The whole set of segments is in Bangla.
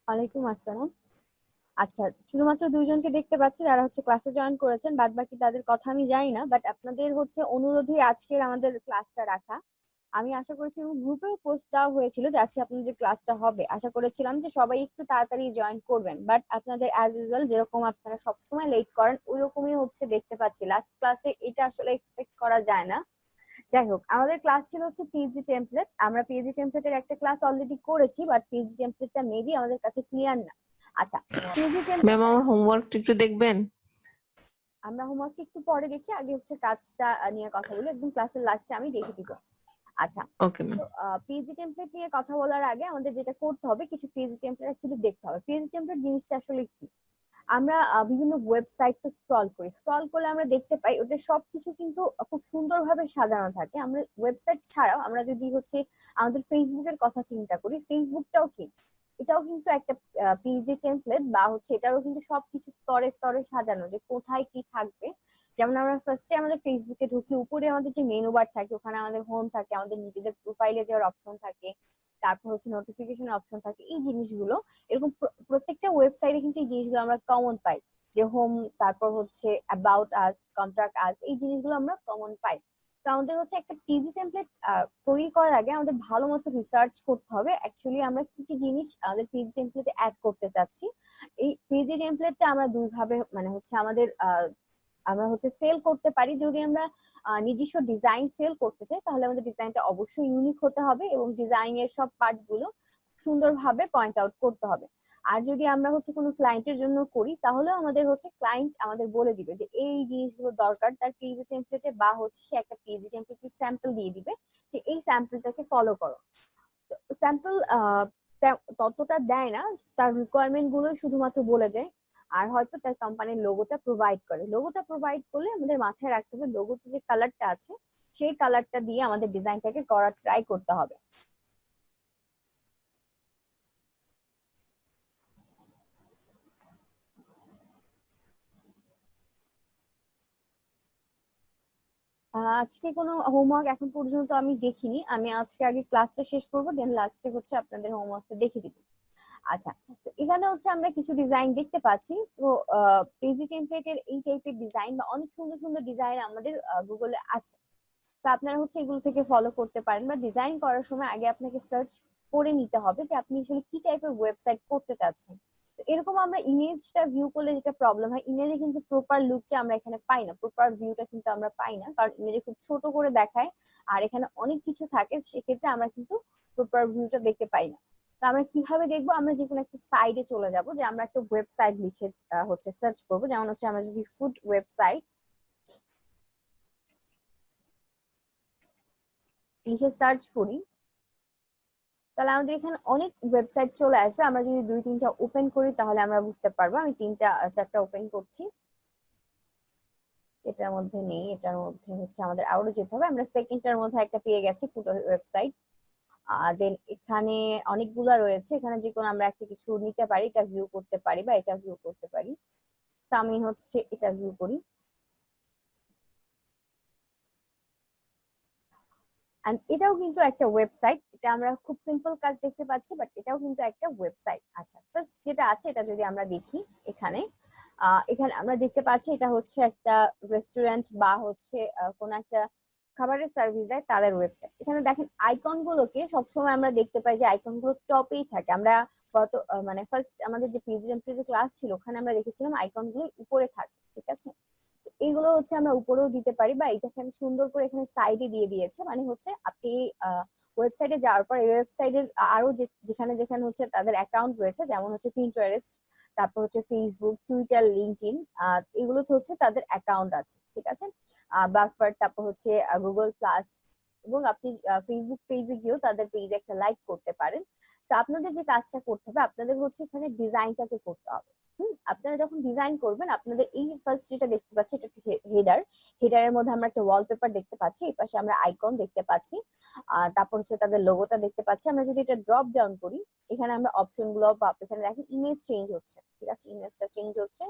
ওয়ালাইকুম আসসালাম। আচ্ছা, শুধুমাত্র দুইজনকে দেখতে পাচ্ছি যারা হচ্ছে ক্লাসে জয়েন করেছেন, বাদ বাকি তাদের কথা আমি জানি না, বাট আপনাদের হচ্ছে অনুরোধে আজকের আমাদের ক্লাসটা রাখা। আমি আশা করেছি এবং গ্রুপেও পোস্ট দেওয়া হয়েছিল যে আজকে আপনাদের ক্লাসটা হবে, আশা করেছিলাম যে সবাই একটু তাড়াতাড়ি জয়েন করবেন, বাট আপনাদের অ্যাজ ইউজুয়াল যেরকম আপনারা সবসময় লেট করেন ওইরকমই হচ্ছে দেখতে পাচ্ছি লাস্ট ক্লাসে। এটা আসলে এক্সপেক্ট করা যায় না। যাই হোক, আমাদের ক্লাস ছিল হচ্ছে পিএইচডি টেমপ্লেট। আমরা পিএইচডি টেমপ্লেটের একটা ক্লাস অলরেডি করেছি, বাট পিএইচডি টেমপ্লেটটা মেবি আমাদের কাছে ক্লিয়ার না। আচ্ছা, পিএইচডি ম্যাম, টেমপ্লেট আমার হোমওয়ার্কটা একটু দেখবেন। আমরা হোমওয়ার্ক একটু পরে দেখি, আগে হচ্ছে কাজটা নিয়ে কথা বলি, একদম ক্লাসের লাস্টে আমি দেখে দিব। আচ্ছা, ওকে ম্যাম। তো পিএইচডি টেমপ্লেট নিয়ে কথা বলার আগে আমাদের যেটা করতে হবে, কিছু পিএইচডি টেমপ্লেট অ্যাকচুয়ালি দেখতে হবে। পিএইচডি টেমপ্লেট জিনিসটা আসলে কি? আমরা বিভিন্ন ওয়েবসাইট তো স্ক্রল করি, স্ক্রল করলে আমরা দেখতে পাই ওটা সবকিছু কিন্তু খুব সুন্দরভাবে সাজানো থাকে। আমরা ওয়েবসাইট ছাড়াও আমরা যদি হচ্ছে আমাদের ফেসবুকের কথা চিন্তা করি, ফেসবুকটাও কি, এটাও কিন্তু একটা পিএইচডি টেমপ্লেট, বা হচ্ছে এটারও কিন্তু সবকিছু স্তরে স্তরে সাজানো যে কোথায় কি থাকবে। যেমন আমরা ফার্স্টে আমাদের ফেসবুকে ঢুকলে উপরে আমাদের যে মেনু বার থাকে, ওখানে আমাদের হোম থাকে, আমাদের নিজেদের প্রোফাইলে যাওয়ার অপশন থাকে, তারপর হচ্ছে নোটিফিকেশন অপশন থাকে, এই জিনিসগুলো এরকম প্রত্যেকটা ওয়েবসাইটে কিন্তু এই জিনিসগুলো আমরা কমন পাই। যে হোম, তারপর হচ্ছে অ্যাবাউট আস, কন্টাক্ট আস, এই জিনিসগুলো আমরা কমন পাই। তো আমাদের হচ্ছে একটা পিজি টেমপ্লেট তৈরি করার আগে আমাদের ভালো মতো রিসার্চ করতে হবে অ্যাকচুয়ালি আমরা কি কি জিনিস আমাদের পিজি টেমপ্লেটে অ্যাড করতে চাচ্ছি। এই পিজি টেমপ্লেটটা আমরা দুই ভাবে মানে হচ্ছে আমাদের আমরা হচ্ছে সেল করতে পারি। যদি আমরা নিজস্ব ডিজাইন সেল করতে চাই তাহলে আমাদের ডিজাইনটা অবশ্যই ইউনিক হতে হবে এবং ডিজাইনের সব পার্ট গুলো সুন্দরভাবে পয়েন্ট আউট করতে হবে। আর যদি আমরা হচ্ছে কোনো ক্লায়েন্টের জন্য করি তাহলে আমাদের হচ্ছে ক্লায়েন্ট আমাদের বলে দিবে যে এই জিনিসগুলো দরকার তার পিজি টেমপ্লেটে, বা হচ্ছে সে একটা পিজি টেমপ্লেটের স্যাম্পল দিয়ে দিবে যে এই স্যাম্পলটাকে ফলো করো। স্যাম্পল ততটা দেয় না, তার রিকোয়ারমেন্ট গুলো শুধুমাত্র বলে যায়। আর হয়তো তার কোম্পানির লোগোটা প্রোভাইড করে, লোগোটা প্রোভাইড করলে আমাদের মাথায় রাখতে হবে লোগোতে যে কালারটা আছে সেই কালারটা দিয়ে আমাদের ডিজাইনটাকে করার ট্রাই করতে হবে। আজকে কোনো হোমওয়ার্ক এখন পর্যন্ত আমি দেখিনি, আমি আজকে আগে ক্লাসটা শেষ করবো, দেন লাস্টে হচ্ছে আপনাদের হোমওয়ার্কটা দেখে দিব। আচ্ছা, তো এখানে হচ্ছে আমরা কিছু ডিজাইন দেখতে পাচ্ছি। তো পেজি টেমপ্লেটের এই টাইপের ডিজাইন বা অনেক সুন্দর সুন্দর ডিজাইন আমাদের গুগলে আছে। তো আপনারা হচ্ছে এগুলো থেকে ফলো করতে পারেন, বা ডিজাইন করার সময় আগে আপনাকে সার্চ করে নিতে হবে যে আপনি আসলে কি টাইপের ওয়েবসাইট করতে চাচ্ছেন। তো এরকম আমরা ইমেজটা ভিউ করলে যেটা প্রবলেম হয়, ইমেজে কিন্তু প্রপার লুকটা আমরা এখানে পাই না, প্রপার ভিউটা কিন্তু আমরা পাই না, কারণ ইমেজে খুব ছোট করে দেখায় আর এখানে অনেক কিছু থাকে, সেক্ষেত্রে আমরা কিন্তু প্রপার ভিউটা দেখতে পাই না। তো আমরা কিভাবে দেখবো? আমরা যে কোনো একটা সাইটে চলে যাব, যে আমরা একটা ওয়েবসাইট লিখে হচ্ছে সার্চ করবো, যেমন হচ্ছে আমরা যদি ফুড ওয়েবসাইট লিখে সার্চ করি তাহলে আমাদের এখানে অনেক ওয়েবসাইট চলে আসবে। আমরা যদি দুই তিনটা ওপেন করি তাহলে আমরা বুঝতে পারবো। আমি তিনটা চারটা ওপেন করছি, এটার মধ্যে নেই, এটার মধ্যে হচ্ছে আমাদের আরো যেতে হবে। আমরা সেকেন্ডটার মধ্যে একটা পেয়ে গেছি, ফুড ওয়েবসাইট। দেন এখানে অনেকগুলা রয়েছে, এখানে যে কোনো আমরা একটা কিছু নিতে পারি, এটা ভিউ করতে পারি বা এটা ভিউ করতে পারি। তো আমি হচ্ছে এটা ভিউ করি। এন্ড এটাও কিন্তু একটা ওয়েবসাইট, এটা আমরা খুব সিম্পল কাজ দেখতে পাচ্ছি, বাট এটাও কিন্তু একটা ওয়েবসাইট। আচ্ছা, ফার্স্ট যেটা আছে এটা যদি আমরা দেখি, এখানে এখানে আমরা দেখতে পাচ্ছি এটা হচ্ছে একটা রেস্টুরেন্ট বা হচ্ছে কোন একটা খাবারের সার্ভিস দেয় তাদের ওয়েবসাইট। এখানে দেখেন আইকন গুলোকে সবসময় আমরা দেখতে পাই যে আইকন গুলো টপেই থাকে। আমরা গত মানে ফার্স্ট আমাদের যে পেজ ক্লাস ছিল ওখানে আমরা দেখেছিলাম আইকন গুলো উপরে থাকে, ঠিক আছে। এইগুলো হচ্ছে আমরা উপরেও দিতে পারি, বা এটা এখানে সুন্দর করে এখানে সাইডে দিয়ে দিয়েছে, মানে হচ্ছে আপনি ওয়েবসাইটে যাওয়ার পর এই ওয়েবসাইটের আরো যেখানে যেখানে হচ্ছে তাদের অ্যাকাউন্ট রয়েছে, যেমন হচ্ছে পিন্টারেস্ট, তারপর হচ্ছে ফেসবুক, টুইটার, লিঙ্কডইন, এগুলোতে হচ্ছে তাদের অ্যাকাউন্ট আছে, ঠিক আছে। বাফার, তারপর হচ্ছে গুগল প্লাস, এবং আপনি ফেসবুক পেজে গিয়েও তাদের পেজে একটা লাইক করতে পারেন। তো আপনাদের যে কাজটা করতে হবে, আপনাদের হচ্ছে এখানে ডিজাইনটাকে করতে হবে। আপনারা যখন ডিজাইন করবেন আপনাদের এই ফার্স্ট যেটা দেখতে পাচ্ছি এটা হেডার, হেডারের মধ্যে আমরা একটা ওয়ালপেপার দেখতে পাচ্ছি, এই পাশে আমরা আইকন দেখতে পাচ্ছি, তারপর হচ্ছে তাদের লোগোটা দেখতে পাচ্ছি। আমরা যদি এটা ড্রপ ডাউন করি, এখানে আমরা অপশন গুলো পাবো। এখানে দেখেন ইমেজ চেঞ্জ হচ্ছে, ঠিক আছে, ইমেজটা চেঞ্জ হচ্ছে।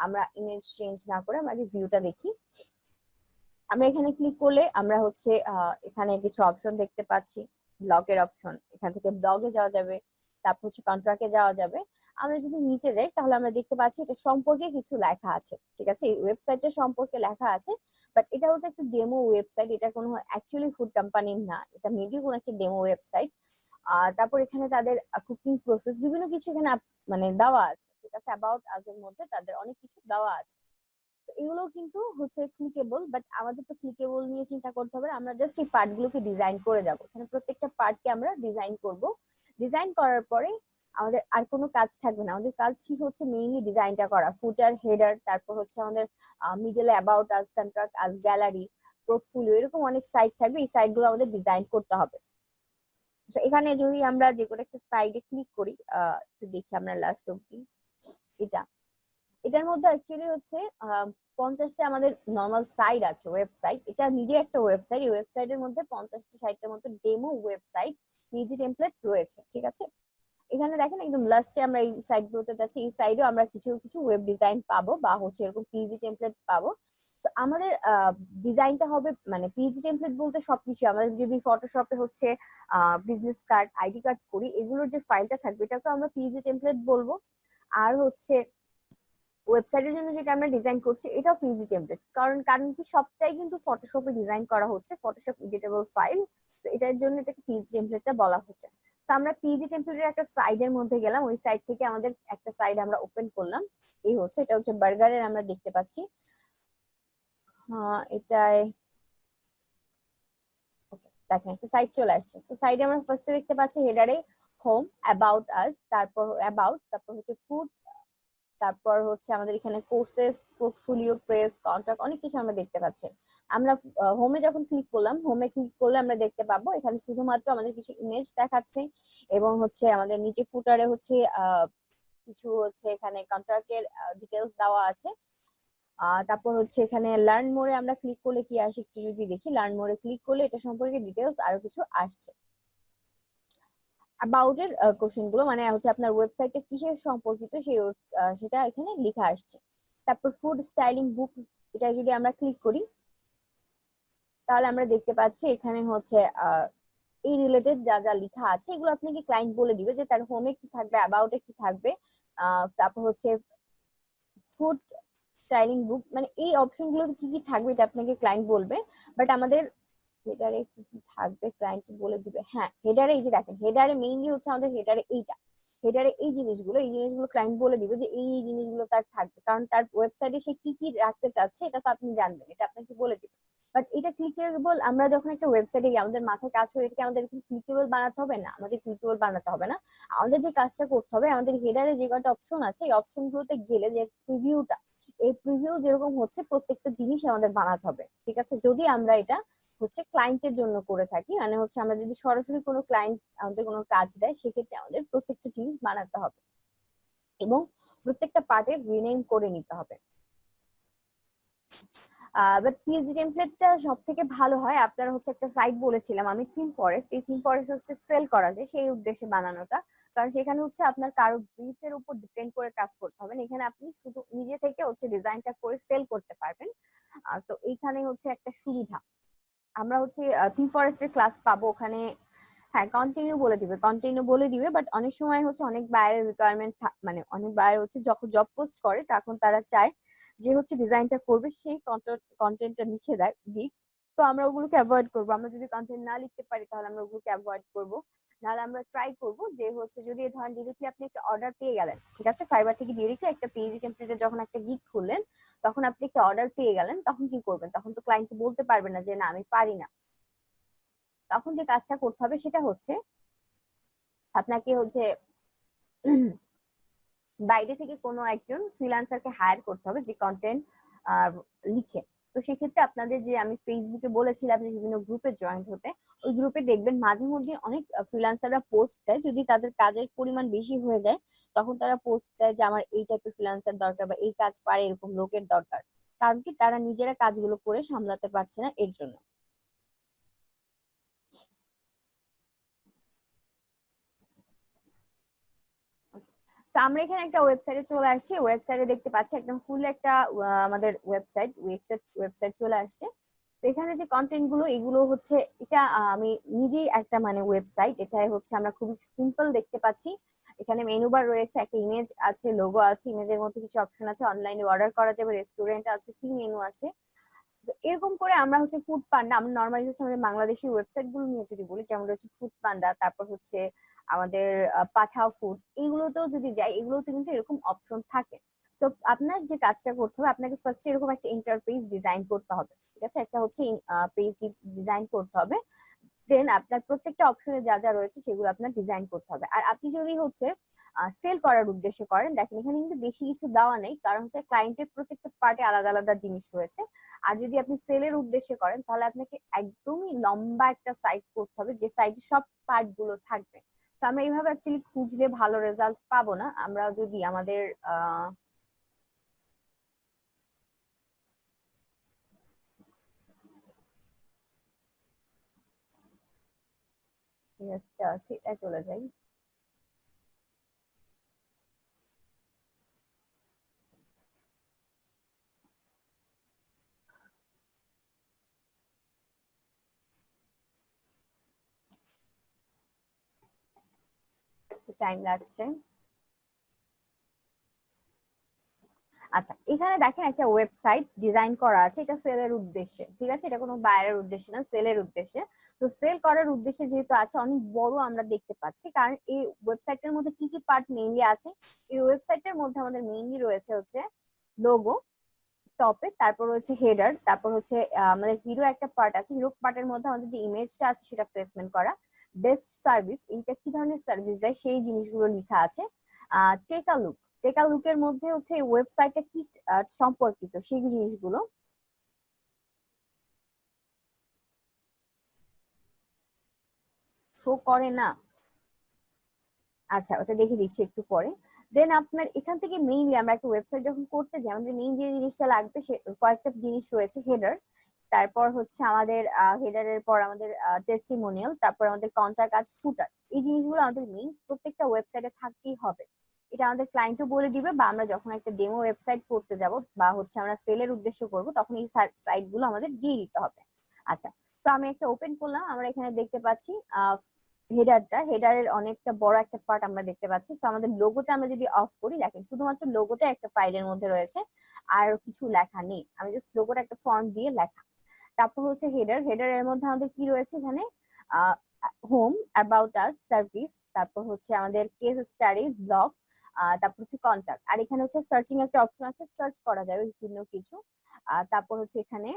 আমরা ইমেজ চেঞ্জ না করে আমরা আগে ভিউটা দেখি। আমরা এখানে ক্লিক করলে আমরা হচ্ছে এখানে কিছু অপশন দেখতে পাচ্ছি, ব্লগের অপশন, এখান থেকে ব্লগে যাওয়া যাবে, তারপর হচ্ছে কন্ট্রাক্টে যাওয়া যাবে। আমরা যদি নিচে যাই তাহলে আমরা দেখতে পাচ্ছি এটা সম্পর্কে কিছু লেখা আছে, ঠিক আছে, এই ওয়েবসাইটটা সম্পর্কে লেখা আছে। বাট এটা হচ্ছে একটা ডেমো ওয়েবসাইট, এটা কোনো অ্যাকচুয়ালি ফুড কোম্পানির না, এটা মেবি কোনো একটা ডেমো ওয়েবসাইট। তারপর এখানে তাদের কুকিং প্রসেস বিভিন্ন কিছু এখানে মানে দেওয়া আছে, ঠিক আছে, অ্যাবাউট আস এর মধ্যে তাদের অনেক কিছু দেওয়া আছে। তো এগুলো কিন্তু হচ্ছে ক্লিকেবল, বাট আমাদের তো ক্লিকেবল নিয়ে চিন্তা করতে হবে না, আমরা জাস্ট এই পার্ট গুলোকে ডিজাইন করে যাব, এখানে প্রত্যেকটা পার্টকে আমরা ডিজাইন করব। ডিজাইন করার পরে আমাদের আর কোনো কাজ থাকবে না, আমাদের কাজ কি হচ্ছে মেইনলি ডিজাইনটা করা, ফুটার, হেডার, তারপর হচ্ছে আমাদের মিডলে about us, contact us, gallery, portfolio, এরকম অনেক সাইট থাকবে, এই সাইট গুলো আমাদের ডিজাইন করতে হবে। এখানে যদি আমরা যে কোনো একটা সাইডে ক্লিক করি, একটু দেখি আমরা লাস্ট অব্দি, এটা এটার মধ্যে অ্যাকচুয়ালি হচ্ছে 50টা আমাদের নর্মাল সাইট আছে, ওয়েবসাইট, এটা নিজে একটা ওয়েবসাইট, এই ওয়েবসাইটের মধ্যে 50টা সাইটের মধ্যে ডেমো ওয়েবসাইট পিজি টেমপ্লেট রয়েছে, ঠিক আছে। এখানে দেখেন একদম লাস্টে আমরা এই সাইট গুলোতে যাচ্ছি, এই সাইডেও আমরা কিছু কিছু ওয়েব ডিজাইন পাবো বা হচ্ছে এরকম পিজি টেমপ্লেট পাবো। তো আমাদের ডিজাইনটা হবে মানে পিজি টেমপ্লেট বলতে সবকিছু, আমাদের যদি ফটোশপে হচ্ছে বিজনেস কার্ড, আইডি কার্ড করি, এগুলোর যে ফাইলটা থাকবে এটাকে আমরা পিজি টেমপ্লেট বলবো। আর হচ্ছে ওয়েবসাইটের জন্য যেটা আমরা ডিজাইন করছি এটাও পিজি টেমপ্লেট, কারণ কারণ কি সবটাই কিন্তু ফটোশপে ডিজাইন করা হচ্ছে, ফটোশপ এডিটেবল ফাইল, তো এটার জন্য এটাকে পিজি টেমপ্লেটটা বলা হচ্ছে। তো আমরা পিজি টেমপ্লেটের একটা সাইডের মধ্যে গেলাম, ওই সাইড থেকে আমাদের একটা সাইড আমরা ওপেন করলাম, এই হচ্ছে এটা হচ্ছে বার্গারের, আমরা দেখতে পাচ্ছি এটাই দেখেন একটা সাইট চলে আসছে। তো সাইডে আমরা ফার্স্টে দেখতে পাচ্ছি হেডারে হোম, অ্যাবাউট আস, তারপর অ্যাবাউট, তারপর হচ্ছে ফুড, তারপর হচ্ছে আমাদের এখানে কোর্সেস, পোর্টফোলিও, প্রেস, কন্ট্রাক্ট, অনেক কিছু আমরা দেখতে পাচ্ছি। আমরা হোমে যখন ক্লিক করলাম, হোমে ক্লিক করলে আমরা দেখতে পাবো এখানে শুধুমাত্র আমাদের কিছু ইমেজ দেখাচ্ছে, এবং হচ্ছে আমাদের নিচে ফুটারে হচ্ছে কিছু হচ্ছে এখানে কন্ট্রাক্টের ডিটেলস দেওয়া আছে। তারপর হচ্ছে এখানে লার্ন মোরে আমরা ক্লিক করলে কি আসে একটু যদি দেখি, লার্ন মোরে ক্লিক করলে এটা সম্পর্কে ডিটেলস আরো কিছু আসছে। অ্যাবাউট এর কোশ্চেন গুলো মানে হচ্ছে আপনার ওয়েবসাইটে কিসের সম্পর্কিত সেই সেটা এখানে লেখা আসছে। তারপর ফুড স্টাইলিং বুক, এটা যদি আমরা ক্লিক করি তাহলে আমরা দেখতে পাচ্ছি এখানে হচ্ছে এই রিলেটেড যা যা লেখা আছে এগুলো আপনাকে ক্লায়েন্ট বলে দিবে যে তার হোমে কি থাকবে, অ্যাবাউটে কি থাকবে, তারপর হচ্ছে ফুড স্টাইলিং বুক, মানে এই অপশন গুলোতে কি কি থাকবে এটা আপনাকে ক্লায়েন্ট বলবে। বাট আমাদের হেডারে কি কি থাকবে ক্লায়েন্ট বলে দিবে। হ্যাঁ, হেডারে এই যে দেখেন, হেডারে মেইনলি হচ্ছে আমাদের হেডারে এইটা, হেডারে এই জিনিসগুলো ক্লায়েন্ট বলে দিবে যে এই জিনিসগুলো তার থাকবে, কারণ তার ওয়েবসাইটে সে কি কি রাখতে চাচ্ছে এটা তো আপনি জানবেন, এটা আপনাকে বলে দিবে। বাট এটা ক্লিকেবল, আমরা যখন একটা ওয়েবসাইটে গিয়ে আমাদের মাথায় কাজ করে এটাকে আমাদের ক্লিকেবল বানাতে হবে না, আমাদের ক্লিকেবল বানাতে হবে না। আমাদের যে কাজটা করতে হবে, আমাদের হেডারে যে কটা অপশন আছে এই অপশন গুলোতে গেলে যে প্রিভিউটা, এই প্রিভিউ যেরকম হচ্ছে প্রত্যেকটা জিনিস আমাদের বানাতে হবে, ঠিক আছে। যদি আমরা এটা হচ্ছে ক্লায়েন্টের জন্য করে থাকি, মানে হচ্ছে আমরা যদি সরাসরি কোনো ক্লায়েন্ট আমাদের কোনো কাজ দেয় সেক্ষেত্রে আমাদের প্রত্যেকটা জিনিস বানাতে হবে এবং প্রত্যেকটা পার্টের রিনেম করে নিতে হবে। বাট পিএইচডি টেমপ্লেটটা সব থেকে ভালো হয় আপনার হচ্ছে একটা সাইট বলেছিলাম আমি থিম ফরেস্ট, এই থিম ফরেস্ট হচ্ছে সেল করা যায় সেই উদ্দেশ্যে বানানোটা, কারণ সেখানে হচ্ছে আপনার কারো ব্রিফের উপর ডিপেন্ড করে কাজ করতে হবে না, এখানে আপনি শুধু নিজে থেকে হচ্ছে ডিজাইনটা করে সেল করতে পারবেন। তো এইখানে হচ্ছে একটা সুবিধা, আমরা হচ্ছে থিম ফরেস্টের ক্লাস পাবো ওখানে। হ্যাঁ, কন্টিনিউ বলে দিবে, বাট অনেক সময় হচ্ছে অনেক বায়ারের রিকোয়ারমেন্ট, মানে অনেক বায়ার হচ্ছে যখন জব পোস্ট করে তখন তারা চায় যে হচ্ছে ডিজাইনটা করবে সেই কন্টেন্টটা লিখে দেয় দিক, তো আমরা ওগুলোকে অ্যাভয়েড করবো, আমরা যদি কন্টেন্ট না লিখতে পারি তাহলে আমরা ওগুলোকে অ্যাভয়েড করবো। নাহলে আমরা ট্রাই করবো যে হচ্ছে যদি ধরেন ডিরেক্টলি আপনি একটা অর্ডার পেয়ে গেলেন, ঠিক আছে, ফাইবার থেকে ডিরেক্টলি একটা পিএইচডি টেমপ্লেটে যখন একটা গিগ খুললেন তখন আপনি একটা অর্ডার পেয়ে গেলেন, তখন কি করবেন, তখন তো ক্লায়েন্টকে বলতে পারবেন না যে না আমি পারি না। তখন যে কাজটা করতে হবে সেটা হচ্ছে আপনাকে হচ্ছে বাইরে থেকে কোনো একজন ফ্রিল্যান্সারকে হায়ার করতে হবে যে কন্টেন্ট লিখে। তো সেক্ষেত্রে আপনাদের যে আমি ফেসবুকে বলেছিলাম যে বিভিন্ন গ্রুপে জয়েন হতে, ওই গ্রুপে দেখবেন মাঝে মধ্যে অনেক ফ্রিল্যান্সাররা পোস্ট দেয়, যদি তাদের কাজের পরিমাণ বেশি হয়ে যায় তখন তারা পোস্ট দেয় যে আমার এই টাইপের ফ্রিল্যান্সার দরকার বা এই কাজ পারে এরকম লোকের দরকার, কারণ কি তারা নিজেরা কাজগুলো করে সামলাতে পারছে না এর জন্য। আমরা এখানে একটা ওয়েবসাইটে চলে আসছি, ওয়েবসাইটে দেখতে পাচ্ছি একদম ফুল একটা আমাদের ওয়েবসাইট ওয়েবসাইট চলে আসছে। তো এখানে যে কন্টেন্ট গুলো এগুলো হচ্ছে, এটা আমি নিজেই একটা মানে ওয়েবসাইট, এটাই হচ্ছে আমরা খুবই সিম্পল দেখতে পাচ্ছি। এখানে মেনু বার রয়েছে, একটা ইমেজ আছে, লোগো আছে, ইমেজের মধ্যে কিছু অপশন আছে, অনলাইনে অর্ডার করা যাবে, রেস্টুরেন্ট আছে, সি মেনু আছে। তো এরকম করে আমরা হচ্ছে ফুড পান্ডা, আমরা নর্মালি হচ্ছে আমাদের বাংলাদেশি ওয়েবসাইট গুলো নিয়ে যদি বলি, যেমন হচ্ছে ফুড পান্ডা, তারপর হচ্ছে আমাদের পাঠাও ফুড, এইগুলোতেও যদি যাই, এগুলোতে কিন্তু এরকম অপশন থাকে। তো আপনার যে কাজটা করতে হবে, আপনাকে ফার্স্ট এরকম একটা ইন্টারফেস ডিজাইন করতে হবে, ঠিক আছে? একটা হচ্ছে পেজ ডিজাইন করতে হবে। দেন আপনার প্রত্যেকটা অপশনে যা যা রয়েছে সেগুলো আপনার ডিজাইন করতে হবে। আর আপনি যদি হচ্ছে সেল করার উদ্দেশ্যে করেন, দেখেন এখানে কিন্তু বেশি কিছু দেওয়া নেই, কারণ হচ্ছে ক্লায়েন্টের প্রত্যেকটা পার্টে আলাদা আলাদা জিনিস রয়েছে। আর যদি আপনি সেলের উদ্দেশ্যে করেন, তাহলে আপনাকে একদমই লম্বা একটা সাইট করতে হবে, যে সাইটে সব পার্ট গুলো থাকবে। তো আমরা এইভাবে অ্যাকচুয়ালি খুঁজলে ভালো রেজাল্ট পাবো না। আমরা যদি আমাদের আহ একটা আছে, এটা চলে যাই। টাইম লাগছে। আচ্ছা, এখানে দেখেন একটা ওয়েবসাইট ডিজাইন করা আছে, এটা সেলের উদ্দেশ্যে, ঠিক আছে? এটা কোনো বায়ারের উদ্দেশ্যে না, সেলের উদ্দেশ্যে। তো সেল করার উদ্দেশ্যে যেহেতু আছে, অনেক বড় আমরা দেখতে পাচ্ছি, কারণ এই ওয়েবসাইটের মধ্যে কি কি পার্ট মেইনলি আছে। এই ওয়েবসাইটের মধ্যে আমাদের মেইনলি রয়েছে হচ্ছে লোগো, টপে, তারপর হচ্ছে হেডার, তারপর হচ্ছে আমাদের হিরো একটা পার্ট আছে, হিরো পার্টের মধ্যে আমাদের যে ইমেজটা আছে সেটা প্লেসমেন্ট করা, ডেস্ক সার্ভিস, এইটা কি ধরনের সার্ভিস দেয় সেই জিনিসগুলো লেখা আছে। Take a look, take a লুকের মধ্যে হচ্ছে ওয়েবসাইটটা কি সম্পর্কিত সেই জিনিসগুলো শো করে না। আচ্ছা, ওটা দেখে দিচ্ছি একটু পরে। দেন আপনার এখান থেকে মেইনলি আমরা একটা ওয়েবসাইট যখন করতে যাই, আমাদের মেইন যে জিনিসটা লাগবে সে কয়েকটা জিনিস রয়েছে। হেডার, তারপর হচ্ছে আমাদের হেডারের পর আমাদের টেস্টিমোনিয়াল, তারপর আমাদের কন্টাক্ট আজ ফুটার। এই জিনিসগুলো আমাদের মেইন প্রত্যেকটা ওয়েবসাইটে থাকতেই হবে। এটা আমাদের ক্লায়েন্টও বলে দিবে, বা আমরা যখন একটা ডেমো ওয়েবসাইট করতে যাব বা হচ্ছে আমরা সেলের উদ্দেশ্য করব, তখন এই সাইট গুলো আমাদের দিয়ে দিতে হবে। আচ্ছা, তো আমি একটা ওপেন করলাম, আমরা এখানে দেখতে পাচ্ছি হেডারটা, হেডারের অনেকটা বড় একটা পার্ট আমরা দেখতে পাচ্ছি। তো আমাদের লোগোতে আমরা যদি অফ করি, দেখেন শুধুমাত্র লোগোতে একটা ফাইলের মধ্যে রয়েছে, আর কিছু লেখা নেই, আমি জাস্ট লোগোটা একটা ফন্ট দিয়ে লেখা। তারপর হচ্ছে হেডার, হেডার এর মধ্যে আমাদের কি রয়েছে এখানে, হোম, অ্যাবাউট আস, সার্ভিস, তারপর হচ্ছে আমাদের কেস স্টাডি, ব্লগ, তারপর হচ্ছে কন্টাক্ট। আর এখানে হচ্ছে সার্চিং একটা অপশন আছে, সার্চ করা যাবে বিভিন্ন কিছু। তারপর হচ্ছে এখানে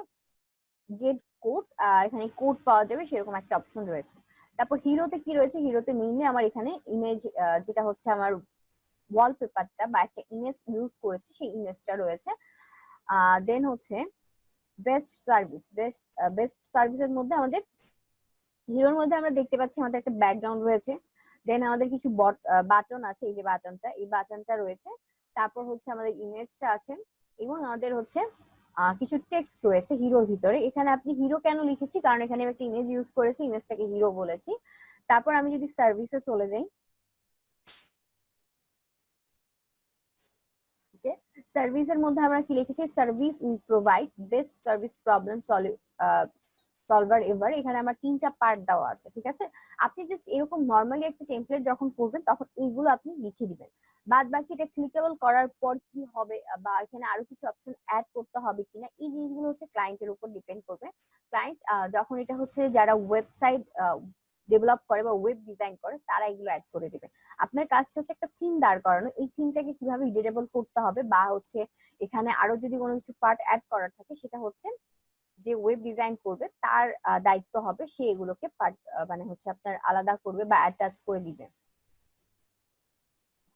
গেট কোড, এখানে কোড পাওয়া যাবে সেরকম একটা অপশন রয়েছে। তারপর হিরোতে কি রয়েছে, হিরোতে মেইনলি আমার এখানে ইমেজ, যেটা হচ্ছে আমার ওয়ালপেপারটা বা একটা ইমেজ ইউজ করেছি সেই ইমেজটা রয়েছে। দেন হচ্ছে বেস্ট সার্ভিস, বেস্ট বেস্ট সার্ভিসের মধ্যে আমাদের হিরোর মধ্যে আমরা দেখতে পাচ্ছি আমাদের একটা ব্যাকগ্রাউন্ড রয়েছে। দেন আমাদের কিছু বাটন আছে, এই যে বাটনটা, এই বাটনটা রয়েছে। তারপর হচ্ছে আমাদের ইমেজটা আছে, এবং আমাদের হচ্ছে কিছু টেক্সট রয়েছে হিরোর ভিতরে। এখানে আপনি হিরো কেন লিখেছি, কারণ এখানে আমি একটা ইমেজ ইউজ করেছি, ইমেজটাকে হিরো বলেছি। তারপর আমি যদি সার্ভিসে চলে যাই, সার্ভিসের মধ্যে আমরা কি লিখেছি, service we provide best service problem solver ever. এখানে আমার তিনটা পার্ট দেওয়া আছে, ঠিক আছে? আপনি জাস্ট এরকম নর্মালি একটা টেমপ্লেট যখন করবেন, তখন এইগুলো আপনি লিখে দিবেন। বাদ বাকি এটা ক্লিকেবল করার পর কি হবে, বা এখানে আরো কিছু অপশন অ্যাড করতে হবে কিনা, এই জিনিসগুলো হচ্ছে ক্লায়েন্টের উপর ডিপেন্ড করবে। ক্লায়েন্ট যখন এটা হচ্ছে যারা ওয়েবসাইট ডেভেলপ করে বা ওয়েব ডিজাইন করে, তারা এগুলো অ্যাড করে দিবে। আপনার কাজটা হচ্ছে একটা থিম দাঁড় করানো, এই থিমটাকে কিভাবে এডিটেবল করতে হবে, বা হচ্ছে এখানে আরো যদি কোনো কিছু পার্ট অ্যাড করার থাকে, সেটা হচ্ছে যে ওয়েব ডিজাইন করবে তার দায়িত্ব হবে, সে এগুলোকে পার্ট মানে হচ্ছে আপনার আলাদা করবে বা অ্যাটাচ করে দিবে।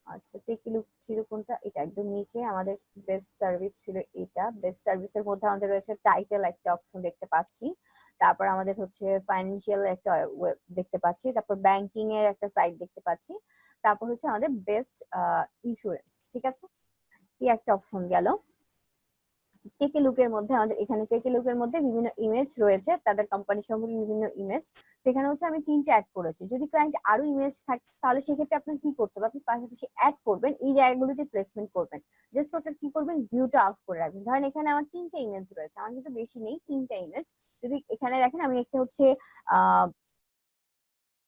আচ্ছা, টেকলুক ছিল কোনটা, এটা একদম নিচে আমাদের বেস্ট সার্ভিস ছিল, এটা বেস্ট সার্ভিসের মধ্যে আমাদের রয়েছে টাইটেল একটা অপশন দেখতে পাচ্ছি। তারপর আমাদের হচ্ছে ফাইন্যান্সিয়াল একটা ওয়েব দেখতে পাচ্ছি, তারপর ব্যাংকিং এর একটা সাইট দেখতে পাচ্ছি। তারপর হচ্ছে আমাদের বেস্ট ইন্স্যুরেন্স, ঠিক আছে? এই একটা অপশন গেল। টেকে লুকের মধ্যে আমাদের এখানে টেকে লুকের মধ্যে বিভিন্ন ইমেজ রয়েছে, তাদের কোম্পানি সম্পর্কে বিভিন্ন ইমেজ। সেখানে হচ্ছে আমি 3টে অ্যাড করেছি। যদি ক্লায়েন্ট আরো ইমেজ থাকে তাহলে সেক্ষেত্রে আপনার কি করতে হবে, আপনি পাশাপাশি অ্যাড করবেন, এই জায়গাগুলোতে প্লেসমেন্ট করবেন। জাস্ট ওটা কি করবেন, ভিউটা অফ করে রাখবেন। ধরেন এখানে আমার 3টে ইমেজ রয়েছে, আমার কিন্তু বেশি নেই, 3টে ইমেজ। যদি এখানে দেখেন আমি একটা হচ্ছে আহ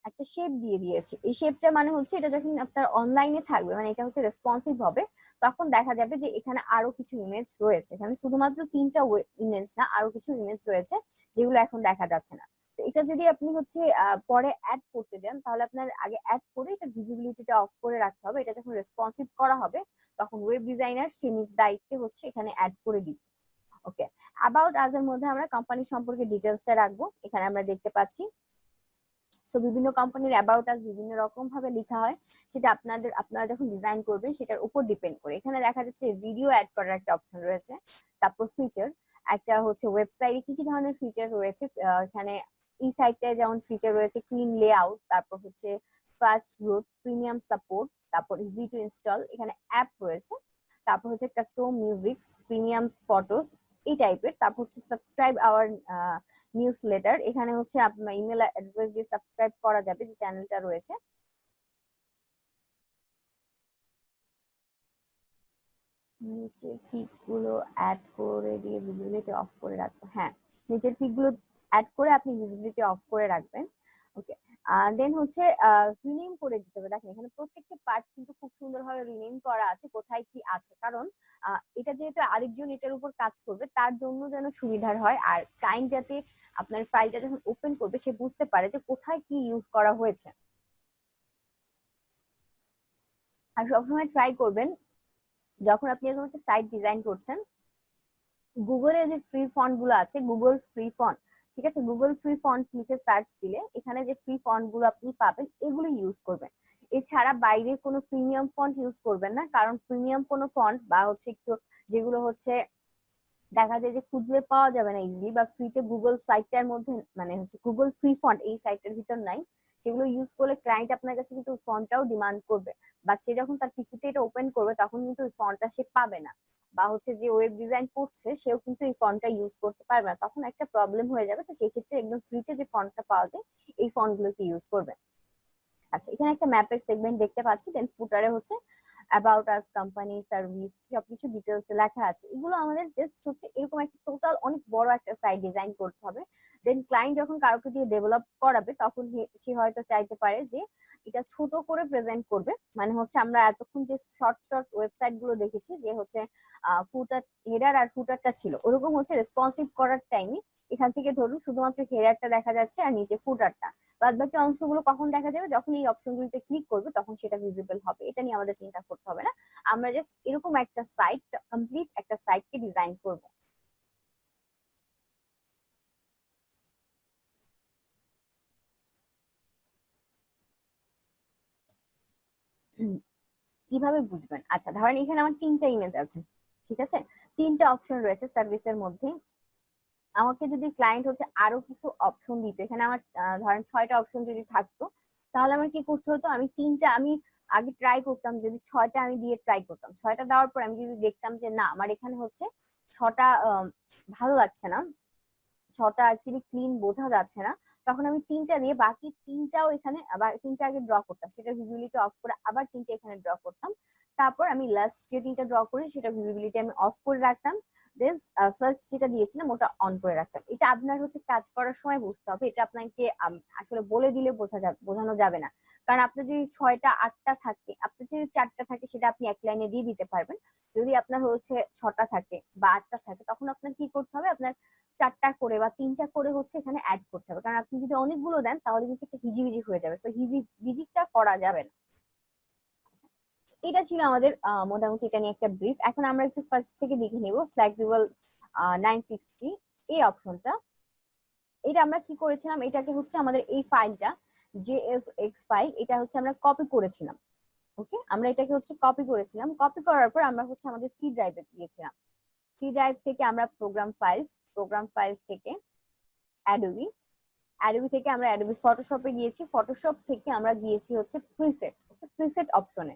একটা শেপ দিয়ে দিয়েছি। এই শেপটা মানে হচ্ছে এটা যখন আপনার অনলাইনে থাকবে, মানে এটা হচ্ছে রেসপন্সিভ হবে, তখন দেখা যাবে যে এখানে আরো কিছু ইমেজ রয়েছে। এখানে শুধুমাত্র 3টা ইমেজ না, আরো কিছু ইমেজ রয়েছে যেগুলো এখন দেখা যাচ্ছে না। তো এটা যদি আপনি হচ্ছে পরে অ্যাড করতে যান, তাহলে আপনার আগে অ্যাড করে এটা ভিজিবিলিটিটা অফ করে রাখতে হবে। এটা যখন রেসপন্সিভ করা হবে তখন ওয়েব ডিজাইনার সে নিজ দায়িত্বে হচ্ছে এখানে অ্যাড করে দিবে। ওকে, অ্যাবাউট আজ এর মধ্যে আমরা কোম্পানি সম্পর্কে ডিটেলসটা রাখবো। এখানে আমরা দেখতে পাচ্ছি সো বিভিন্ন কোম্পানির অ্যাবাউট আস বিভিন্ন রকম ভাবে লেখা হয়, সেটা আপনারা যখন ডিজাইন করবেন সেটার উপর ডিপেন্ড করে। এখানে দেখা যাচ্ছে ভিডিও অ্যাড করার একটা অপশন রয়েছে, তারপর ফিচার, একটা হচ্ছে ওয়েবসাইটে কি কি ধরনের ফিচার রয়েছে। এখানে এই সাইটটায় যেমন ফিচার রয়েছে ক্লিন লেআউট, তারপর হচ্ছে ফাস্ট গ্রোথ, প্রিমিয়াম সাপোর্ট, তারপর ইজি টু ইনস্টল, এখানে অ্যাপ রয়েছে, তারপর হচ্ছে কাস্টম মিউজিক, প্রিমিয়াম ফটোস, এই টাইপের। তারপর হচ্ছে সাবস্ক্রাইব আওয়ার নিউজ লেটার, এখানে হচ্ছে আপনার ইমেল অ্যাড্রেস দিয়ে সাবস্ক্রাইব করা যাবে যে চ্যানেলটা রয়েছে। নিচের পিক গুলো অ্যাড করে দিয়ে ভিজিবিলিটি অফ করে রাখবো। হ্যাঁ, নিচের পিক গুলো অ্যাড করে আপনি ভিজিবিলিটি অফ করে রাখবেন। ওকে, দেন হচ্ছে রিনেম করে দিতে হবে। দেখেন এখানে প্রত্যেকটা পার্ট কিন্তু খুব সুন্দরভাবে রিনেম করা আছে, কোথায় কি আছে, কারণ এটা যেহেতু আরেকজন এটার উপর কাজ করবে তার জন্য যেন সুবিধার হয়, আর ক্লায়েন্ট যাতে আপনার ফাইলটা যখন ওপেন করবে সে বুঝতে পারে যে কোথায় কি ইউজ করা হয়েছে। আর সবসময় ট্রাই করবেন যখন আপনি এরকম একটা সাইট ডিজাইন করছেন, গুগলে যে ফ্রি ফন্ট গুলো আছে, গুগল ফ্রি ফন্ট, ঠিক আছে, গুগল ফ্রি ফন্ট লিখে সার্চ দিলে এখানে যে ফ্রি ফন্ট গুলো আপনি পাবেন এগুলো ইউজ করবেন। এছাড়া বাইরে কোনো প্রিমিয়াম ফন্ট ইউজ করবেন না, কারণ প্রিমিয়াম কোনো ফন্ট বা হচ্ছে একটু যেগুলো হচ্ছে দেখা যায় যে খুঁজলে পাওয়া যাবে না ইজিলি, বা ফ্রিতে গুগল সাইটটার মধ্যে মানে হচ্ছে গুগল ফ্রি ফন্ট এই সাইটের ভিতর নাই, সেগুলো ইউজ করলে ক্লায়েন্ট আপনার কাছে কিন্তু ফন্টটাও ডিমান্ড করবে, বা সে যখন তার পিসিতে এটা ওপেন করবে তখন কিন্তু ওই ফন্টটা সে পাবে না, বা হচ্ছে যে ওয়েব ডিজাইন করছে সেও কিন্তু এই ফন্টটা ইউজ করতে পারবে না, তখন একটা প্রবলেম হয়ে যাবে। তো সেই ক্ষেত্রে একদম ফ্রিতে যে ফন্টটা পাওয়া যায় এই ফন্টগুলোকে ইউজ করবে। আচ্ছা, এখানে একটা ম্যাপের সেগমেন্ট দেখতে পাচ্ছি, দেন ফুটারে হচ্ছে অ্যাবাউট আস, কোম্পানি, সার্ভিস, সবকিছু ডিটেলস লেখা আছে। এগুলো আমাদের জাস্ট হচ্ছে এরকম একটা টোটাল অনেক বড় একটা সাইট ডিজাইন করতে হবে। দেন ক্লায়েন্ট যখন কারোকে দিয়ে ডেভেলপ করাবে তখন সে হয়তো চাইতে পারে যে এটা ছোট করে প্রেজেন্ট করবে, মানে হচ্ছে আমরা এতক্ষণ যে শর্ট শর্ট ওয়েবসাইট গুলো দেখেছি যে হচ্ছে ফুটার, হেডার আর ফুটারটা ছিল, ওরকম হচ্ছে রেসপন্সিভ করার টাইমে এখান থেকে ধরুন শুধুমাত্র হেডারটা দেখা যাচ্ছে আর নিচে ফুটারটা, বাদ বাকি অংশগুলো কখন দেখা যাবে, যখন এই অপশনগুলোতে ক্লিক করবে তখন সেটা ভিজিবল হবে। এটা নিয়ে আমাদের চিন্তা করতে হবে না, আমরা জাস্ট এরকম একটা সাইট, কমপ্লিট একটা সাইটকে ডিজাইন করব। কিভাবে বুঝবেন? আচ্ছা, ধরেন এখানে আমার 3টা ইমেজ আছে, ঠিক আছে, 3টা অপশন রয়েছে সার্ভিসের মধ্যে। আমাকে যদি ক্লায়েন্ট হচ্ছে আরো কিছু অপশন দিত, এখানে আমার ধরেন 6টা অপশন যদি থাকতো, তাহলে আমার কি করতে হতো, আমি আগে ট্রাই করতাম, যদি 6টা আমি দিয়ে ট্রাই করতাম, 6টা দেওয়ার পর আমি যদি দেখতাম যে না আমার এখানে হচ্ছে 6টা ভালো লাগছে না, 6টা অ্যাকচুয়ালি ক্লিন বোঝা যাচ্ছে না, তখন আমি 3টা দিয়ে বাকি 3টাও এখানে আবার 3টা আগে ড্র করতাম, সেটা ভিজিবিলিটি অফ করে আবার 3টে এখানে ড্র করতাম, তারপর আমি লাস্ট যে 3টা ড্র করি সেটা ভিজিবিলিটি আমি অফ করে রাখতাম, দেন ফার্স্ট যেটা দিয়েছিলাম ওটা অন করে রাখতাম। এটা আপনার হচ্ছে কাজ করার সময় বুঝতে হবে, এটা আপনাকে আসলে বলে দিলে বোঝানো যাবে না, কারণ আপনার যদি 6টা 8টা থাকে, আপনার যদি 4টা থাকে সেটা আপনি এক লাইনে দিয়ে দিতে পারবেন। যদি আপনার হচ্ছে 6টা থাকে বা 8টা থাকে তখন আপনার কি করতে হবে, আপনার 4টা করে বা 3টা করে হচ্ছে এখানে অ্যাড করতে হবে, কারণ আপনি যদি অনেকগুলো দেন তাহলে কিন্তু একটা হিজিবিজি হয়ে যাবে, তো হিজিবিজিটা করা যাবে না। এটা ছিল আমাদের মোটামুটি এটা নিয়ে একটা ব্রিফ। এখন আমরা একটু ফার্স্ট থেকে দেখে নিব ফ্লেক্সিবল 960 এই অপশনটা। এটা আমরা কি করেছিলাম, এটাকে হচ্ছে আমাদের এই ফাইলটা জেএসএক্স ফাইল, এটা হচ্ছে আমরা কপি করেছিলাম। ওকে, আমরা এটাকে হচ্ছে কপি করেছিলাম, কপি করার পর আমরা হচ্ছে আমাদের সি ড্রাইভে দিয়েছিলাম। সি ড্রাইভ থেকে আমরা প্রোগ্রাম ফাইলস থেকে অ্যাডোবি, অ্যাডোবি থেকে আমরা অ্যাডোবি ফটোশপে গিয়েছি, ফটোশপ থেকে আমরা গিয়েছি হচ্ছে প্রিসেট, প্রিসেট অপশনে।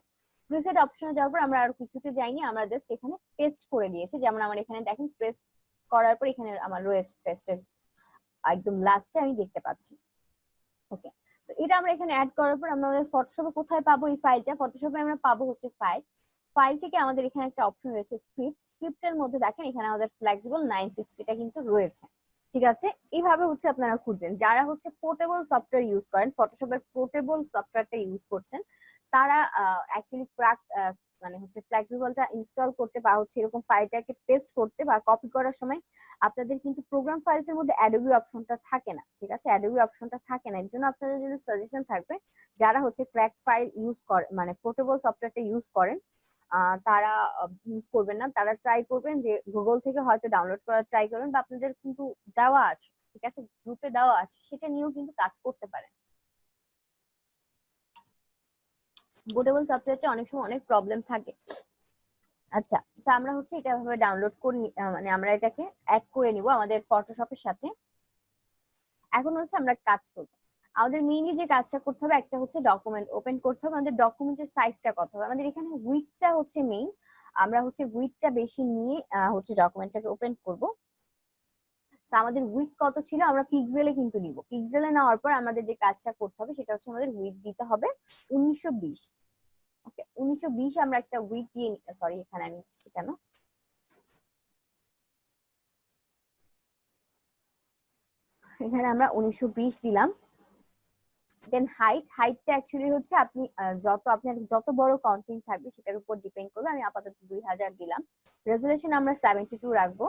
প্রিসেট অপশনে যাওয়ার পর আমরা আর কিছুতে যাইনি, আমরা জাস্ট এখানে পেস্ট করে দিয়েছি। যেমন আমার এখানে দেখেন পেস্ট করার পর এখানে আমার রয়েছে পেস্টের একদম লাস্টে আমি দেখতে পাচ্ছি। ওকে, তো এটা আমরা এখানে অ্যাড করার পর আমরা আমাদের ফটোশপে কোথায় পাবো এই ফাইলটা? ফটোশপে আমরা পাবো হচ্ছে ফাইল থেকে আমাদের এখানে একটা অপশন রয়েছে স্ক্রিপ্টের মধ্যে দেখেন এখানে আমাদের ফ্লেক্সিবল 960টা কিন্তু রয়েছে। ঠিক আছে, এইভাবে হচ্ছে আপনারা খুঁজবেন। যারা হচ্ছে পোর্টেবল সফটওয়্যার ইউজ করেন, ফটোশপের পোর্টেবল সফটওয়্যারটা ইউজ করছেন, তারা অ্যাকচুয়ালি মানে হচ্ছে ফ্লেক্সিবলটা ইনস্টল করতে বা হচ্ছে এরকম ফাইলটাকে পেস্ট করতে বা কপি করার সময় আপনাদের কিন্তু প্রোগ্রাম ফাইলস এর মধ্যে অ্যাডোবি অপশনটা থাকে না। ঠিক আছে, অ্যাডোবি অপশনটা থাকে না, এর জন্য আপনাদের জন্য সাজেশন থাকবে যারা হচ্ছে ক্র্যাক ফাইল ইউজ করে মানে পোর্টেবল সফটওয়্যারটা ইউজ করেন, তারা ইউজ করবেন না। তারা ট্রাই করবেন যে গুগল থেকে হয়তো ডাউনলোড করার ট্রাই করবেন, বা আপনাদের কিন্তু দেওয়া আছে, ঠিক আছে, গ্রুপে দেওয়া আছে, সেটা নিয়েও কিন্তু কাজ করতে পারেন। পোর্টেবল সফটওয়্যারটা অনেক সময় অনেক প্রবলেম থাকে। আচ্ছা, আমরা হচ্ছে এটা ভাবে ডাউনলোড করে মানে আমরা এটাকে অ্যাড করে নিব আমাদের ফটোশপের সাথে। এখন হচ্ছে আমরা কাজ করব। আমাদের মেইনলি যে কাজটা করতে হবে, একটা হচ্ছে ডকুমেন্ট ওপেন করতে হবে। আমাদের ডকুমেন্টের সাইজটা কত হবে? আমাদের এখানে উইডথটা হচ্ছে মেইন, আমরা হচ্ছে উইডথটা বেশি নিয়ে হচ্ছে ডকুমেন্টটাকে ওপেন করব। আমাদের উইডথ কত ছিল আমরা পিক্সেলে কিন্তু নিব। পিক্সেলে নেওয়ার পর আমাদের যে কাজটা করতে হবে সেটা হচ্ছে আমাদের উইডথ দিতে হবে 1920। ওকে, 1920 আমরা একটা উইডথ দিয়ে, সরি এখানে আমি কেন, এখানে আমরা 1920 দিলাম। দেন হাইটটা অ্যাকচুয়ালি হচ্ছে আপনি আপনার যত বড় কন্টেন্ট থাকবে সেটার উপর ডিপেন্ড করবে। আমি আপাতত 2000 দিলাম। রেজুলেশন আমরা 72 রাখবো।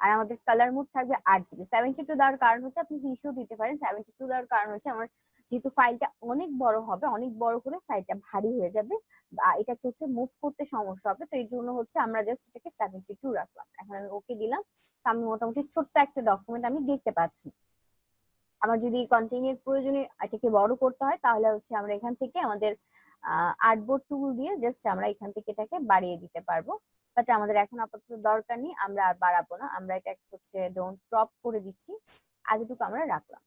আর আমাদের কালার মোড থাকবে 8 GB। 72 দেওয়ার কারণ হচ্ছে আপনি ইস্যু দিতে পারেন। 72 দেওয়ার কারণ হচ্ছে আমার যেহেতু ফাইলটা অনেক বড় হবে, অনেক বড় করে ফাইলটা ভারী হয়ে যাবে বা এটাকে হচ্ছে মুভ করতে সমস্যা হবে, তো এর জন্য হচ্ছে আমরা জাস্ট এটাকে 72 রাখলাম। এখন আমি ওকে দিলাম। আমি মোটামুটি ছোট্ট একটা ডকুমেন্ট আমি দেখতে পাচ্ছি। আমার যদি কন্টেন্টের প্রয়োজনে এটাকে বড় করতে হয় তাহলে হচ্ছে আমরা এখান থেকে আমাদের আর্টবোর্ড টুল দিয়ে জাস্ট আমরা এখান থেকে এটাকে বাড়িয়ে দিতে পারবো। বাট আমাদের এখন আপাতত দরকার নেই, আমরা আর বাড়াবো না। আমরা এটা হচ্ছে ডোন্ট ক্রপ করে দিচ্ছি, এতটুকু আমরা রাখলাম।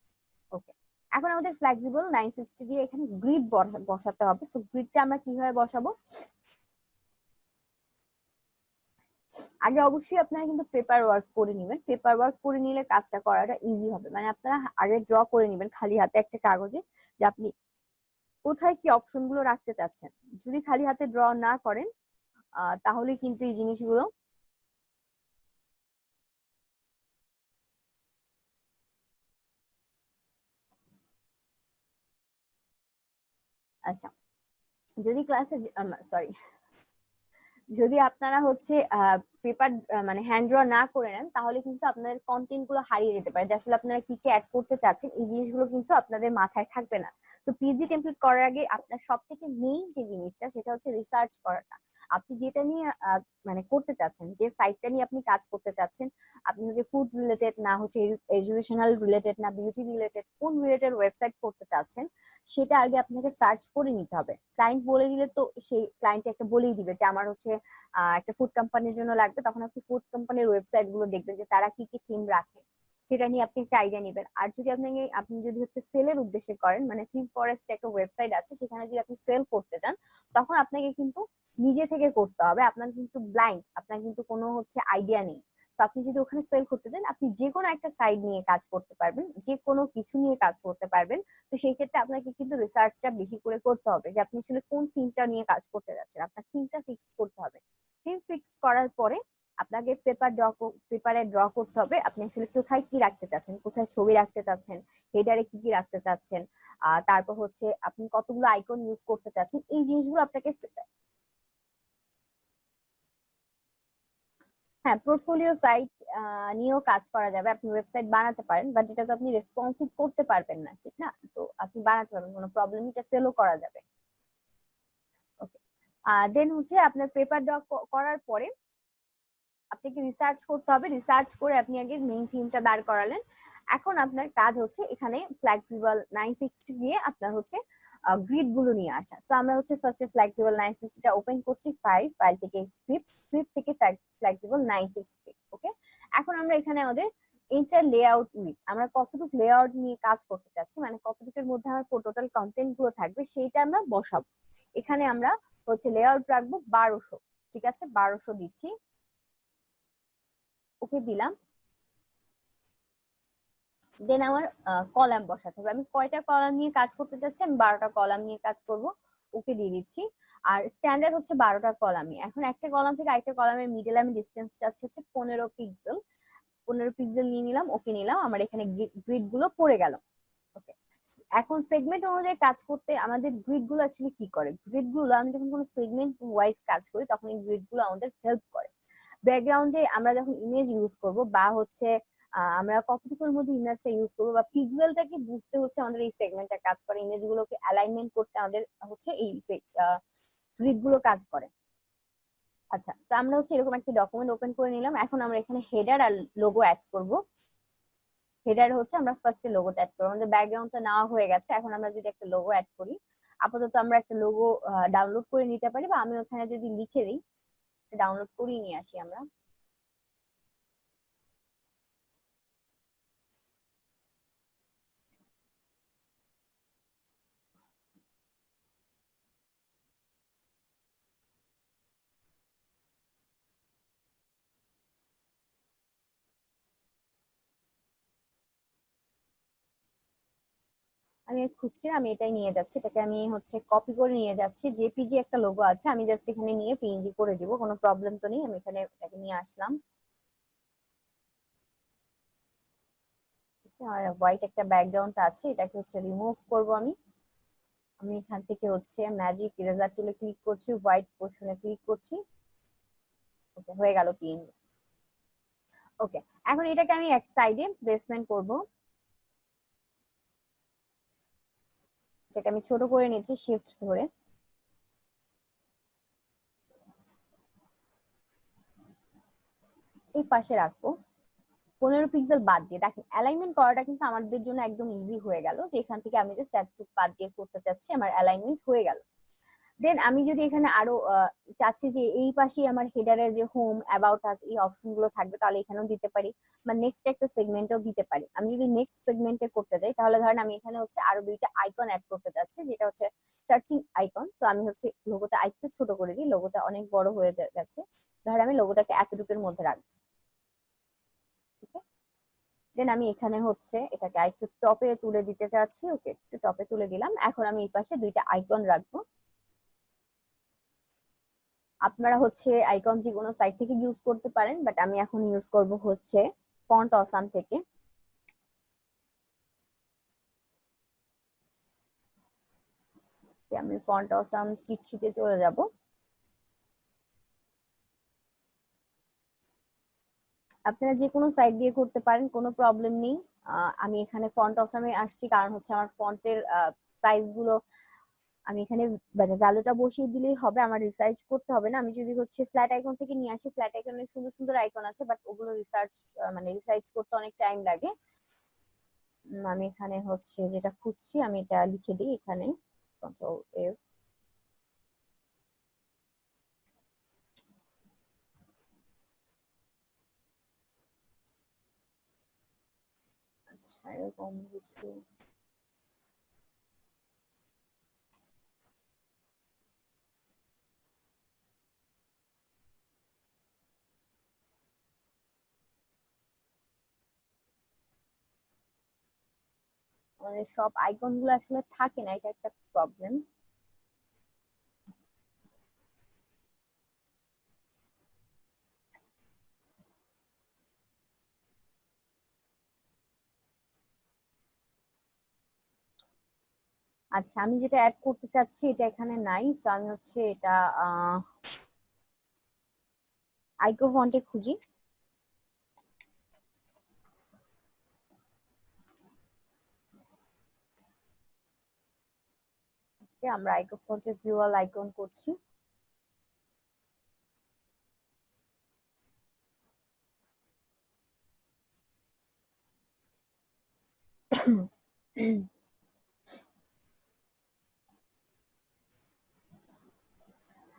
ওকে, এখন আমাদের ফ্লেক্সিবল 960 দিয়ে এখানে গ্রিড বসাতে হবে। সো গ্রিডটা আমরা কিভাবে বসাবো? আগে অবশ্যই আপনারা কিন্তু পেপার ওয়ার্ক করে নেবেন। পেপার ওয়ার্ক করে নিলে কাজটা করাটা ইজি হবে। মানে আপনারা আগে ড্র করে নেবেন খালি হাতে একটা কাগজে যে আপনি কোথায় কি অপশন গুলো রাখতে চাচ্ছেন। যদি খালি হাতে ড্র না করেন তাহলে কিন্তু এই জিনিসগুলো আচ্ছা, যদি ক্লাসে সরি, যদি আপনারা হচ্ছে পেপার মানে হ্যান্ড ড্র না করে নেন তাহলে কিন্তু আপনাদের কন্টেন্ট গুলো হারিয়ে যেতে পারে, যে আসলে আপনারা কি কি অ্যাড করতে চাচ্ছেন এই জিনিসগুলো কিন্তু আপনাদের মাথায় থাকবে না। তো পিজি টেমপ্লেট করার আগে আপনার সব থেকে মেইন যে জিনিসটা সেটা হচ্ছে রিসার্চ করাটা। আপনি যেটা নিয়ে মানে করতে চাচ্ছেন, যে সাইটটা নিয়ে আপনি কাজ করতে চাচ্ছেন, আপনি হচ্ছে ফুড রিলেটেড না হচ্ছে এডুকেশনাল রিলেটেড না বিউটি রিলেটেড, কোন রিলেটেড ওয়েবসাইট করতে চাচ্ছেন সেটা আগে আপনাকে সার্চ করে নিতে হবে। ক্লায়েন্ট বলে দিলে তো সেই ক্লায়েন্ট একটা বলেই দিবে যে আমার হচ্ছে একটা ফুড কোম্পানির জন্য লাগবে, তখন আপনি ফুড কোম্পানির ওয়েবসাইট গুলো দেখবেন যে তারা কি কি থিম রাখে, সেটা নিয়ে আপনি একটা আইডিয়া নেবেন। আর যদি আপনি যদি হচ্ছে সেলের উদ্দেশ্যে করেন, মানে থিম ফরেস্ট একটা ওয়েবসাইট আছে, সেখানে যদি আপনি সেল করতে চান তখন আপনাকে কিন্তু নিজে থেকে করতে হবে। আপনার কিন্তু ব্লাইন্ড, আপনার কিন্তু কোনো হচ্ছে আইডিয়া নেই। তো আপনি যদি ওখানে সেল করতে চান আপনি যে কোনো একটা সাইড নিয়ে কাজ করতে পারবেন, যে কোনো কিছু নিয়ে কাজ করতে পারবেন। তো সেই ক্ষেত্রে আপনাকে কিন্তু রিসার্চটা বেশি করে করতে হবে যে আপনি আসলে কোন থিমটা নিয়ে কাজ করতে যাচ্ছেন। আপনার থিমটা ফিক্স করতে হবে। থিম ফিক্স করার পরে আপনাকে পেপারে ড্র করতে হবে আপনি আসলে কোথায় কি রাখতে চাচ্ছেন, কোথায় ছবি রাখতে চাচ্ছেন, হেডারে কি কি রাখতে চাচ্ছেন, তারপর হচ্ছে আপনি কতগুলো আইকন ইউজ করতে চাচ্ছেন, এই জিনিসগুলো আপনাকে হ্যাঁ, পোর্টফোলিও সাইট নিয়েও কাজ করা যাবে। আপনি ওয়েবসাইট বানাতে পারেন, বাট এটা তো আপনি রেসপন্সিভ করতে পারবেন না, ঠিক না? তো আপনি বানাতে পারবেন, কোনো প্রবলেম, এটা সেলও করা যাবে। ওকে, দেন হচ্ছে আপনার পেপার ড্র করার পরে আপনাকে রিসার্চ করতে হবে। রিসার্চ করে আপনি আগে মেইন থিমটা দাঁড় করালেন। এখন আপনার কাজ হচ্ছে এখানে ফ্লেক্সিবল 960 দিয়ে আপনার হচ্ছে গ্রিড গুলো নিয়ে আসা। তো আমরা হচ্ছে ফার্স্টে ফ্লেক্সিবল 960টা ওপেন করছি, ফাইল থেকে স্ক্রিপ্ট থেকে ফ্লেক্সিবল 960। ওকে, এখন আমরা এখানে আমাদের ইন্টার লেআউট উইথ, আমরা কতটুকু লেআউট নিয়ে কাজ করতে চাচ্ছি, মানে কতটুকুর মধ্যে আমার টোটাল কন্টেন্ট গুলো থাকবে সেইটা আমরা বসাবো। এখানে আমরা হচ্ছে লেআউট রাখবো 1200, ঠিক আছে 1200 দিচ্ছি, ওকে দিলাম। দেন আমার কলাম বসাতে হবে, আমি কয়টা কলাম নিয়ে কাজ করতে চাচ্ছি, আমি 12টা কলাম নিয়ে কাজ করব, ওকে দিয়ে দিচ্ছি। আর স্ট্যান্ডার্ড হচ্ছে 12টা কলামই। এখন একটা কলাম থেকে আরেকটা কলামের মিডল আমি ডিস্টেন্স চাচ্ছি হচ্ছে 15 পিক্সেল, 15 পিক্সেল নিয়ে নিলাম, ওকে নিলাম, আমার এখানে গ্রিড গুলো পড়ে গেল। ওকে, এখন সেগমেন্ট অনুযায়ী কাজ করতে আমাদের গ্রিড গুলো অ্যাকচুয়ালি কি করে, গ্রিড গুলো আমি যখন কোনো সেগমেন্ট ওয়াইজ কাজ করি তখন এই গ্রিড গুলো আমাদের হেল্প করে। ব্যাকগ্রাউন্ডে আমরা যখন ইমেজ ইউজ করব বা হচ্ছে আমরা কতটুকুর মধ্যে ইমেজটা ইউজ করবো বা পিক্সেলটাকে বুঝতে হচ্ছে আমাদের এই সেগমেন্টটা কাজ করে, ইমেজ গুলোকে অ্যালাইনমেন্ট করতে আমাদের হচ্ছে এই গ্রিড গুলো কাজ করে। আচ্ছা, তো আমরা হচ্ছে এরকম একটা ডকুমেন্ট ওপেন করে নিলাম। এখন আমরা এখানে হেডার আর লোগো অ্যাড করব। হেডার হচ্ছে আমরা ফার্স্টে লোগোতে অ্যাড করবো, আমাদের ব্যাকগ্রাউন্ডটা নেওয়া হয়ে গেছে, এখন আমরা যদি একটা লোগো অ্যাড করি, আপাতত আমরা একটা লোগো ডাউনলোড করে নিতে পারি, বা আমি ওখানে যদি লিখে দিই, ডাউনলোড করিয়ে নিয়ে আসি আমরা। আমি খুঁজছি না, আমি এটাই নিয়ে যাচ্ছি, এটাকে আমি হচ্ছে কপি করে নিয়ে যাচ্ছি, জেপিজি একটা লোগো আছে, আমি জাস্ট এখানে নিয়ে পিএনজি করে দিব, কোনো প্রবলেম তো নেই। আমি এখানে এটাকে নিয়ে আসলাম, আর হোয়াইট একটা ব্যাকগ্রাউন্ড আছে, এটাকে হচ্ছে রিমুভ করব আমি। আমি এখান থেকে হচ্ছে ম্যাজিক ইরেজার টুলে ক্লিক করছি, হোয়াইট পোর্শনে ক্লিক করছি, ওকে হয়ে গেল পিএনজি। ওকে, এখন এটাকে আমি এক সাইডে প্লেসমেন্ট করব, এটাকে আমি ছোট করে নিচ্ছি শিফট ধরে, এই পাশে রাখবো। 15 পিক্সেল বাদ দিয়ে দেখেন অ্যালাইনমেন্ট করাটা কিন্তু আমাদের জন্য একদম ইজি হয়ে গেল, যে এখান থেকে আমি জাস্ট এতটুকু বাদ দিয়ে করতে চাচ্ছি, আমার অ্যালাইনমেন্ট হয়ে গেল। দেন আমি যদি এখানে আরো চাচ্ছি যে এই পাশে আমার হেডারের যে হোম অ্যাবাউট আস এই অপশন গুলো থাকবে, তাহলে এখানেও দিতে পারি, বা নেক্সট একটা সেগমেন্টও দিতে পারি। আমি যদি নেক্সট সেগমেন্টে করতে যাই, তাহলে ধরেন আমি এখানে হচ্ছে আরো দুইটা আইকন অ্যাড করতে যাচ্ছি, যেটা হচ্ছে সার্চিং আইকন। তো আমি হচ্ছে লোগোটা আইকন ছোট করে দিই, লোগোটা অনেক বড় হয়ে গেছে, ধর আমি লোগোটাকে এতটুকুর মধ্যে রাখবো। দেন আমি এখানে হচ্ছে এটাকে আরেকটু টপে তুলে দিতে চাচ্ছি, ওকে একটু টপে তুলে দিলাম। এখন আমি এই পাশে দুইটা আইকন রাখবো, আপনারা হচ্ছে আইকন যে কোনো সাইট থেকে ইউজ করতে পারেন, বাট আমি এখন ইউজ করব হচ্ছে ফন্ট অসাম থেকে। আমি ফন্ট অসাম চিটশিটে চলে যাব। আপনারা যে কোনো সাইট দিয়ে করতে পারেন, কোনো প্রবলেম নেই। আমি এখানে ফন্ট অসামে আসছি কারণ হচ্ছে আমার ফন্টের সাইজ গুলো আমি এখানে মানে ভ্যালুটা বসিয়ে দিলেই হবে, আমার রিসার্চ করতে হবে না। আমি যদি হচ্ছে ফ্ল্যাট আইকন থেকে নিয়ে আসি, ফ্ল্যাট আইকনে সুন্দর সুন্দর আইকন আছে, বাট ওগুলো মানে রিসার্চ করতে অনেক টাইম লাগে। আমি এখানে হচ্ছে যেটা খুঁজছি আমি এটা লিখে দিই এখানে, কন্ট্রোল এফ। আচ্ছা, এরকম কিছু মানে সব আইকন গুলো আসলে থাকে না, এটা একটা প্রবলেম। আচ্ছা, আমি যেটা অ্যাড করতে চাচ্ছি এটা এখানে নাই, তো আমি হচ্ছে এটা আইকো ফন্টে খুঁজি। আমরা আইকো ফন্টে ভিউয়াল আইকন করছি।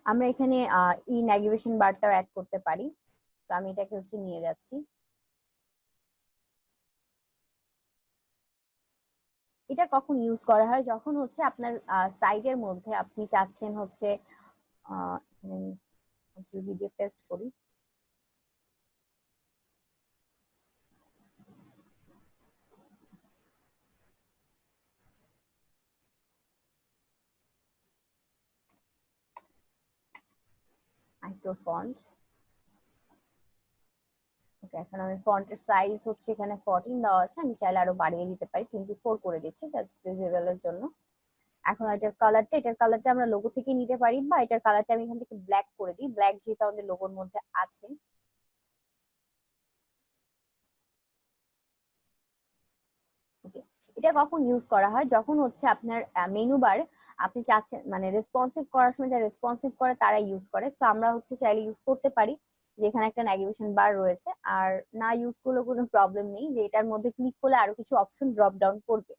আমরা এখানে ই ন্যাভিগেশন বারটাও অ্যাড করতে পারি, তো আমি এটাকে হচ্ছে নিয়ে যাচ্ছি। এটা কখন ইউজ করা হয়, যখন হচ্ছে আপনার সাইটের মধ্যে আপনি চাচ্ছেন হচ্ছে যদি দিয়ে পেস্ট করি, আইটো ফন্ট। ওকে, এখন আমি ফন্টের সাইজ হচ্ছে এখানে 14 দেওয়া আছে, আমি চাইলে আরো বাড়িয়ে দিতে পারি, 24 করে দিচ্ছি জাস্ট ভিজিবল এর জন্য। এখন এটার কালারটা আমরা লোগো থেকে নিতে পারি, বা এটার কালারটা আমি এখান থেকে ব্ল্যাক করে দিই, ব্ল্যাক যেহেতু আমাদের লোগোর মধ্যে আছে। ওকে, এটা কখন ইউজ করা হয়, যখন হচ্ছে আপনার মেনু বার আপনি চাচ্ছেন মানে রেসপন্সিভ করার সময় যা রেসপন্সিভ করে তারা ইউজ করে, তো আমরা হচ্ছে চাইলে ইউজ করতে পারি যেখানে একটা ন্যাভিগেশন বার রয়েছে। আর না ইউজ করলে কোনো প্রবলেম নেই, যে এটার মধ্যে ক্লিক করলে আরো কিছু অপশন ড্রপ ডাউন করবে,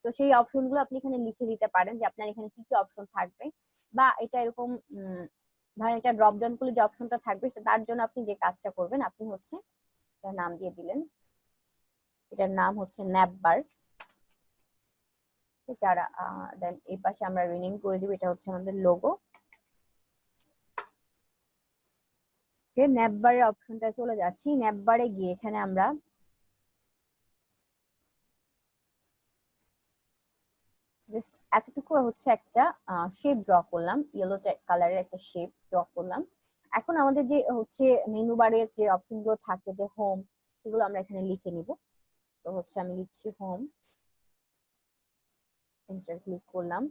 তো সেই অপশন গুলো আপনি এখানে লিখে দিতে পারেন যে আপনার এখানে কি কি অপশন থাকবে। বা এটা এরকম ধরেন এটা ড্রপ ডাউন করলে যে অপশনটা থাকবে তার জন্য আপনি যে কাজটা করবেন, আপনি হচ্ছে এটার নাম দিয়ে দিলেন, এটার নাম হচ্ছে ন্যাপ বার। যারা দেন এই পাশে আমরা রিনেম করে দিব, এটা হচ্ছে আমাদের লোগো। ন্যাপ বারের অপশনটা চলে যাচ্ছি, ন্যাপ বারে গিয়ে এখানে আমরা জাস্ট এতটুকু হচ্ছে একটা শেপ ড্র করলাম, ইয়েলো কালারের একটা শেপ ড্র করলাম। এখন আমাদের যে হচ্ছে মেনু বারের যে অপশন গুলো থাকে, যে হোম, এগুলো আমরা এখানে লিখে নিব। তো হচ্ছে আমি লিখছি হোম, এন্টার ক্লিক করলাম।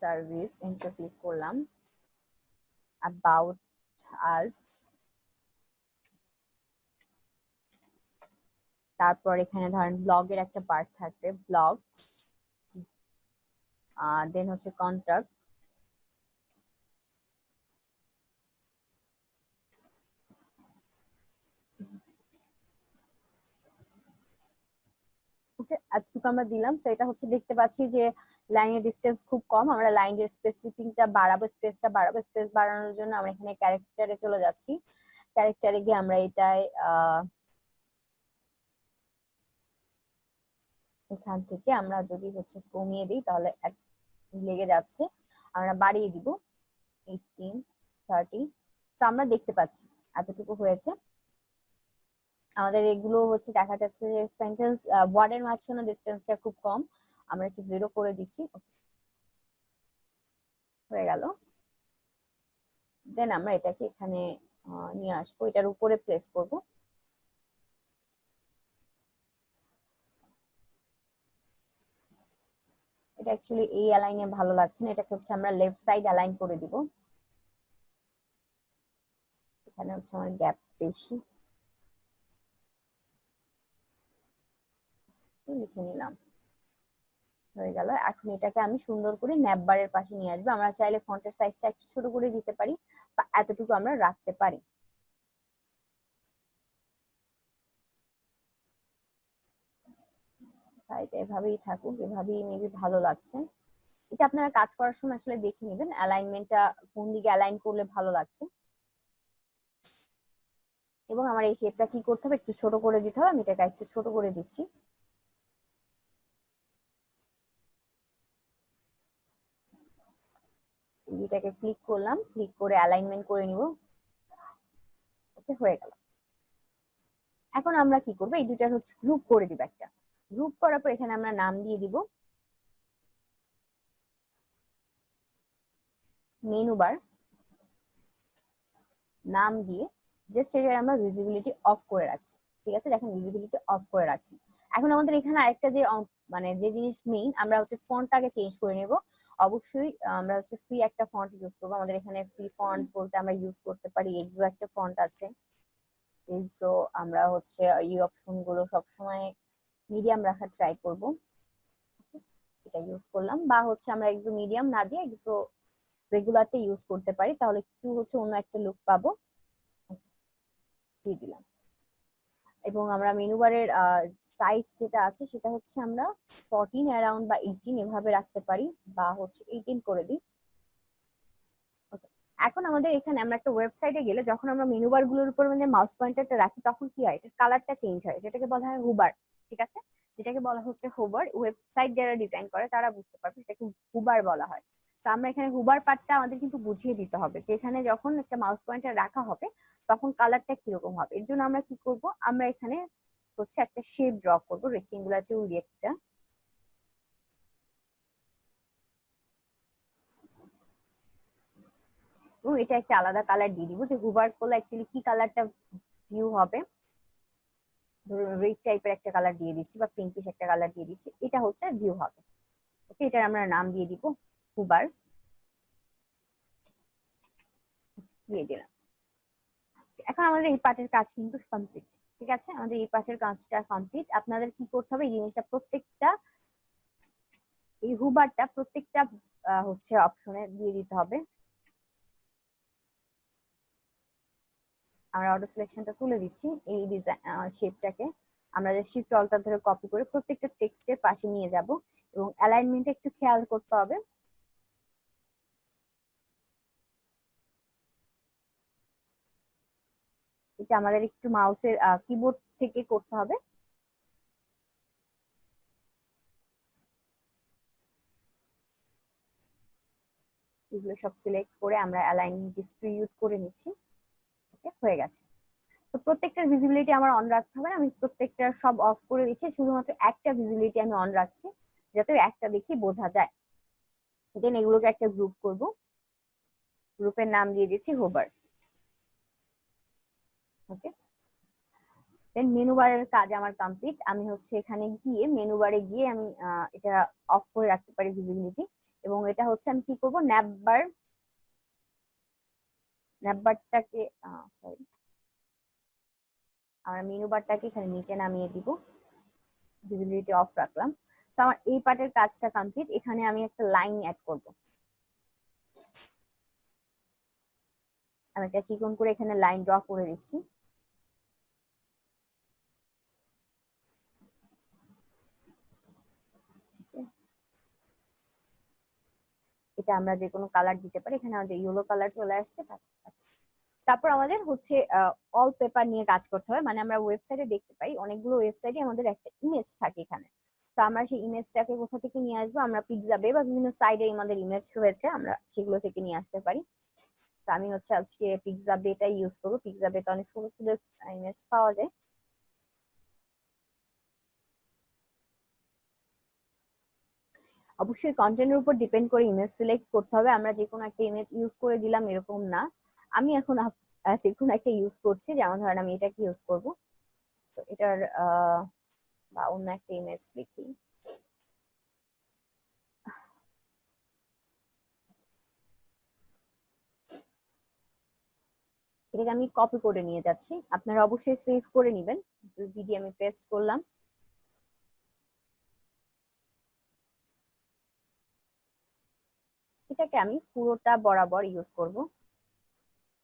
সার্ভিস, এন্টার ক্লিক করলাম। অ্যাবাউট আস, তারপর এখানে ধরেন ব্লগের একটা পার্ট থাকবে, ব্লগ, দেন হচ্ছে কন্টাক্ট, ওকে এতটুকু আমরা দিলাম। সেটা হচ্ছে দেখতে পাচ্ছি যে লাইনের ডিসটেন্স খুব কম, আমরা লাইনের স্পেসিফিকটা বাড়াবো, স্পেসটা বাড়াবো, স্পেস বাড়ানোর জন্য আমরা এখানে ক্যারেক্টারে চলে যাচ্ছি। ক্যারেক্টারে গিয়ে আমরা এটাই এখান থেকে আমরা যদি হচ্ছে কমিয়ে দিই তাহলে লেগে যাচ্ছে, আমরা বাড়িয়ে দিব 18, 30। তো আমরা দেখতে পাচ্ছি এতটুকু হয়েছে। আমাদের এগুলো হচ্ছে দেখা যাচ্ছে যে সেন্টেন্স ওয়ার্ডের মাঝখানে ডিসটেন্সটা খুব কম, আমরা একটু 0 করে দিচ্ছি, হয়ে গেল। দেন আমরা এটাকে এখানে নিয়ে আসবো, এটার উপরে প্লেস করব। এটা অ্যাকচুয়ালি এই অ্যালাইনে ভালো লাগছে না, এটাকে হচ্ছে আমরা লেফট সাইড অ্যালাইন করে দিব। এখানে হচ্ছে আমার গ্যাপ বেশি, লিখে নিলাম, হয়ে গেল। এখন এটাকে আমি সুন্দর করে ন্যাপ বারের পাশে নিয়ে আসবো। আমরা চাইলে ফন্টের সাইজটা একটু ছোট করে দিতে পারি, বা এতটুকু আমরা রাখতে পারি। এটা এভাবেই থাকুক, এভাবেই মেবি ভালো লাগছে। এটা আপনারা কাজ করার সময় আসলে দেখে নেবেন অ্যালাইনমেন্টটা কোন দিকে অ্যালাইন করলে ভালো লাগছে। এবং আমার এই শেপটা কি করতে হবে, একটু ছোট করে দিতে হবে, আমি এটাকে একটু ছোট করে দিচ্ছি। এটাকে ক্লিক করলাম, ক্লিক করে অ্যালাইনমেন্ট করে নিব। ওকে, হয়ে গেল। এখন আমরা কি করবো, এই দুইটার হচ্ছে গ্রুপ করে দিব একটা। গ্রুপ করার পর এখানে আমরা নাম দিয়ে দিব মেনু বার, নাম দিয়ে জাস্ট এটা আমরা ভিজিবিলিটি অফ করে রাখছি। ঠিক আছে, দেখেন ভিজিবিলিটি অফ করে রাখছি। এখন আমাদের এখানে আরেকটা যে মানে যে জিনিস মেইন, আমরা হচ্ছে ফন্টটাকে চেঞ্জ করে নেব। অবশ্যই আমরা হচ্ছে ফ্রি একটা ফন্ট ইউজ করবো। আমাদের এখানে ফ্রি ফন্ট বলতে আমরা ইউজ করতে পারি এক্সো একটা ফন্ট আছে, এক্সো। আমরা হচ্ছে এই অপশন গুলো সবসময় মিডিয়াম রাখার ট্রাই করব, এটা ইউজ করলাম। বা হচ্ছে আমরা এক্সো মিডিয়াম না দিয়ে এক্সো রেগুলারটা ইউজ করতে পারি, তাহলে একটু হচ্ছে অন্য একটা লুক পাবো, দিয়ে দিলাম। এবং আমরা মেনু বারের সাইজ যেটা আছে সেটা হচ্ছে আমরা 14 অ্যারাউন্ড বা 18 এভাবে রাখতে পারি, বা হচ্ছে 18 করে দিই। এখন আমাদের এখানে আমরা একটা ওয়েবসাইটে গেলে যখন আমরা মেনু বার গুলোর উপর মানে মাউস পয়েন্টারটা রাখি তখন কি হয়, এটার কালারটা চেঞ্জ হয়, যেটাকে বলা হয় হুবার। ঠিক আছে, যেটাকে বলা হচ্ছে হুবার। ওয়েবসাইট যারা ডিজাইন করে তারা বুঝতে পারবে সেটাকে হুবার বলা হয়। তো আমরা এখানে হুবার পার্টটা আমাদের কিন্তু বুঝিয়ে দিতে হবে যে এখানে যখন একটা মাউস পয়েন্টার রাখা হবে তখন কালারটা কিরকম হবে। এর জন্য আমরা কি করব, আমরা এখানে হচ্ছে একটা শেপ ড্র করব রেক্টেঙ্গুলার টুল দিয়ে একটা, এবং এটা একটা আলাদা কালার দিয়ে দিব যে হুবার করলে অ্যাকচুয়ালি কি কালারটা ভিউ হবে। ধরুন রেড টাইপের একটা কালার দিয়ে দিচ্ছি বা পিঙ্কিশ একটা কালার দিয়ে দিচ্ছি, এটা হচ্ছে ভিউ হবে। ওকে, এটার আমরা নাম দিয়ে দিব হুবার, দিয়ে দিলাম। এখন আমাদের এই পার্টের কাজ কিন্তু কমপ্লিট। ঠিক আছে, আমাদের এই পার্টের কাজটা কমপ্লিট। আপনাদের কি করতে হবে, এই জিনিসটা প্রত্যেকটা, এই হুবারটা প্রত্যেকটা হচ্ছে অপশনে দিয়ে দিতে হবে। আমরা অটো সিলেকশনটা তুলে দিচ্ছি, এই ডিজাইন শেপটাকে আমরা যে শিফট অলটা ধরে কপি করে প্রত্যেকটা টেক্সটের পাশে নিয়ে যাব, এবং অ্যালাইনমেন্টে একটু খেয়াল করতে হবে। এটা আমাদের একটু মাউসের কিবোর্ড থেকে করতে হবে। এগুলো সব সিলেক্ট করে আমরা অ্যালাইনমেন্ট ডিস্ট্রিবিউট করে নিচ্ছি। ওকে, হয়ে গেছে। তো প্রত্যেকটার ভিজিবিলিটি আমার অন রাখতে হবে, আমি প্রত্যেকটা সব অফ করে দিচ্ছি, শুধুমাত্র একটা ভিজিবিলিটি আমি অন রাখছি যাতে একটা দেখি বোঝা যায়। দেন এগুলোকে একটা গ্রুপ করব, গ্রুপের নাম দিয়ে দিচ্ছি হোবার। ওকে, দেন মেনু বারের কাজ আমার কমপ্লিট। আমি হচ্ছে এখানে গিয়ে মেনু বারে গিয়ে আমি এটা অফ করে রাখতে পারি ভিজিবিলিটি, এবং এটা হচ্ছে আমি কি করব, ন্যাপবার, ন্যাপবারটাকে সরি, আমরা মেনু বারটাকে এখানে নিচে নামিয়ে দিব, ভিজিবিলিটি অফ রাখলাম। তো আমার এই পার্টের কাজটা কমপ্লিট। এখানে আমি একটা লাইন অ্যাড করব, আমি একটা চিকন করে এখানে লাইন ড্র করে দিচ্ছি। এটা আমরা যে কোনো কালার দিতে পারি, এখানে আমাদের ইয়েলো কালার চলে আসছে। তারপর আমাদের হচ্ছে অল পেপার নিয়ে কাজ করতে হবে, মানে আমরা ওয়েবসাইটে দেখতে পাই অনেকগুলো ওয়েবসাইটে আমাদের একটা ইমেজ থাকে এখানে। তো আমরা সেই ইমেজটাকে কোথা থেকে নিয়ে আসবো, আমরা পিক্সাবে বা বিভিন্ন সাইডে আমাদের ইমেজ রয়েছে, আমরা সেগুলো থেকে নিয়ে আসতে পারি। তো আমি হচ্ছে আজকে পিক্সাবেটা ইউজ করবো, পিক্সাবেতে অনেক সুন্দর সুন্দর ইমেজ পাওয়া যায়। অবশ্যই কন্টেন্টের উপর ডিপেন্ড করে ইমেজ সিলেক্ট করতে হবে, আমরা যে কোনো একটা ইমেজ ইউজ করে দিলাম এরকম না। আমি এখন যে কোনো একটা ইউজ করছি, যেমন ধরেন আমি এটাকে ইউজ করব। তো এটার বা অন্য একটা ইমেজ দেখি, এটাকে আমি কপি করে নিয়ে যাচ্ছি, আপনারা অবশ্যই সেভ করে নেবেন। ভিডিও আমি পেস্ট করলাম, এটাকে আমি পুরোটা বরাবর ইউজ করব,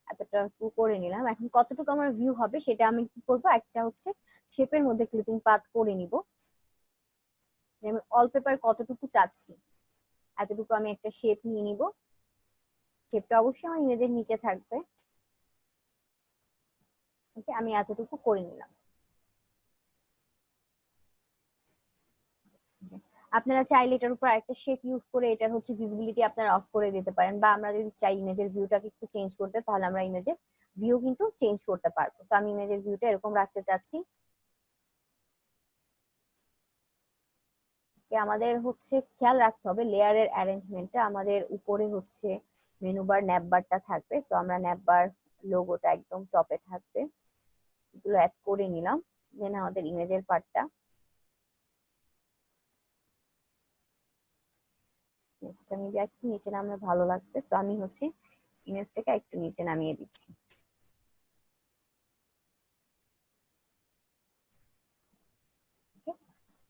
এতটুকু করে নিলাম। এখন কতটুকু আমার ভিউ হবে সেটা আমি কি করব, একটা হচ্ছে শেপের মধ্যে ক্লিপিং পাথ করে নিব, আমি ওয়ালপেপার কতটুকু চাচ্ছি এতটুকু আমি একটা শেপ নিয়ে নিব। শেপটা অবশ্যই আমার ইমেজের নিচে থাকবে। ওকে, আমি এতটুকু করে নিলাম। আপনারা চাইলে এটার উপর একটা শেপ ইউজ করে এটার হচ্ছে ভিজিবিলিটি আপনারা অফ করে দিতে পারেন, বা আমরা যদি চাই ইমেজের ভিউটাকে একটু চেঞ্জ করতে তাহলে আমরা ইমেজের ভিউ কিন্তু চেঞ্জ করতে পারবো। তো আমি ইমেজের ভিউটা এরকম রাখতে চাচ্ছি। আমাদের হচ্ছে খেয়াল রাখতে হবে লেয়ারের অ্যারেঞ্জমেন্টটা, আমাদের উপরে হচ্ছে মেনু বার ন্যাপ বারটা থাকবে, তো আমরা ন্যাপ বার লোগোটা একদম টপে থাকবে, এগুলো অ্যাড করে নিলাম। দেন আমাদের ইমেজের পার্টটা, ইমেজটা মেবি একটু নিচে নামলে ভালো লাগবে, তো আমি হচ্ছে ইমেজটাকে একটু নিচে নামিয়ে দিচ্ছি।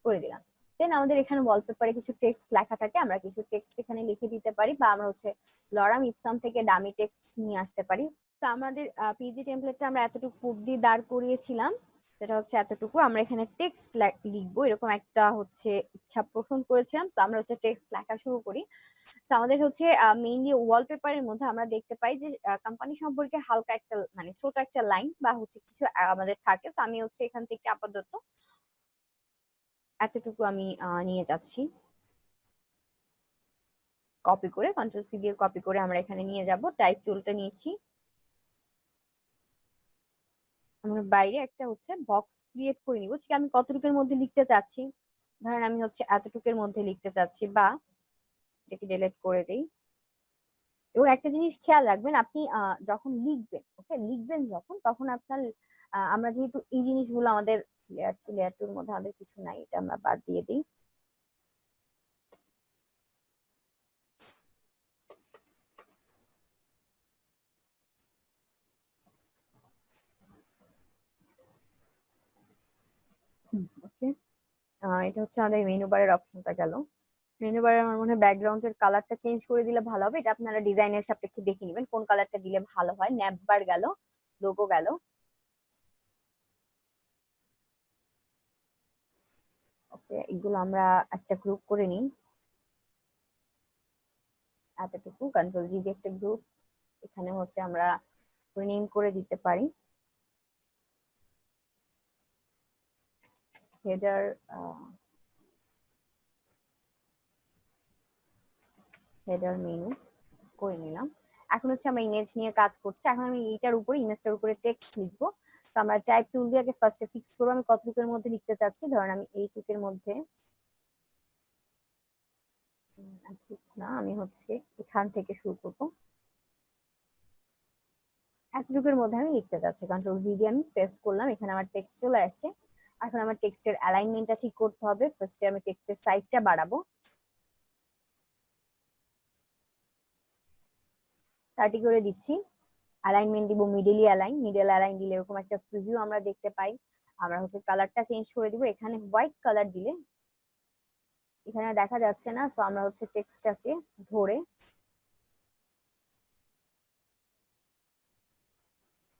করে দিলাম। দেন আমাদের এখানে ওয়ালপেপারে কিছু টেক্সট লেখা থাকে, আমরা কিছু টেক্সট এখানে লিখে দিতে পারি, বা আমরা হচ্ছে লরাম ইপসাম থেকে ডামি টেক্সট নিয়ে আসতে পারি। তো আমাদের পিজি টেমপ্লেটটা আমরা এতটুকু অব্দি দাঁড় করিয়েছিলাম। সেটা হচ্ছে এতটুকু। আমরা এখানে টেক্সট লিখবো, এরকম একটা হচ্ছে ইচ্ছা পোষণ করেছিলাম, তো আমরা হচ্ছে টেক্সট লেখা শুরু করি। তো আমাদের হচ্ছে মেইনলি ওয়ালপেপারের মধ্যে আমরা দেখতে পাই যে কোম্পানি সম্পর্কে হালকা একটা মানে ছোট একটা লাইন বা হচ্ছে কিছু আমাদের থাকে। তো আমি হচ্ছে এখান থেকে আপাতত এতটুকু আমি নিয়ে যাচ্ছি, কপি করে কন্ট্রোল সি দিয়ে কপি করে আমরা এখানে নিয়ে যাব। টাইপ টুলটা নিয়েছি, আমরা বাইরে একটা হচ্ছে বক্স ক্রিয়েট করে নিব। ঠিক আমি কতটুকুর মধ্যে লিখতে চাচ্ছি, ধরেন আমি হচ্ছে এতটুকুর মধ্যে লিখতে চাচ্ছি, বা এটাকে ডিলিট করে দেই। এবং একটা জিনিস খেয়াল রাখবেন, আপনি যখন লিখবেন, ওকে লিখবেন যখন, তখন আপনার আমরা যেহেতু এই জিনিসগুলো আমাদের লেয়ার টুর মধ্যে আমাদের কিছু নাই, এটা আমরা বাদ দিয়ে দিই। ওকে, এটা হচ্ছে আমাদের মেনু বারের অপশনটা গেল। মেনু বারে আমার মনে হয় ব্যাকগ্রাউন্ডের কালারটা চেঞ্জ করে দিলে ভালো হবে, এটা আপনারা ডিজাইনের সাপেক্ষে দেখে নেবেন কোন কালারটা দিলে ভালো হয়। ন্যাপ বার গেল, লোগো গেল। ওকে, এগুলো আমরা একটা গ্রুপ করে নিই, এতটুকু কন্ট্রোল জি দিয়ে একটা গ্রুপ এখানে হচ্ছে আমরা নেম করে দিতে পারি হেডার, হেডার মেনু করে নিলাম। এখন হচ্ছে আমরা ইমেজ নিয়ে কাজ করছি, এখন আমি এইটার উপরে ইমেজটার উপরে টেক্সট লিখবো। তো আমরা টাইপ টুল দিয়ে আগে ফার্স্টে ফিক্স করবো আমি কতটুকুর মধ্যে লিখতে চাচ্ছি। ধরেন আমি এইটুকের মধ্যে না, আমি হচ্ছে এখান থেকে শুরু করবো, এতটুকুর মধ্যে আমি লিখতে চাচ্ছি। কন্ট্রোল ভি দিয়ে আমি পেস্ট করলাম, এখানে আমার টেক্সট চলে আসছে। এখন আমার টেক্সটের অ্যালাইনমেন্টটা ঠিক করতে হবে। ফার্স্টে আমি টেক্সটের সাইজটা বাড়াবো, 30 করে দিচ্ছি। অ্যালাইনমেন্ট দিব মিডলি অ্যালাইন, মিডল অ্যালাইন দিলে এরকম একটা প্রিভিউ আমরা দেখতে পাই। আমরা হচ্ছে কালারটা চেঞ্জ করে দিব, এখানে হোয়াইট কালার দিলে এখানে দেখা যাচ্ছে না, সো আমরা হচ্ছে টেক্সটটাকে ধরে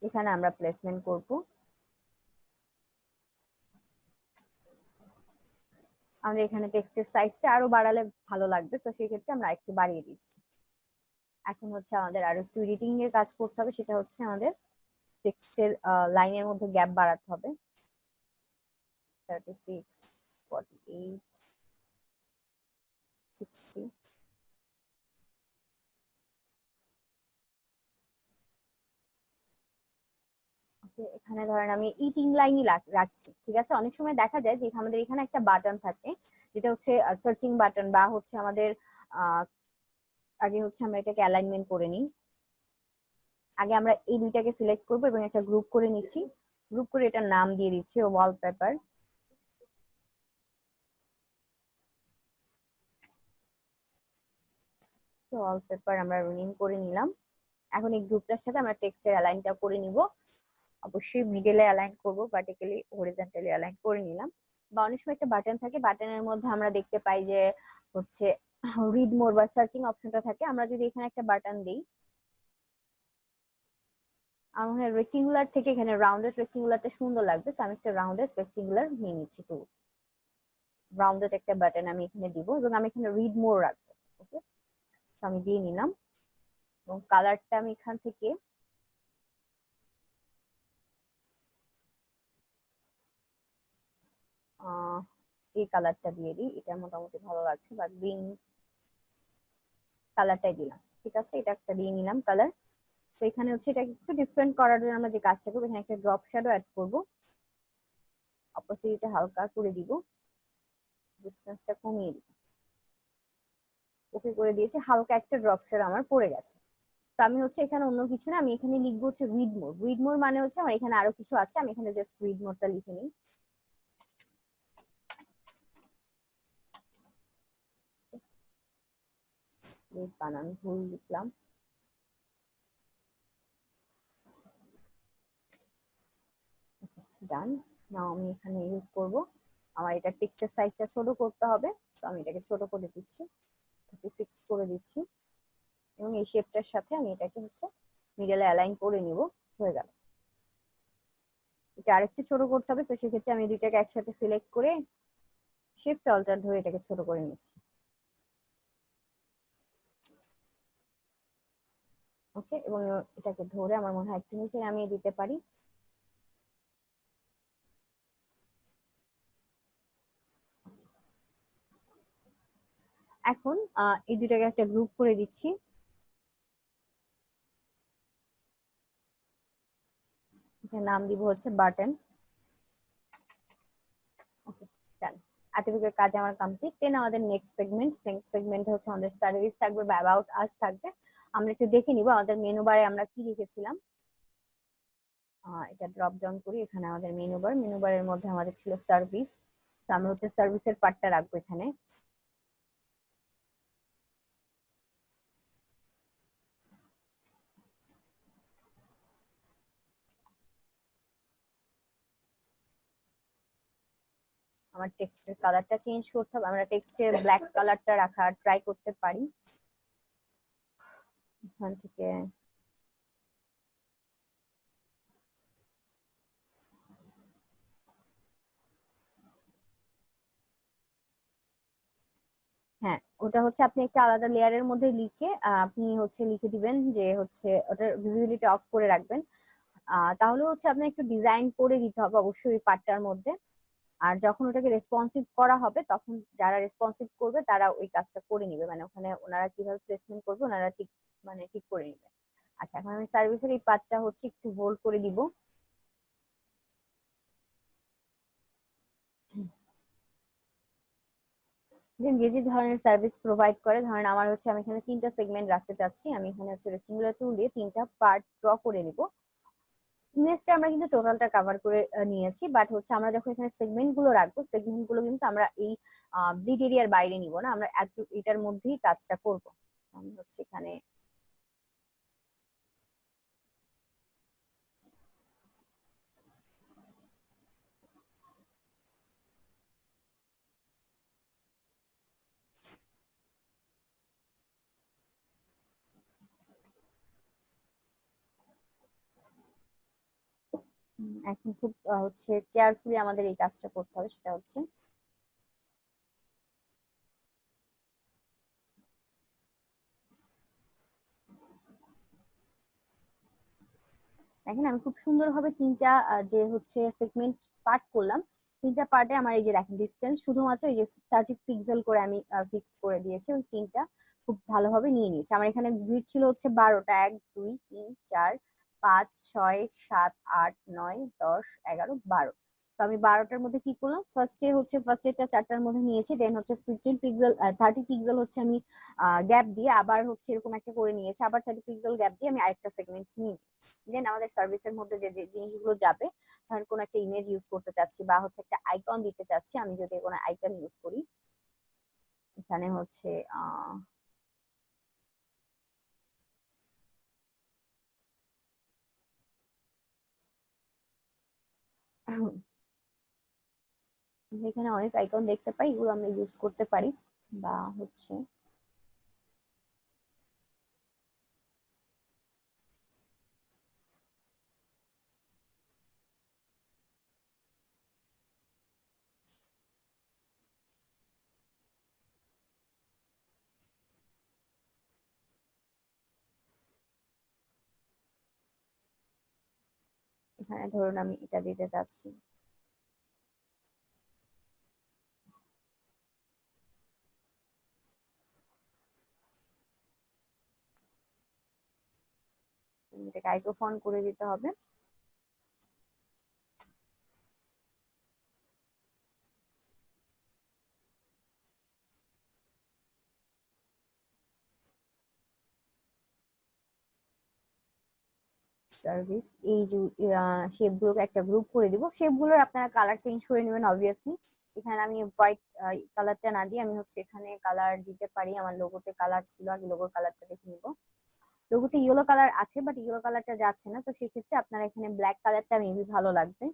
এখানে আমরা প্লেসমেন্ট করব। আমরা এখানে টেক্সটের সাইজটা আরো বাড়ালে ভালো লাগবে, সো সেই ক্ষেত্রে আমরা একটু বাড়িয়ে দিচ্ছি। এখন হচ্ছে আমাদের আরো একটু এডিটিং এর কাজ করতে হবে, সেটা হচ্ছে আমাদের টেক্সটের লাইনের মধ্যে গ্যাপ বাড়াতে হবে। 36, 48, 60। এখানে ধরেন আমি এই 3 লাইনই রাখছি, ঠিক আছে। অনেক সময় দেখা যায় যে আমাদের এখানে একটা বাটন থাকে, যেটা হচ্ছে সার্চিং বাটন, বা হচ্ছে আমাদের আহ আগে হচ্ছে আমরা এটাকে অ্যালাইনমেন্ট করে নিই। আগে আমরা এই দুইটাকে সিলেক্ট করব এবং একটা গ্রুপ করে নিচ্ছি। গ্রুপ করে এটার নাম দিয়ে দিচ্ছি ওয়ালপেপার। ওয়ালপেপার আমরা নেম করে নিলাম। এখন এই গ্রুপটার সাথে আমরা টেক্সটের অ্যালাইনটা করে নিব। অবশ্যই মিডলে অ্যালাইন করব, ভার্টিক্যালি হরিজন্টালি অ্যালাইন করে নিলাম। বা অনেক সময় একটা বাটন থাকে, বাটনের মধ্যে আমরা দেখতে পাই যে হচ্ছে রিড মোর বা সার্চিং অপশনটা থাকে। আমরা যদি এখানে একটা বাটন দিই, আমার মনে হয় রেক্টিঙ্গুলার থেকে এখানে রাউন্ডেড রেক্টিঙ্গুলারটা সুন্দর লাগবে, তো আমি একটা রাউন্ডেড রেক্টিঙ্গুলার নিয়ে নিচ্ছি। টু রাউন্ডেড একটা বাটন আমি এখানে দিব এবং আমি এখানে রিড মোর রাখবো। ওকে, তো আমি দিয়ে নিলাম এবং কালারটা আমি এখান থেকে এই কালারটা দিয়ে দিই, এটা মোটামুটি ভালো লাগছে, বা গ্রিন কালারটাই দিলাম। ঠিক আছে, এটা একটা দিয়ে নিলাম কালার। তো এখানে হচ্ছে এটা একটু ডিফারেন্ট করার জন্য আমরা যে কাজটা করবো, এখানে একটা ড্রপ শ্যাডো অ্যাড করবো, অপোসিটটা হালকা করে দিব, ডিসটেন্সটা কমিয়ে দিব। ওকে করে দিয়েছি, হালকা একটা ড্রপ শ্যাডো আমার পড়ে গেছে। তো আমি হচ্ছে এখানে অন্য কিছু না, আমি এখানে লিখবো হচ্ছে রিড মোর। রিড মোর মানে হচ্ছে আমার এখানে আরো কিছু আছে, আমি এখানে জাস্ট রিড মোরটা লিখে নিই। বানান ভুল লিখলাম। ডান। নাও আমি এখানে ইউজ করব, আমার এটা টেক্সটের সাইজটা ছোট করতে হবে, তো আমি এটাকে ছোট করে দিচ্ছি, 36 করে দিচ্ছি। এবং এই শেপটার সাথে আমি এটাকে হচ্ছে মিডলে অ্যালাইন করে নিব। হয়ে গেল। এটা আরেকটু ছোট করতে হবে, তো সেক্ষেত্রে আমি দুইটাকে একসাথে সিলেক্ট করে শিফট অল্টার ধরে এটাকে ছোট করে নিচ্ছি। ওকে, এবং এটাকে ধরে আমার মনে হয় একটু নিচে নামিয়ে দিতে পারি। এখন এই দুটাকে একটা গ্রুপ করে দিচ্ছি। এটার নাম দিব হচ্ছে বাটন। ওকে, ডান। এতটুকু কাজ আমার কমপ্লিট। দেন আমাদের নেক্সট সেগমেন্ট হচ্ছে আমাদের সার্ভিস থাকবে বা অ্যাবাউট আস থাকবে। আমরা একটু দেখে নিব আমাদের মেনু বারে আমরা কি রেখেছিলাম। এটা ড্রপ ডাউন করি, এখানে আমাদের মেনু বারের মধ্যে আমাদের ছিল সার্ভিস। তো আমরা হচ্ছে সার্ভিসের পার্টটা রাখবো এখানে। আমার টেক্সটের কালারটা চেঞ্জ করতে হবে, আমরা টেক্সটের ব্ল্যাক কালারটা রাখা ট্রাই করতে পারি। এখান থেকে হ্যাঁ, ওটা হচ্ছে আপনি একটা আলাদা লেয়ারের মধ্যে লিখে আপনি হচ্ছে লিখে দিবেন যে হচ্ছে ওটার ভিজিবিলিটি অফ করে রাখবেন। তাহলে হচ্ছে আপনার একটু ডিজাইন করে দিতে হবে অবশ্যই ওই পার্টটার মধ্যে। আর যখন ওটাকে রেসপন্সিভ করা হবে তখন যারা রেসপন্সিভ করবে তারা ওই কাজটা করে নিবে, মানে ওখানে ওনারা কিভাবে প্লেসমেন্ট করবে ওনারা ঠিক মানে ঠিক করে নিবে। আচ্ছা, এখন আমি সার্ভিসের এই পার্টটা হচ্ছে একটু হোল্ড করে দিব। Then যে যে ধরনের সার্ভিস প্রোভাইড করে, ধরেন আমার হচ্ছে আমি এখানে তিনটা সেগমেন্ট রাখতে চাচ্ছি, আমি এখানে হচ্ছে রেক্টেঙ্গুলার টুল দিয়ে তিনটা পার্ট ড্র করে নিব। ইমেজটা আমরা কিন্তু টোটালটা কভার করে নিয়েছি, বাট হচ্ছে আমরা যখন এখানে সেগমেন্ট গুলো রাখবো সেগমেন্ট গুলো কিন্তু আমরা এই ব্লিড এরিয়ার বাইরে নিব না, আমরা এটার মধ্যেই কাজটা করব। আমি হচ্ছে এখানে এখন খুব হচ্ছে কেয়ারফুলি আমাদের এই কাজটা করতে হবে, সেটা হচ্ছে দেখেন আমি খুব সুন্দরভাবে তিনটা যে হচ্ছে সেগমেন্ট পার্ট করলাম, তিনটা পার্টে আমার এই যে দেখেন ডিস্টেন্স শুধুমাত্র এই যে 30 পিক্সেল করে আমি ফিক্স করে দিয়েছি এবং তিনটা খুব ভালোভাবে নিয়ে নিয়েছি। আমার এখানে গ্রিড ছিল হচ্ছে 12টা, 1 2 3 4 5 6 7 8 9 10 11 12। তো আমি 12টার মধ্যে কি করলাম, ফার্স্টে 4টার মধ্যে নিয়েছি, দেন হচ্ছে 15 পিক্সেল 30 পিক্সেল হচ্ছে আমি গ্যাপ দিয়ে আবার হচ্ছে এরকম একটা করে নিয়েছি, আবার 30 পিক্সেল গ্যাপ দিয়ে আমি আরেকটা সেগমেন্ট নিই। দেন আমাদের সার্ভিসের মধ্যে যে যে জিনিসগুলো যাবে, ধরেন কোন একটা ইমেজ ইউজ করতে চাচ্ছি বা হচ্ছে একটা আইকন দিতে চাচ্ছি, আমি যদি কোনো আইকন ইউজ করি এখানে হচ্ছে এখানে অনেক আইকন দেখতে পাই, এগুলো আমরা ইউজ করতে পারি। বা হচ্ছে এখানে ধরুন আমি এটা দিতে চাচ্ছি, এটাকে আইকন করে দিতে হবে। সার্ভিস এই যে শেপ গুলোকে একটা গ্রুপ করে দিব, শেপ গুলোর আপনারা কালার চেঞ্জ করে নেবেন অবভিয়াসলি। এখানে আমি হোয়াইট কালারটা না দিয়ে আমি হচ্ছে এখানে কালার দিতে পারি, আমার লোগোতে কালার ছিল, আগে লোগোর কালারটা দেখে নিব। লোগোতে ইয়েলো কালার আছে বাট ইয়েলো কালারটা যাচ্ছে না, তো সেক্ষেত্রে আপনারা এখানে ব্ল্যাক কালারটা মেবি ভালো লাগবে,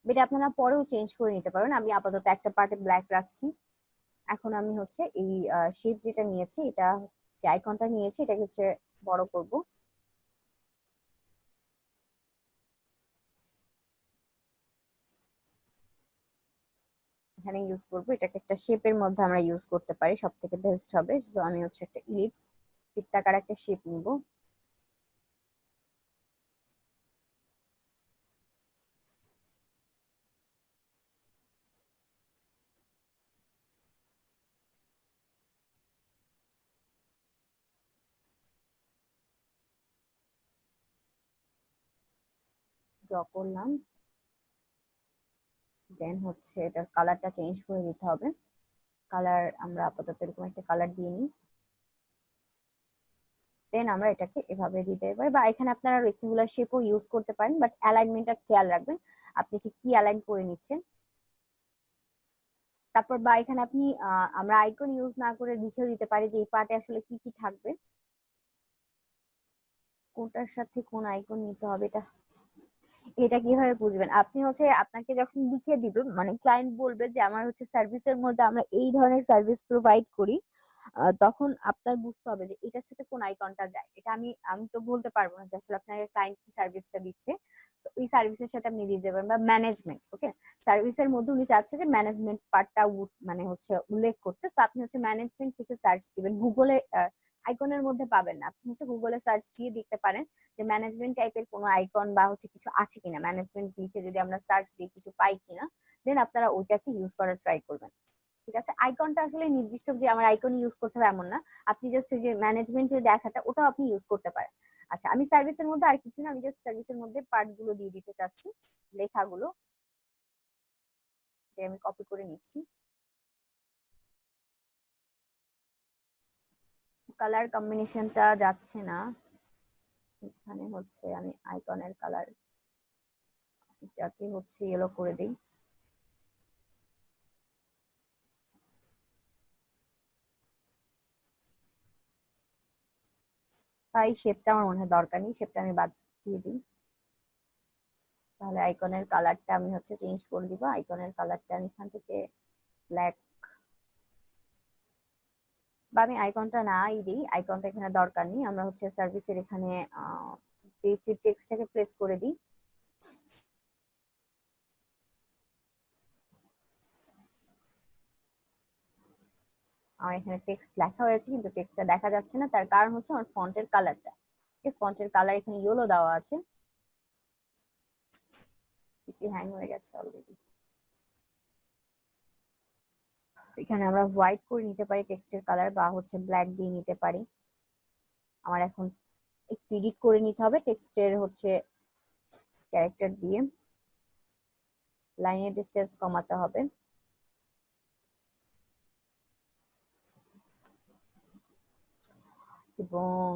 এটা আপনারা পরেও চেঞ্জ করে নিতে পারেন। আমি আপাতত একটা পার্টে ব্ল্যাক রাখছি। এখন আমি হচ্ছে এই শেপ যেটা নিয়েছি, এটা যে আইকনটা নিয়েছি এটাকে হচ্ছে বড় করব। এখানে ইউজ করব, এটাকে একটা শেপের মধ্যে আমরা ইউজ করতে পারি, সব থেকে বেস্ট হবে। তো আমি হচ্ছে একটা ইলিপস বৃত্তাকার একটা শেপ নিব। ড্র করলাম, দেন হচ্ছে এটার কালারটা চেঞ্জ করে দিতে হবে। কালার আমরা আপাতত এরকম একটা কালার দিয়ে নিই, দেন আমরা এটাকে এভাবে দিতে পারি, বা এখানে আপনারা রেক্টেঙ্গুলার শেপও ইউজ করতে পারেন, বাট অ্যালাইনমেন্টটা খেয়াল রাখবেন আপনি ঠিক কি অ্যালাইন করে নিচ্ছেন। তারপর বা এখানে আপনি আমরা আইকন ইউজ না করে লিখেও দিতে পারি যে এই পার্টে আসলে কি কি থাকবে, কোনটার সাথে কোন আইকন নিতে হবে। এটা এটা কিভাবে বুঝবেন? আপনি হচ্ছে আপনাকে যখন লিখে দিবে, মানে ক্লায়েন্ট বলবে যে আমার হচ্ছে সার্ভিসের মধ্যে আমরা এই ধরনের সার্ভিস প্রোভাইড করি, তখন আপনার বুঝতে হবে যে এটার সাথে কোন আইকনটা যায়। এটা আমি আমি তো বলতে পারবো না যে আসলে আপনাকে ক্লায়েন্ট কি সার্ভিসটা দিচ্ছে, তো ওই সার্ভিসের সাথে আপনি দিয়ে দেবেন। বা ম্যানেজমেন্ট, ওকে, সার্ভিসের মধ্যে উনি চাচ্ছে যে ম্যানেজমেন্ট পার্টটা মানে হচ্ছে উল্লেখ করতে, তো আপনি হচ্ছে ম্যানেজমেন্ট থেকে সার্চ দিবেন, গুগলে আইকনের মধ্যে পাবেন না, আপনি হচ্ছে গুগলে সার্চ দিয়ে দেখতে পারেন যে ম্যানেজমেন্ট টাইপের কোনো আইকন বা হচ্ছে কিছু আছে কিনা, ম্যানেজমেন্ট লিখে যদি আমরা সার্চ দিই কিছু পাই কিনা, দেন আপনারা ওইটাকে ইউজ করার ট্রাই করবেন। ঠিক আছে, আইকনটা আসলে নির্দিষ্ট যে আমার আইকন ইউজ করতে হবে এমন না, আপনি জাস্ট যে ম্যানেজমেন্ট যে দেখাটা ওটাও আপনি ইউজ করতে পারেন। আচ্ছা, আমি সার্ভিসের মধ্যে আর কিছু না, আমি জাস্ট সার্ভিসের মধ্যে পার্ট গুলো দিয়ে দিতে চাচ্ছি, লেখাগুলো। এটা আমি কপি করে নিচ্ছি। কালার কম্বিনেশনটা যাচ্ছে না, এখানে হচ্ছে আমি আইকনের কালার এটাকে হচ্ছে ইয়েলো করে দিই। তাই শেপটা আমার মনে হয় দরকার নেই, শেপটা আমি বাদ দিয়ে দিই। তাহলে আইকনের কালারটা আমি হচ্ছে চেঞ্জ করে দিব, আইকনের কালারটা আমি এখান থেকে ব্ল্যাক, বা আমি আইকনটা নাই দিই, আইকনটা এখানে দরকার নেই। আমরা হচ্ছে সার্ভিসের এখানে টেক্সটটাকে প্লেস করে দিই। আমার এখানে টেক্সট লেখা হয়েছে কিন্তু টেক্সটটা দেখা যাচ্ছে না, তার কারণ হচ্ছে আমার ফন্টের কালারটা, এই ফন্টের কালার এখানে ইয়েলো দেওয়া আছে। পিসি হ্যাং হয়ে গেছে অলরেডি। এখানে আমরা হোয়াইট করে নিতে পারি টেক্সটের কালার, বা হচ্ছে ব্ল্যাক দিয়ে নিতে পারি। আমার এখন একটু এডিট করে নিতে হবে টেক্সটের হচ্ছে ক্যারেক্টার দিয়ে, লাইনের ডিসটেন্স কমাতে হবে। এবং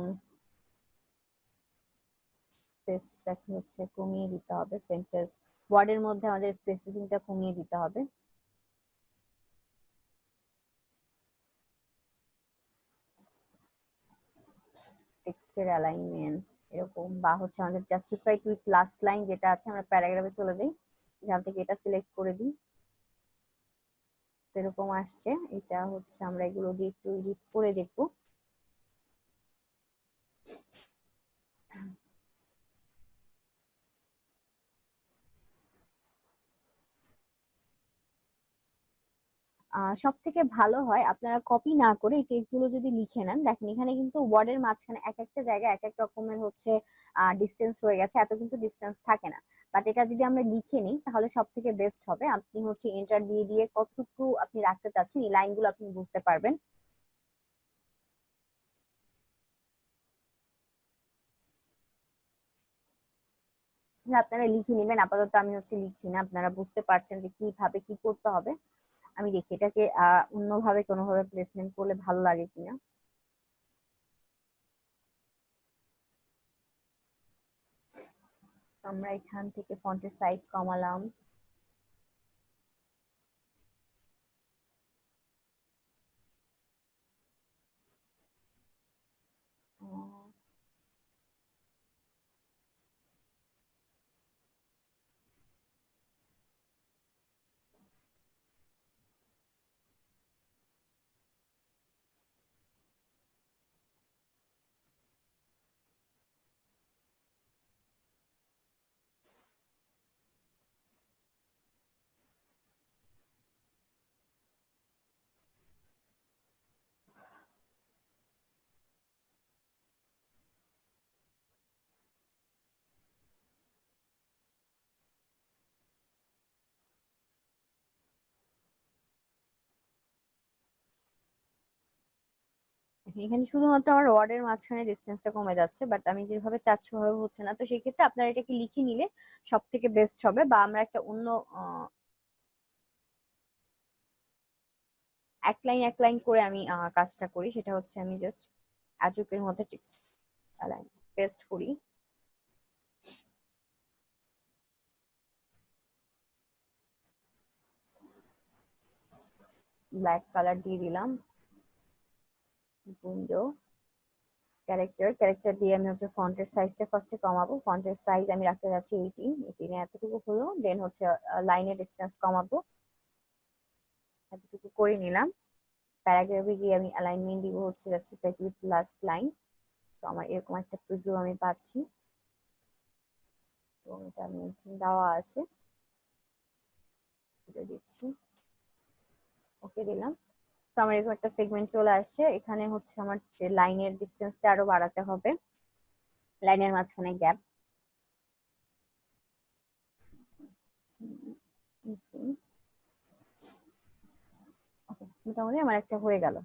স্পেসটাকে হচ্ছে কমিয়ে দিতে হবে, সেন্টেন্স ওয়ার্ডের মধ্যে আমাদের স্পেসিফিকটা কমিয়ে দিতে হবে। টেক্সটের অ্যালাইনমেন্ট এরকম, বা হচ্ছে আমাদের জাস্টিফাইড উইথ লাস্ট লাইন যেটা আছে, আমরা প্যারাগ্রাফে চলে যাই, এখান থেকে এটা সিলেক্ট করে দিই, এরকম আসছে। এটা হচ্ছে আমরা এগুলো দিয়ে একটু এডিট করে দেখবো। সব থেকে ভালো হয় আপনারা কপি না করে এই টেক্সট গুলো যদি লিখে নেন। দেখেন এখানে কিন্তু ওয়ার্ডের মাঝখানে এক একটা জায়গায় এক এক রকমের হচ্ছে ডিস্টেন্স রয়ে গেছে, এত কিন্তু ডিস্টেন্স থাকে না। বাট এটা যদি আমরা লিখে নিই তাহলে সব থেকে বেস্ট হবে। আপনি হচ্ছে এন্টার দিয়ে দিয়ে কতটুকু আপনি রাখতে চাচ্ছেন এই লাইনগুলো আপনি বুঝতে পারবেন। আপনারা লিখে নেবেন, আপাতত আমি হচ্ছে লিখছি না, আপনারা বুঝতে পারছেন যে কিভাবে কি করতে হবে। আমি দেখি এটাকে অন্যভাবে কোনোভাবে প্লেসমেন্ট করলে ভালো লাগে কিনা। আমরা এখান থেকে ফন্টের সাইজ কমালাম। আহ, এখানে শুধুমাত্র আমার ওয়ার্ডের মাঝখানে ডিস্টেন্সটা কমে যাচ্ছে, বাট আমি যেভাবে চাচ্ছি ওভাবে হচ্ছে না। তো সেই ক্ষেত্রে আপনারা এটাকে লিখে নিলে সব থেকে বেস্ট হবে, বা আমরা একটা অন্য এক লাইন করে আমি কাজটা করি। সেটা হচ্ছে আমি জাস্ট অ্যাড্রুপের মধ্যে টেক্সট লাইন পেস্ট করি, ব্ল্যাক কালার দিয়ে দিলাম, উইন্ডো ক্যারেক্টার দিয়ে আমি হচ্ছে ফন্টের সাইজটা ফার্স্টে কমাবো। ফন্টের সাইজ আমি রাখতে যাচ্ছি 18 এতটুকু হলো। দেন হচ্ছে লাইনের ডিস্টেন্স কমাবো, এতটুকু করে নিলাম। প্যারাগ্রাফে গিয়ে আমি অ্যালাইনমেন্ট দিব হচ্ছে যাচ্ছে উইথ লাস্ট লাইন। তো আমার এরকম একটা প্রিভিউ আমি পাচ্ছি, এবং এটা আমি দেওয়া আছে, এটা দিচ্ছি, ওকে দিলাম। তো আমার এরকম একটা সেগমেন্ট চলে আসছে। এখানে হচ্ছে আমার লাইনের ডিস্টেন্সটা আরো বাড়াতে হবে, লাইনের মাঝখানে গ্যাপ। মোটামুটি আমার একটা হয়ে গেল।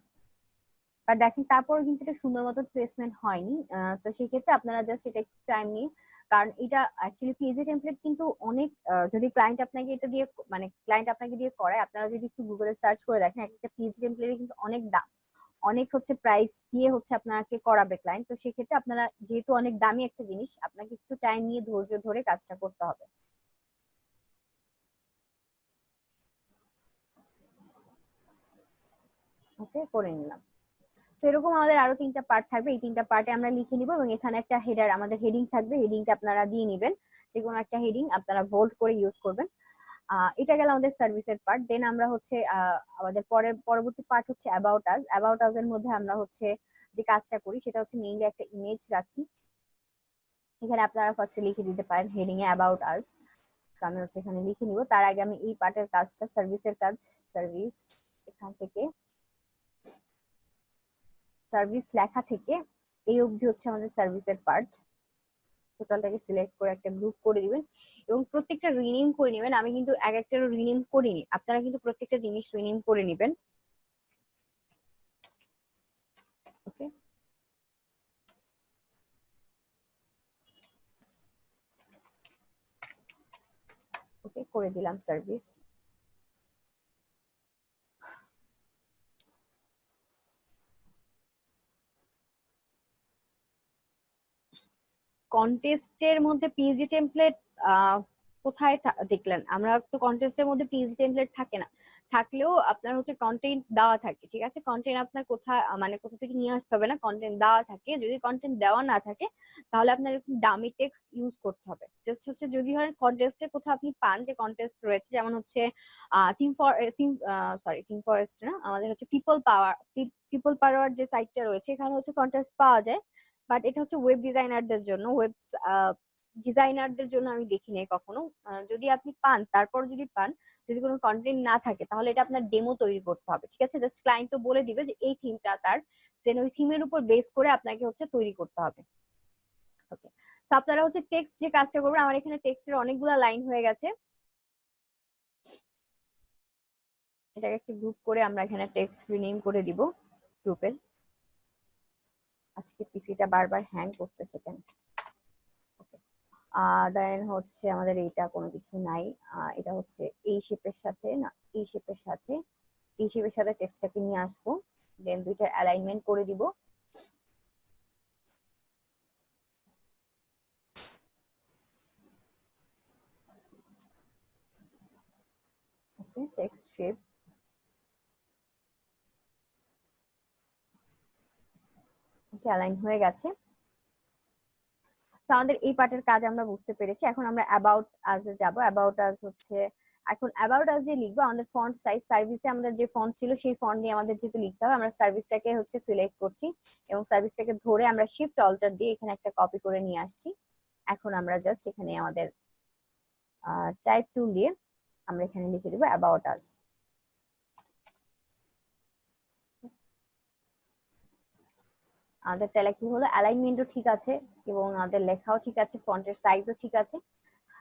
আর দেখেন তারপরেও কিন্তু এটা সুন্দর মতো প্লেসমেন্ট হয়নি। তো সেই ক্ষেত্রে আপনারা জাস্ট এটা একটু টাইম নিয়ে, কারণ এটা অ্যাকচুয়ালি পিএইচপি টেমপ্লেট কিন্তু অনেক, যদি ক্লায়েন্ট আপনাকে এটা দিয়ে মানে ক্লায়েন্ট আপনাকে দিয়ে করায়, আপনারা যদি একটু গুগলে সার্চ করে দেখেন একটা পিএইচপি টেমপ্লেটের কিন্তু অনেক দাম, অনেক হচ্ছে প্রাইস দিয়ে হচ্ছে আপনাকে করাবে ক্লায়েন্ট। তো সেক্ষেত্রে আপনারা যেহেতু অনেক দামি একটা জিনিস, আপনাকে একটু টাইম নিয়ে ধৈর্য ধরে কাজটা করতে হবে। ওকে, করে নিলাম। তো এরকম আমাদের আরো 3টা পার্ট থাকবে, এই 3টা পার্টে আমরা লিখে নিব, এবং এখানে একটা হেডার আমাদের হেডিং থাকবে, হেডিংটা আপনারা দিয়ে নিবেন, যে কোনো একটা হেডিং আপনারা ভোল্ট করে ইউজ করবেন। এটা গেল আমাদের সার্ভিসের পার্ট। দেন আমরা হচ্ছে আমাদের পরবর্তী পার্ট হচ্ছে অ্যাবাউট আস। অ্যাবাউট আস এর মধ্যে আমরা হচ্ছে যে কাজটা করি সেটা হচ্ছে মেইনলি একটা ইমেজ রাখি। এখানে আপনারা ফার্স্টে লিখে দিতে পারেন হেডিং এ অ্যাবাউট আস। তো আমি হচ্ছে এখানে লিখে নিব। তার আগে আমি এই পার্টের কাজটা, সার্ভিসের কাজ, সার্ভিস, এখান থেকে সার্ভিস লেখা থেকে এই অবধি হচ্ছে আমাদের সার্ভিসের পার্ট। টোটালটাকে সিলেক্ট করে একটা গ্রুপ করে দিবেন, এবং প্রত্যেকটা রিনেম করে নেবেন। আমি কিন্তু এক একটা রিনেম করিনি, আপনারা কিন্তু প্রত্যেকটা জিনিস রিনেম করে নেবেন। ওকে, ওকে করে দিলাম সার্ভিস। কন্টেস্টের মধ্যে পিএইচডি টেমপ্লেট কোথায় দেখলেন? আমরা তো কন্টেস্টের মধ্যে পিএইচডি টেমপ্লেট থাকে না, থাকলেও আপনার হচ্ছে কন্টেন্ট দেওয়া থাকে। ঠিক আছে, কন্টেন্ট আপনার মানে কোথা থেকে নিয়ে আসতে হবে না, কন্টেন্ট দেওয়া থাকে। যদি কন্টেন্ট দেওয়া না থাকে তাহলে আপনার এরকম ডামি টেক্সট ইউজ করতে হবে। জাস্ট হচ্ছে যদি ধরেন কন্টেস্টের কোথাও আপনি পান যে কন্টেস্ট রয়েছে, যেমন হচ্ছে theme for theme sorry theme forest না, আমাদের হচ্ছে পিপল পাওয়ার যে সাইটটা রয়েছে, এখানে হচ্ছে কন্টেস্ট পাওয়া যায়। বাট এটা হচ্ছে ওয়েব ডিজাইনারদের জন্য, ডিজাইনারদের জন্য আমি দেখি নাই কখনো। যদি আপনি পান, তারপর যদি পান, যদি কোনো কন্টেন্ট না থাকে, তাহলে এটা আপনার ডেমো তৈরি করতে হবে। ঠিক আছে, জাস্ট ক্লায়েন্ট তো বলে দিবে যে এই থিমটা তার, দেন ওই থিমের উপর বেস করে আপনাকে হচ্ছে তৈরি করতে হবে। ওকে, তো আপনারা হচ্ছে টেক্সট যে কাজটা করবেন, আমার এখানে টেক্সটের অনেকগুলো লাইন হয়ে গেছে। এটাকে একটা গ্রুপ করে আমরা এখানে টেক্সট রিনেম করে দিব গ্রুপের। আজকে পিসিটা বারবার হ্যাং করতেছে কেন? দেন হচ্ছে আমাদের এইটা কোনো কিছু নাই। এটা হচ্ছে এই শেপের সাথে না, এই শেপের সাথে, এই শেপের সাথে টেক্সটটাকে নিয়ে আসবো। দেন দুইটার অ্যালাইনমেন্ট করে দিব। ওকে, টেক্সট শেপ, ওকে অ্যালাইন হয়ে গেছে। তো আমাদের এই পার্টের কাজ আমরা বুঝতে পেরেছি। এখন আমরা অ্যাবাউট আস এ যাব। অ্যাবাউট আস হচ্ছে, এখন অ্যাবাউট আস যে লিখবো, আমাদের ফন্ট সাইজ, সার্ভিসে আমাদের যে ফন্ট ছিল সেই ফন্ট দিয়ে আমাদের যেহেতু লিখতে হবে, আমরা সার্ভিসটাকে হচ্ছে সিলেক্ট করছি, এবং সার্ভিসটাকে ধরে আমরা শিফট অল্টার দিয়ে এখানে একটা কপি করে নিয়ে আসছি। এখন আমরা জাস্ট এখানে আমাদের টাইপ টুল দিয়ে আমরা এখানে লিখে দিব অ্যাবাউট আস। আমাদের তাহলে কি হলো, অ্যালাইনমেন্টও ঠিক আছে এবং আমাদের লেখাও ঠিক আছে, ফন্টের সাইজও ঠিক আছে।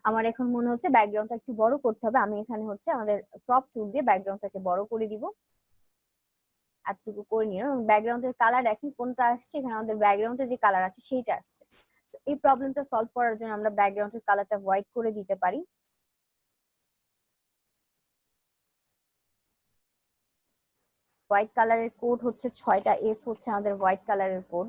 আমার এখন মনে হচ্ছে ব্যাকগ্রাউন্ডটা একটু বড় করতে হবে। আমি এখানে হচ্ছে আমাদের ক্রপ টুল দিয়ে ব্যাকগ্রাউন্ডটাকে বড় করে দিব। এতটুকু করে নিলাম এবং ব্যাকগ্রাউন্ডের কালার দেখেন কোনটা আসছে, এখানে আমাদের ব্যাকগ্রাউন্ডে যে কালার আছে সেইটা আসছে। তো এই প্রবলেমটা সলভ করার জন্য আমরা ব্যাকগ্রাউন্ডের কালারটা হোয়াইট করে দিতে পারি। হোয়াইট কালারের কোড হচ্ছে 6টা, F হচ্ছে আমাদের হোয়াইট কালারের কোড।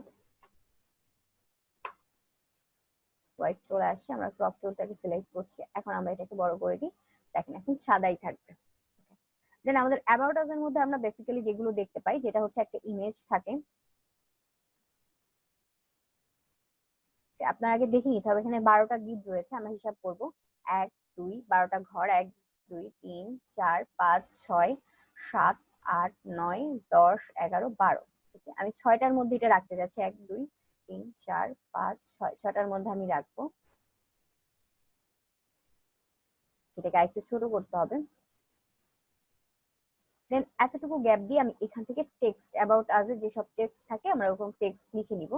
হোয়াইট চলে আসছে, আমরা ক্রপ টুলটাকে সিলেক্ট করছি। এখন আমরা এটাকে বড় করে দিই, দেখেন এখন সাদাই থাকবে। দেন আমাদের অ্যাবাউট আস এর মধ্যে আমরা বেসিক্যালি যেগুলো দেখতে পাই, যেটা হচ্ছে একটা ইমেজ থাকে। আপনার আগে দেখে নিতে হবে, এখানে 12টা গিট রয়েছে, আমরা হিসাব করব। 1 2 12টা ঘর, 1 2 3 4 5 6 7 8 9 10 11 12। আমি 6টার মধ্যে এটা রাখতে যাচ্ছি, 1 2 3 4 5 6, 6টার মধ্যে আমি রাখবো। এটাকে আরেকটু ছোট করতে হবে। দেন এতটুকু গ্যাপ দিয়ে আমি এখান থেকে টেক্সট অ্যাবাউট আস এর যেসব টেক্সট থাকে আমরা ওরকম টেক্সট লিখে নিব।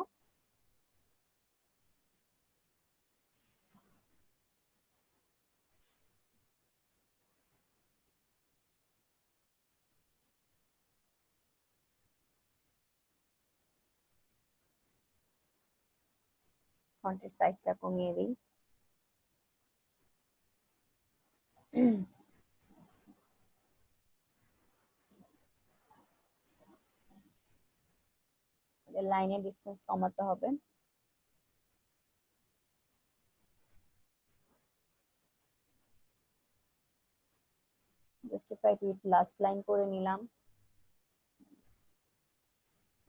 ফন্টের সাইজটা কমিয়ে দিই। লাইনের ডিসটেন্স কমাতে হবে। জাস্টিফাইড উইথ লাস্ট লাইন করে নিলাম,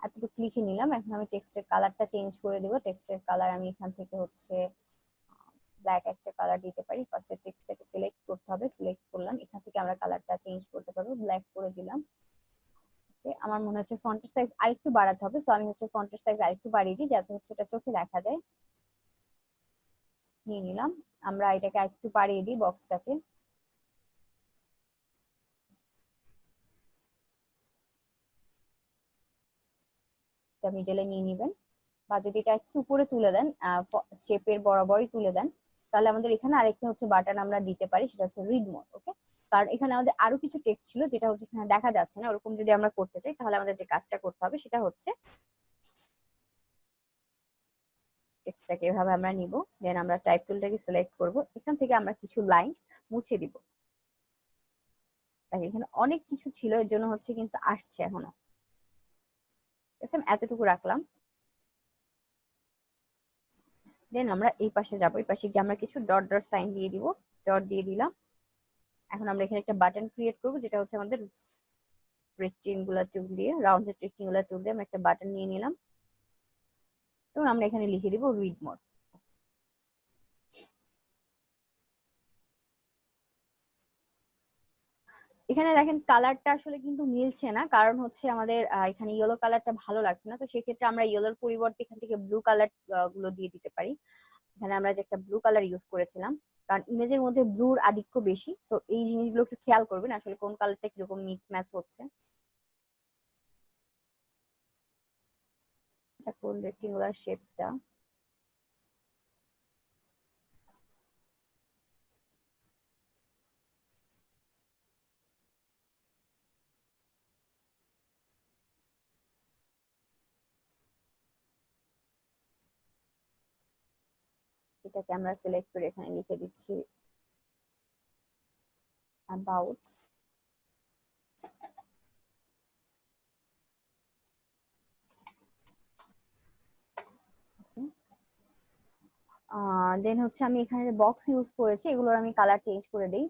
এতটুকু লিখে নিলাম। এখন আমি টেক্সটের কালারটা চেঞ্জ করে দিব। টেক্সটের কালার আমি এখান থেকে হচ্ছে ব্ল্যাক একটা কালার দিতে পারি। ফার্স্টে টেক্সটটাকে সিলেক্ট করতে হবে, সিলেক্ট করলাম, এখান থেকে আমরা কালারটা চেঞ্জ করতে পারবো, ব্ল্যাক করে দিলাম। আমার মনে হচ্ছে ফন্টের সাইজ আরেকটু বাড়াতে হবে, সো আমি হচ্ছে ফন্টের সাইজ আরেকটু বাড়িয়ে দিই যাতে হচ্ছে এটা চোখে দেখা যায়। নিয়ে নিলাম, আমরা এটাকে আরেকটু বাড়িয়ে দিই বক্সটাকে। এটা মিডলে নিয়ে নিবেন, বা যদি এটা একটু উপরে তুলে দেন, শেপের বরাবরই তুলে দেন, তাহলে আমাদের এখানে আরেকটা হচ্ছে বাটন আমরা দিতে পারি, সেটা হচ্ছে রিড মোর। ওকে, কারণ এখানে আমাদের আরো কিছু টেক্সট ছিল যেটা হচ্ছে এখানে দেখা যাচ্ছে না, ওরকম যদি আমরা করতে চাই তাহলে আমাদের যে কাজটা করতে হবে সেটা হচ্ছে টেক্সটটাকে এভাবে আমরা নিব, দেন আমরা টাইপ টুলটাকে সিলেক্ট করব, এখান থেকে আমরা কিছু লাইন মুছে দিব। দেখেন এখানে অনেক কিছু ছিল, এর জন্য হচ্ছে কিন্তু আসছে এখনো। ঠিক আছে, আমি এতটুকু রাখলাম। দেন আমরা এই পাশে যাব, এই পাশে গিয়ে আমরা কিছু ডট ডট সাইন দিয়ে দিব, ডট দিয়ে দিলাম। এখন আমরা এখানে একটা বাটন ক্রিয়েট করব, যেটা হচ্ছে আমাদের রেক্টেঙ্গুলার টুল দিয়ে, রাউন্ড রেক্টেঙ্গুলার টুল দিয়ে আমরা একটা বাটন নিয়ে নিলাম এবং আমরা এখানে লিখে দিব রিড মোর। এখানে দেখেন কালারটা আসলে কিন্তু মিলছে না, কারণ হচ্ছে আমাদের এখানে ইয়েলো কালারটা ভালো লাগছে না, তো সেক্ষেত্রে আমরা ইয়েলোর পরিবর্তে এখান থেকে ব্লু কালার গুলো দিয়ে দিতে পারি। এখানে আমরা যে একটা ব্লু কালার ইউজ করেছিলাম, কারণ ইমেজের মধ্যে ব্লুর আধিক্য বেশি, তো এই জিনিসগুলো একটু খেয়াল করবেন আসলে কোন কালারটা কিরকম মিক্স ম্যাচ হচ্ছে। এটা কোন রেক্টেঙ্গুলার শেপটা, এটাকে আমরা সিলেক্ট করে এখানে লিখে দিচ্ছি অ্যাবাউট। দেন হচ্ছে আমি এখানে যে বক্স ইউজ করেছি এগুলোর আমি কালার চেঞ্জ করে দিই।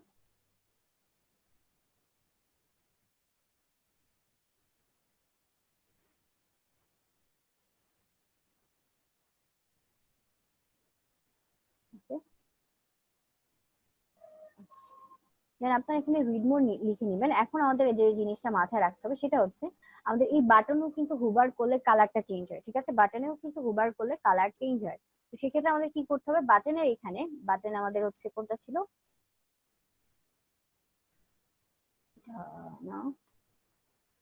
দেন আপনার এখানে রিড মোর লিখে নিবেন। এখন আমাদের যে জিনিসটা মাথায় রাখতে হবে সেটা হচ্ছে আমাদের এই বাটনও কিন্তু হুবার করলে কালারটা চেঞ্জ হয়। ঠিক আছে, বাটনেও কিন্তু হুবার করলে কালার চেঞ্জ হয়। তো সেক্ষেত্রে আমাদের কি করতে হবে, বাটনের এখানে, বাটন আমাদের হচ্ছে কোনটা ছিল না,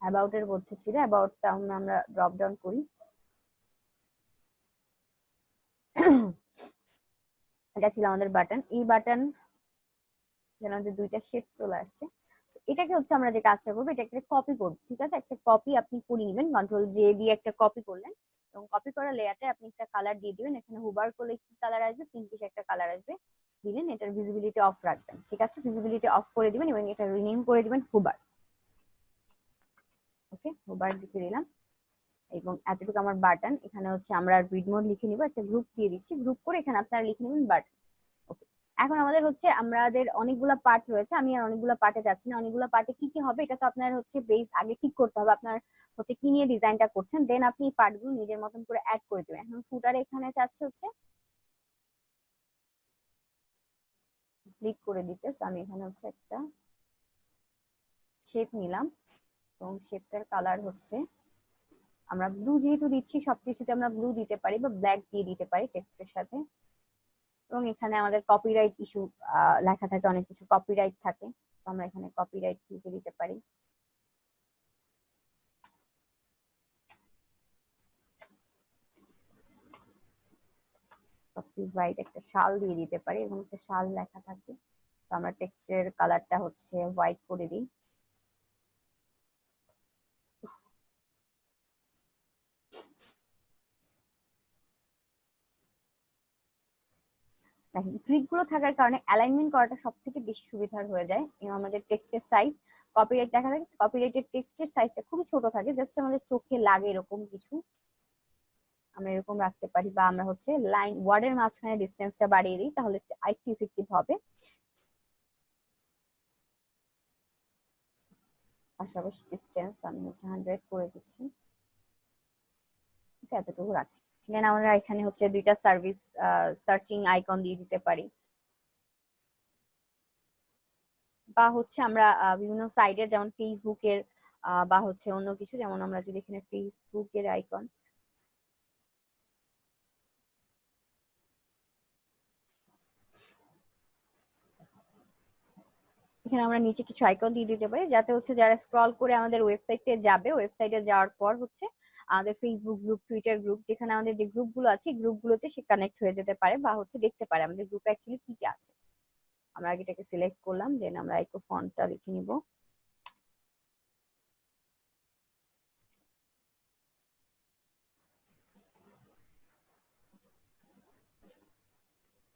অ্যাবাউট এর মধ্যে ছিল, অ্যাবাউটটা আমরা ড্রপ ডাউন করি। এটা ছিল আমাদের বাটন, এই বাটন যেন আমাদের দুইটা শেপ চলে আসছে। এটাকে হচ্ছে আমরা যে কাজটা করবো, এটা একটা কপি করবো, ঠিক আছে? একটা কপি আপনি করে নেবেন, কন্ট্রোল-জে দিয়ে একটা কপি করলেন, এবং কপি করা লেয়ারটা আপনি একটা কালার দিয়ে দিবেন। এখানে হুবার করলে কি কালার আসবে? পিঙ্কিশ একটা কালার আসবে, দিলেন। এটার ভিজিবিলিটি অফ রাখবেন, ঠিক আছে? ভিজিবিলিটি অফ করে দিবেন এবং এটা রিনেম করে দিবেন হুবার। ওকে, হুবার লিখে দিলাম। এবং এতটুকু আমার বাটন, এখানে হচ্ছে আমরা রিড মোড লিখে নিব, একটা গ্রুপ দিয়ে দিচ্ছি, গ্রুপ করে এখানে আপনারা লিখে নেবেন বাটন। ওকে, এখন আমাদের হচ্ছে আমাদের অনেকগুলা পার্ট রয়েছে, আমি আর অনেকগুলা পার্টে যাচ্ছি না। অনেকগুলা পার্টে কি কি হবে এটা তো আপনার হচ্ছে বেস আগে ঠিক করতে হবে, আপনার হচ্ছে কি নিয়ে ডিজাইনটা করছেন, দেন আপনি এই পার্টগুলো নিজের মতন করে অ্যাড করে দেবেন। এখন ফুটারে এখানে চাচ্ছে হচ্ছে ক্লিক করে দিতে, আমি এখানে হচ্ছে একটা শেপ নিলাম এবং শেপটার কালার হচ্ছে আমরা ব্লু যেহেতু দিচ্ছি, সবকিছুতে আমরা ব্লু দিতে পারি বা ব্ল্যাক দিয়ে দিতে পারি টেক্সটের সাথে। এবং এখানে আমাদের কপিরাইট ইস্যু লেখা থাকে, অনেক কিছু কপিরাইট থাকে, তো আমরা এখানে কপিরাইট লিখে দিতে পারি। কপিরাইট একটা শাল দিয়ে দিতে পারি, এবং একটা শাল লেখা থাকবে। তো আমরা টেক্সটের কালারটা হচ্ছে হোয়াইট করে দিই। দেখেন ট্রিক গুলো থাকার কারণে অ্যালাইনমেন্ট করাটা সব থেকে বেশি সুবিধার হয়ে যায়। এবং আমাদের টেক্সটের সাইজ, কপিরাইট দেখা থাকে, কপিরাইটের টেক্সটের সাইজটা খুবই ছোট থাকে, জাস্ট আমাদের চোখে লাগে এরকম কিছু আমরা এরকম রাখতে পারি। বা আমরা হচ্ছে লাইন ওয়ার্ডের মাঝখানে ডিস্টেন্সটা বাড়িয়ে দিই, তাহলে আরেকটু ইফেক্টিভ হবে। পাশাপাশি ডিস্টেন্স আমি হচ্ছে 100 করে দিচ্ছি, এতটুকু রাখছি। দেন আমরা এখানে হচ্ছে দুইটা সার্ভিস সার্চিং আইকন দিয়ে দিতে পারি, বা হচ্ছে আমরা বিভিন্ন সাইডের যেমন ফেসবুকের বা হচ্ছে অন্য কিছু, যেমন আমরা যদি এখানে ফেসবুকের আইকন, এখানে আমরা নিচে কিছু আইকন দিয়ে দিতে পারি, যাতে হচ্ছে যারা স্ক্রল করে আমাদের ওয়েবসাইটে যাবে, ওয়েবসাইটে যাওয়ার পর হচ্ছে আমাদের ফেসবুক গ্রুপ, টুইটার গ্রুপ, যেখানে আমাদের যে গ্রুপগুলো আছে এই গ্রুপগুলোতে সে কানেক্ট হয়ে যেতে পারে, বা হচ্ছে দেখতে পারে আমাদের গ্রুপে অ্যাকচুয়ালি কি কি আছে। আমরা আগে এটাকে সিলেক্ট করলাম, দেন আমরা আইকো ফন্টটা লিখে নিব।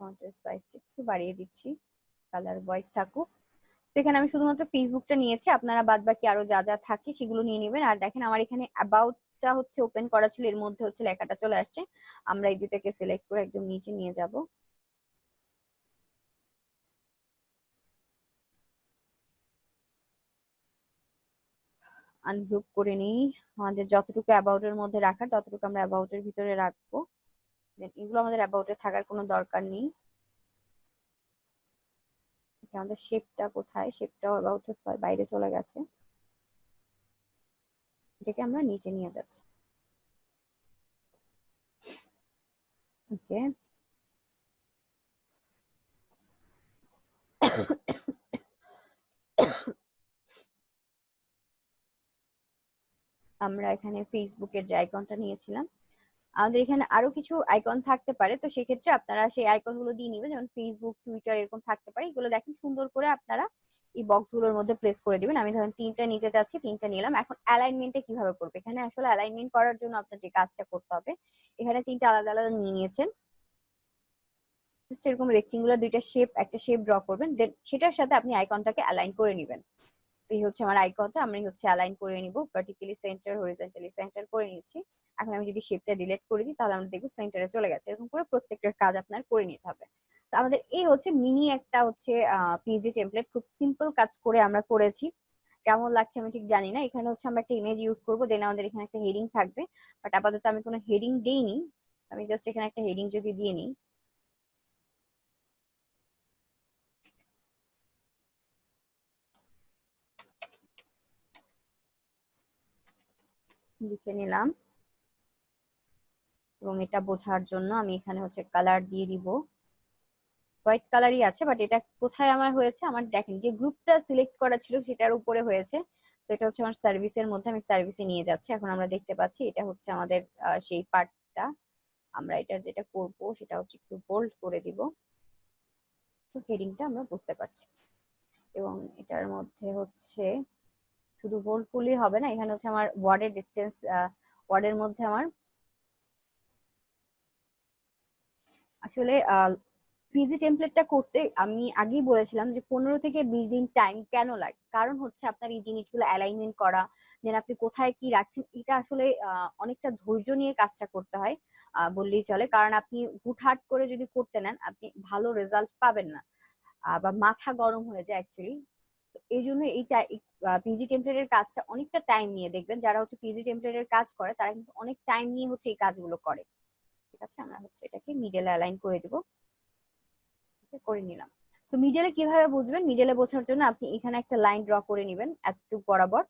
ফন্টের সাইজটা একটু বাড়িয়ে দিচ্ছি, কালার হোয়াইট থাকুক। তো এখানে আমি শুধুমাত্র ফেসবুকটা নিয়েছি, আপনারা বাদ বাকি আরো যা যা থাকে সেগুলো নিয়ে নেবেন। আর দেখেন আমার এখানে অ্যাবাউটটা হচ্ছে ওপেন করা ছিল, এর মধ্যে হচ্ছে লেখাটা চলে আসছে। আমরা এই দুটাকে সিলেক্ট করে একদম নিচে নিয়ে যাব, আনগ্রুপ করে নিই। আমাদের যতটুকু অ্যাবাউট এর মধ্যে রাখার ততটুকু আমরা অ্যাবাউট এর ভিতরে রাখবো, এগুলো আমাদের অ্যাবাউট এ থাকার কোনো দরকার নেই। আমাদের শেপটা কোথায়? শেপটাও অ্যাবাউট এর বাইরে চলে গেছে, এটাকে আমরা নিচে নিয়ে যাচ্ছি। ওকে, আমরা এখানে ফেসবুকের যে আইকনটা নিয়েছিলাম, আমাদের এখানে আরো কিছু আইকন থাকতে পারে, তো সেক্ষেত্রে আপনারা সেই আইকন গুলো দিয়ে নিবেন, যেমন ফেসবুক, টুইটার এরকম থাকতে পারে। এগুলো দেখেন সুন্দর করে আপনারা এই বক্স গুলোর মধ্যে প্লেস করে দিবেন। আমি ধরেন তিনটা নিতে চাচ্ছি, তিনটা নিলাম। এখন অ্যালাইনমেন্টটা কিভাবে করবে? এখানে আসলে অ্যালাইনমেন্ট করার জন্য আপনার যে কাজটা করতে হবে, এখানে তিনটা আলাদা আলাদা নিয়ে নিয়েছেন, জাস্ট এরকম রেক্টেঙ্গুলার দুইটা শেপ, একটা শেপ ড্র করবেন, দেন সেটার সাথে আপনি আইকনটাকে অ্যালাইন করে নেবেন। এই হচ্ছে আমার আইকনটা, আমি হচ্ছে অ্যালাইন করে নিব, ভার্টিক্যালি সেন্টার, হরিজন্টালি সেন্টার করে নিয়েছি। এখন আমি যদি শেপটা ডিলিট করে দিই, তাহলে আমরা দেখবো সেন্টারে চলে গেছে। এরকম করে প্রত্যেকটার কাজ আপনার করে নিতে হবে। তো আমাদের এই হচ্ছে মিনি একটা হচ্ছে পিএসডি টেমপ্লেট, খুব সিম্পল কাজ করে আমরা করেছি। কেমন লাগছে আমি ঠিক জানি না। এখানে হচ্ছে আমরা একটা ইমেজ ইউজ করবো, দেন আমাদের এখানে একটা হেডিং থাকবে, বাট আপাতত আমি কোনো হেডিং দেইনি। আমি জাস্ট এখানে একটা হেডিং যদি দিয়ে নিই, লিখে নিলাম, এবং এটা বোঝার জন্য আমি এখানে হচ্ছে কালার দিয়ে দিব, হোয়াইট কালারই আছে, বাট এটা কোথায় আমার হয়েছে? আমার দেখেন যে গ্রুপটা সিলেক্ট করা ছিল সেটার উপরে হয়েছে। তো এটা হচ্ছে আমার সার্ভিসের মধ্যে, আমি সার্ভিসে নিয়ে যাচ্ছি। এখন আমরা দেখতে পাচ্ছি এটা হচ্ছে আমাদের সেই পার্টটা। আমরা এটা যেটা করব সেটা হচ্ছে একটু বোল্ড করে দিব, তো হেডিংটা আমরা বুঝতে পারছি। এবং এটার মধ্যে হচ্ছে শুধু বোল্ড করলেই হবে না, এখানে হচ্ছে আমার ওয়ার্ডের ডিস্টেন্স, ওয়ার্ডের মধ্যে আমার আসলে পিজি টেমপ্লেটটা করতে আমি আগেই বলেছিলাম যে 15 থেকে 20 দিন টাইম কেন লাগে, কারণ হচ্ছে আপনার এই জিনিসগুলো অ্যালাইনমেন্ট করা, দেন আপনি কোথায় কি রাখছেন, এটা আসলে অনেকটা ধৈর্য নিয়ে কাজটা করতে হয় বললেই চলে। কারণ আপনি হুটহাট করে যদি করতে নেন আপনি ভালো রেজাল্ট পাবেন না, বা মাথা গরম হয়ে যায় অ্যাকচুয়ালি। এই জন্য এইটা পিজি টেমপ্লেটের কাজটা অনেকটা টাইম নিয়ে, দেখবেন যারা হচ্ছে পিজি টেমপ্লেটের কাজ করে তারা কিন্তু অনেক টাইম নিয়ে হচ্ছে এই কাজগুলো করে। ঠিক আছে, আমরা হচ্ছে এটাকে মিডলে অ্যালাইন করে দিব, করে নিলাম। তো মিডলে কিভাবে বুঝবেন, মিডলে বোঝার জন্য আপনি এখানে একটা লাইন ড্র করে নেবেন এতটুকু বরাবর।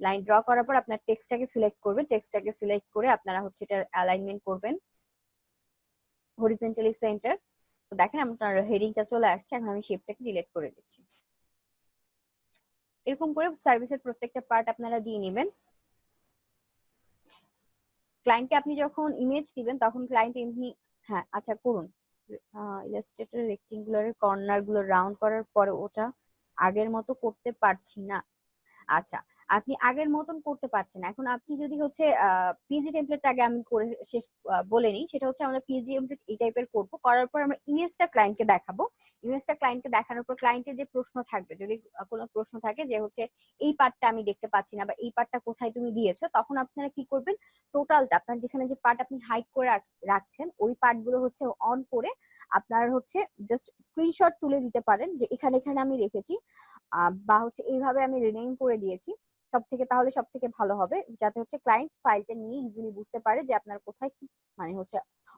লাইন ড্র করার পর আপনার টেক্সটটাকে সিলেক্ট করবেন, টেক্সটটাকে সিলেক্ট করে আপনারা হচ্ছে এটার অ্যালাইনমেন্ট করবেন হরিজন্টালি সেন্টার। তো দেখেন আপনার হেডিংটা চলে আসছে, এখন আমি শেপটাকে ডিলিট করে দিচ্ছি। এরকম করে সার্ভিসের প্রত্যেকটা পার্ট আপনারা দিয়ে নেবেন। ক্লায়েন্টকে আপনি যখন ইমেজ দিবেন তখন ক্লায়েন্ট এমনি, হ্যাঁ আচ্ছা করুন, ইলাস্ট্রেটর রেক্টেঙ্গুলারের কর্নার গুলো রাউন্ড করার পরে ওটা আগের মতো করতে পারছি না। আচ্ছা, আপনি আগের মতন করতে পারছেন না। এখন আপনি যদি হচ্ছে পিজি টেমপ্লেটটা আগে আমি করে শেষ বলে নিই, সেটা হচ্ছে আমরা পিজি টেমপ্লেট এই টাইপের করব, করার পর আমরা ইমেজটা ক্লায়েন্টকে দেখাবো। ইমেজটা ক্লায়েন্টকে দেখানোর পর ক্লায়েন্টের যে প্রশ্ন থাকবে, যদি কোনো প্রশ্ন থাকে যে হচ্ছে এই পার্টটা আমি দেখতে পাচ্ছি না বা এই পার্টটা কোথায় তুমি দিয়েছো, তখন আপনারা কি করবেন, টোটালটা আপনার যেখানে যে পার্ট আপনি হাইড করে রাখছেন ওই পার্ট গুলো হচ্ছে অন করে আপনার হচ্ছে জাস্ট স্ক্রিনশট তুলে দিতে পারেন যে এখানে এখানে আমি রেখেছি, বা হচ্ছে এইভাবে আমি রিনেম করে দিয়েছি। তাহলে সব থেকে ভালো হবে, যাতে হচ্ছে ক্লায়েন্ট ফাইলটা নিয়ে ইজিলি বুঝতে পারে যে আপনার কোথায় কি মানে হচ্ছে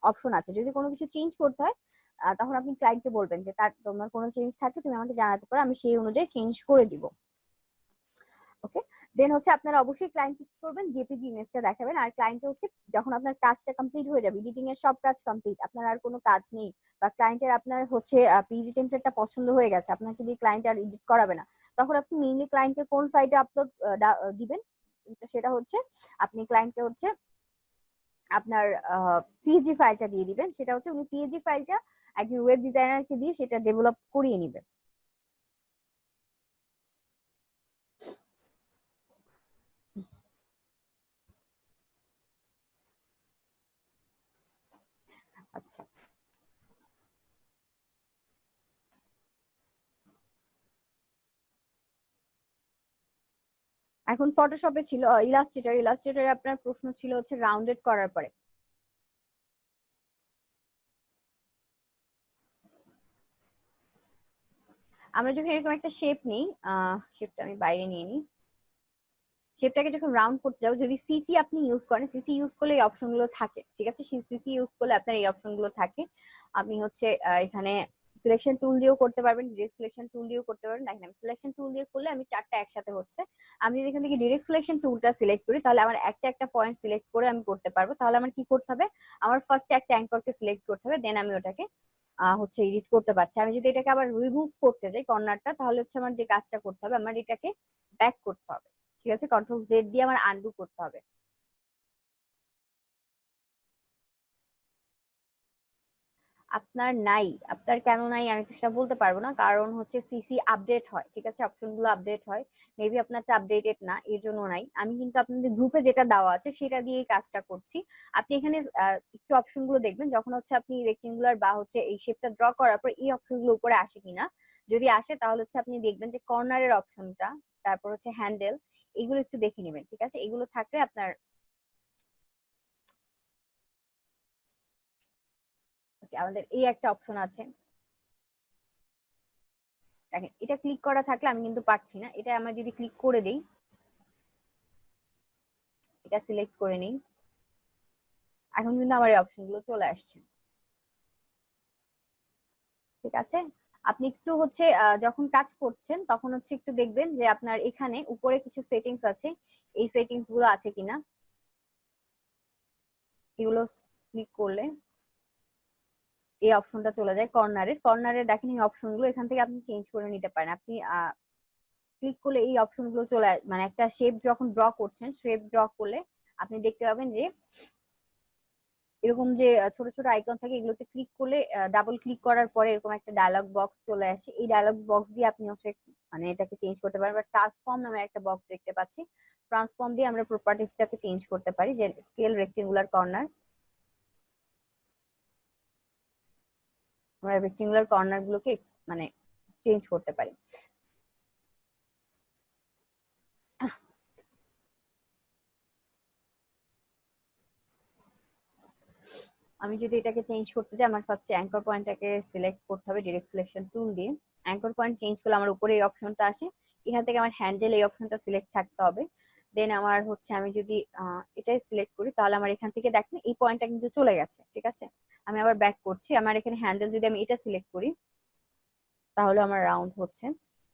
অপশন আছে। যদি কোনো কিছু চেঞ্জ করতে হয় তখন আপনি ক্লায়েন্টকে বলবেন যে তোমার কোনো চেঞ্জ থাকলে তুমি আমাকে জানাতে পারো, আমি সেই অনুযায়ী চেঞ্জ করে দিব। ওকে, দেন হচ্ছে আপনারা অবশ্যই ক্লায়েন্ট কি করবেন, জেপিজি ইমেজটা দেখাবেন। আর ক্লায়েন্টে হচ্ছে যখন আপনার কাজটা কমপ্লিট হয়ে যাবে, এডিটিং এর সব কাজ কমপ্লিট, আপনার আর কোনো কাজ নেই, বা ক্লায়েন্টের আপনার হচ্ছে পিজি টেমপ্লেটটা পছন্দ হয়ে গেছে, আপনাকে দিয়ে ক্লায়েন্ট আর এডিট করাবে না, তখন আপনি মেইনলি ক্লায়েন্টকে কোন ফাইলটা আপলোড দিবেন, সেটা হচ্ছে আপনি ক্লায়েন্টকে হচ্ছে আপনার পিএইচডি ফাইলটা দিয়ে দিবেন। সেটা হচ্ছে উনি পিএইচডি ফাইলটা একজন ওয়েব ডিজাইনারকে দিয়ে সেটা ডেভেলপ করিয়ে নেবেন। আচ্ছা, এখন ফটোশপে ছিল ইলাস্ট্রেটরে আপনার প্রশ্ন ছিল হচ্ছে রাউন্ডেড করার পরে। আমরা যখন এরকম একটা শেপ নিই, শেপটা আমি বাইরে নিয়ে নিই, শেপটাকে যখন রাউন্ড করতে যাবো, যদি সিসি আপনি ইউজ করেন, সিসি ইউজ করলে এই অপশন গুলো থাকে, ঠিক আছে, সিসি ইউজ করলে আপনার এই অপশন গুলো থাকে। আপনি হচ্ছে এখানে সিলেকশন টুল দিয়েও করতে পারবেন, ডিরেক্ট সিলেকশন টুল দিয়েও করতে পারবেন। দেখেন আমি সিলেকশন টুল দিয়ে করলে আমি চারটা একসাথে হচ্ছে। আমি যদি এখান থেকে ডিরেক্ট সিলেকশন টুলটা সিলেক্ট করি তাহলে আমার একটা একটা পয়েন্ট সিলেক্ট করে আমি করতে পারবো। তাহলে আমার কি করতে হবে, আমার ফার্স্টে একটা অ্যাঙ্করকে সিলেক্ট করতে হবে, দেন আমি ওটাকে হচ্ছে এডিট করতে পারছি। আমি যদি এটাকে আবার রিমুভ করতে যাই কর্নারটা, তাহলে হচ্ছে আমার যে কাজটা করতে হবে, আমার এটাকে ব্যাক করতে হবে, ঠিক আছে, কন্ট্রোল জেড দিয়ে আমার আনডু করতে হবে। আপনার নাই, আপনার কেন নাই আমি তো সেটা বলতে পারবো না, কারণ হচ্ছে সিসি আপডেট হয়, ঠিক আছে, অপশন গুলো আপডেট হয়, মেবি আপনারটা আপডেটেড না এর জন্য নাই। আমি কিন্তু আপনাদের গ্রুপে যেটা দেওয়া আছে সেটা দিয়েই কাজটা করছি। আপনি এখানে একটু অপশন গুলো দেখবেন, যখন হচ্ছে আপনি রেক্টেঙ্গুলার বা হচ্ছে এই শেপটা ড্র করার পর এই অপশন গুলো উপরে আসে কিনা, যদি আসে তাহলে হচ্ছে আপনি দেখবেন যে কর্নারের অপশনটা, তারপর হচ্ছে হ্যান্ডেল, এগুলো একটু দেখে নেবেন, ঠিক আছে, এগুলো থাকলে আপনার আমাদের এই একটা অপশন আছে। দেখেন এটা ক্লিক করা থাকলে আমি কিন্তু পাচ্ছি না, এটা আমার যদি ক্লিক করে দেই, এটা সিলেক্ট করে নিই, এখন কিন্তু আমার এই অপশন গুলো চলে আসছে, ঠিক আছে। আপনি একটু হচ্ছে যখন কাজ করছেন তখন হচ্ছে একটু দেখবেন যে আপনার এখানে উপরে কিছু সেটিংস আছে, এই সেটিংস গুলো আছে কিনা, এগুলো ক্লিক করলে এই অপশনটা চলে যায় কর্নারে দেখেন এই অপশন গুলো এখান থেকে আপনি চেঞ্জ করে নিতে পারেন। আপনি ক্লিক করলে এই অপশন গুলো মানে একটা শেপ যখন ড্র করছেন, শেপ ড্র করলে আপনি দেখতে পাবেন যে এরকম যে ছোট ছোট আইকন থাকে, এগুলোতে ক্লিক করলে, ডাবল ক্লিক করার পরে এরকম একটা ডায়লগ বক্স চলে আসে। এই ডায়লগ বক্স দিয়ে আপনি হচ্ছে মানে এটাকে চেঞ্জ করতে পারেন। বা ট্রান্সফর্ম নামে একটা বক্স দেখতে পাচ্ছি, ট্রান্সফর্ম দিয়ে আমরা প্রপার্টিসটাকে চেঞ্জ করতে পারি, যে স্কেল রেক্টেঙ্গুলার কর্নার, আমরা রেক্টেঙ্গুলার কর্নার গুলোকে মানে চেঞ্জ করতে পারি। আমি যদি এটাকে চেঞ্জ করতে চাই, আমার ফার্স্টে অ্যাঙ্কর পয়েন্টটাকে সিলেক্ট করতে হবে ডিরেক্ট সিলেকশন টুল দিয়ে। অ্যাঙ্কর পয়েন্ট চেঞ্জ করলে আমার উপরে এই অপশনটা আসে, এখান থেকে আমার হ্যান্ডেল এই অপশনটা সিলেক্ট থাকতে হবে। দেন আমার হচ্ছে আমি যদি এটাই সিলেক্ট করি, তাহলে আমার এখান থেকে দেখেন এই পয়েন্টটা কিন্তু চলে গেছে। ঠিক আছে, আমি আবার ব্যাক করছি, আমার এখানে হ্যান্ডেল যদি আমি এটা সিলেক্ট করি, তাহলে আমার রাউন্ড হচ্ছে।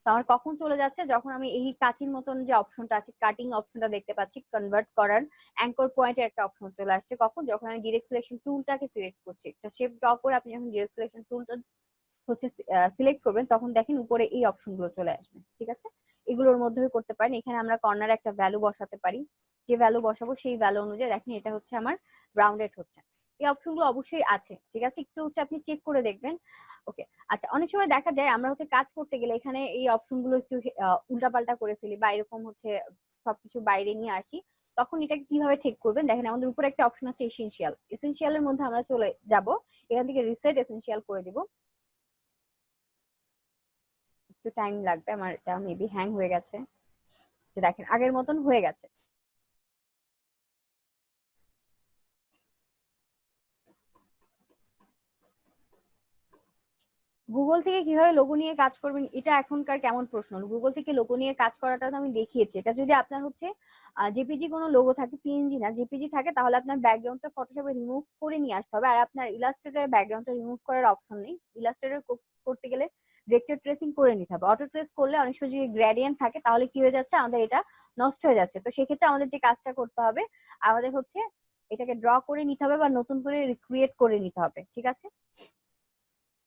তো আমার কখন চলে যাচ্ছে, যখন আমি এই কাচির মতন যে অপশনটা আছে, কাটিং অপশনটা দেখতে পাচ্ছি, কনভার্ট করার অ্যাঙ্কর পয়েন্টের একটা অপশন চলে আসছে। কখন, যখন আমি ডিরেক্ট সিলেকশন টুলটাকে সিলেক্ট করছি, একটা শেপ ড্র করে আপনি যখন ডিরেক্ট সিলেকশন টুলটা হচ্ছে সিলেক্ট করবেন, তখন দেখেন উপরে এই অপশনগুলো চলে আসবে। ঠিক আছে, এগুলোর মধ্যেও করতে পারেন। এখানে আমরা কর্নারে একটা ভ্যালু বসাতে পারি, যে ভ্যালু বসাবো সেই ভ্যালু অনুযায়ী দেখেন এটা হচ্ছে আমার রাউন্ডেড হচ্ছে। এই অপশনগুলো অবশ্যই আছে, ঠিক আছে, একটু হচ্ছে আপনি চেক করে দেখবেন। ওকে, আচ্ছা, অনেক সময় দেখা যায় আমরা হচ্ছে কাজ করতে গেলে এখানে এই অপশনগুলো একটু উল্টাপাল্টা করে ফেলি, বা এরকম হচ্ছে সবকিছু বাইরে নিয়ে আসি। তখন এটাকে কিভাবে ঠিক করবেন, দেখেন আমাদের উপরে একটা অপশন আছে এসেনশিয়াল। এসেনশিয়ালের মধ্যে আমরা চলে যাব, এখান থেকে রিসেট এসেনশিয়াল করে দিব। একটু টাইম লাগবে, আমার এটা মেবি হ্যাং হয়ে গেছে, যে দেখেন আগের মতন হয়ে গেছে। গুগল থেকে কিভাবে লোগো নিয়ে কাজ করবেন, এটা এখনকার কেমন প্রশ্ন। গুগল থেকে লোগো নিয়ে কাজ করাটা তো আমি দেখিয়েছি। এটা যদি আপনার হচ্ছে জেপিজি কোনো লোগো থাকে, পিএনজি না, জেপিজি থাকে, তাহলে আপনার ব্যাকগ্রাউন্ডটা ফটোশপে রিমুভ করে নিয়ে আসতে হবে। আর আপনার ইলাস্ট্রেটরের ব্যাকগ্রাউন্ডটা রিমুভ করার অপশন নেই। ইলাস্ট্রেটর করতে গেলে ভেক্টর ট্রেসিং করে নিতে হবে। অটো ট্রেস করলে অনেক সময় যদি গ্রেডিয়েন্ট থাকে, তাহলে কি হয়ে যাচ্ছে, আমাদের এটা নষ্ট হয়ে যাচ্ছে। তো সেক্ষেত্রে আমাদের যে কাজটা করতে হবে, আমাদের হচ্ছে এটাকে ড্র করে নিতে হবে বা নতুন করে রিক্রিয়েট করে নিতে হবে। ঠিক আছে,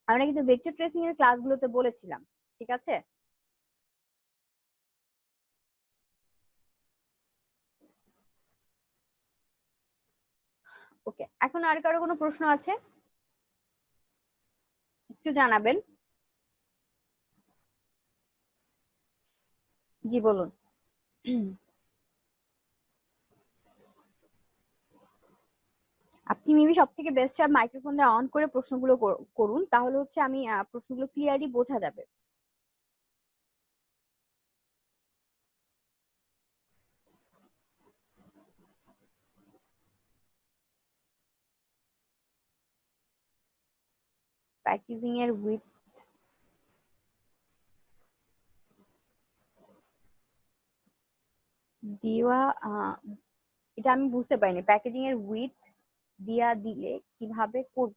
আমরা কিন্তু ভেক্টর ট্রেসিং এর ক্লাসগুলোতে বলেছিলাম। ঠিক আছে, ওকে, এখন আর কারো কোনো প্রশ্ন আছে, একটু জানাবেন। জি বলুন। আপনি মেবি সব থেকে বেস্ট হয় মাইক্রোফোনটা অন করে প্রশ্নগুলো করুন, তাহলে হচ্ছে আমি প্রশ্নগুলো ক্লিয়ারলি বোঝা যাবে। প্যাকেজিং এর উইথ দেওয়া, এটা আমি বুঝতে পারিনি। প্যাকেজিং এর উইথ দিয়া দিলে কিভাবে করব,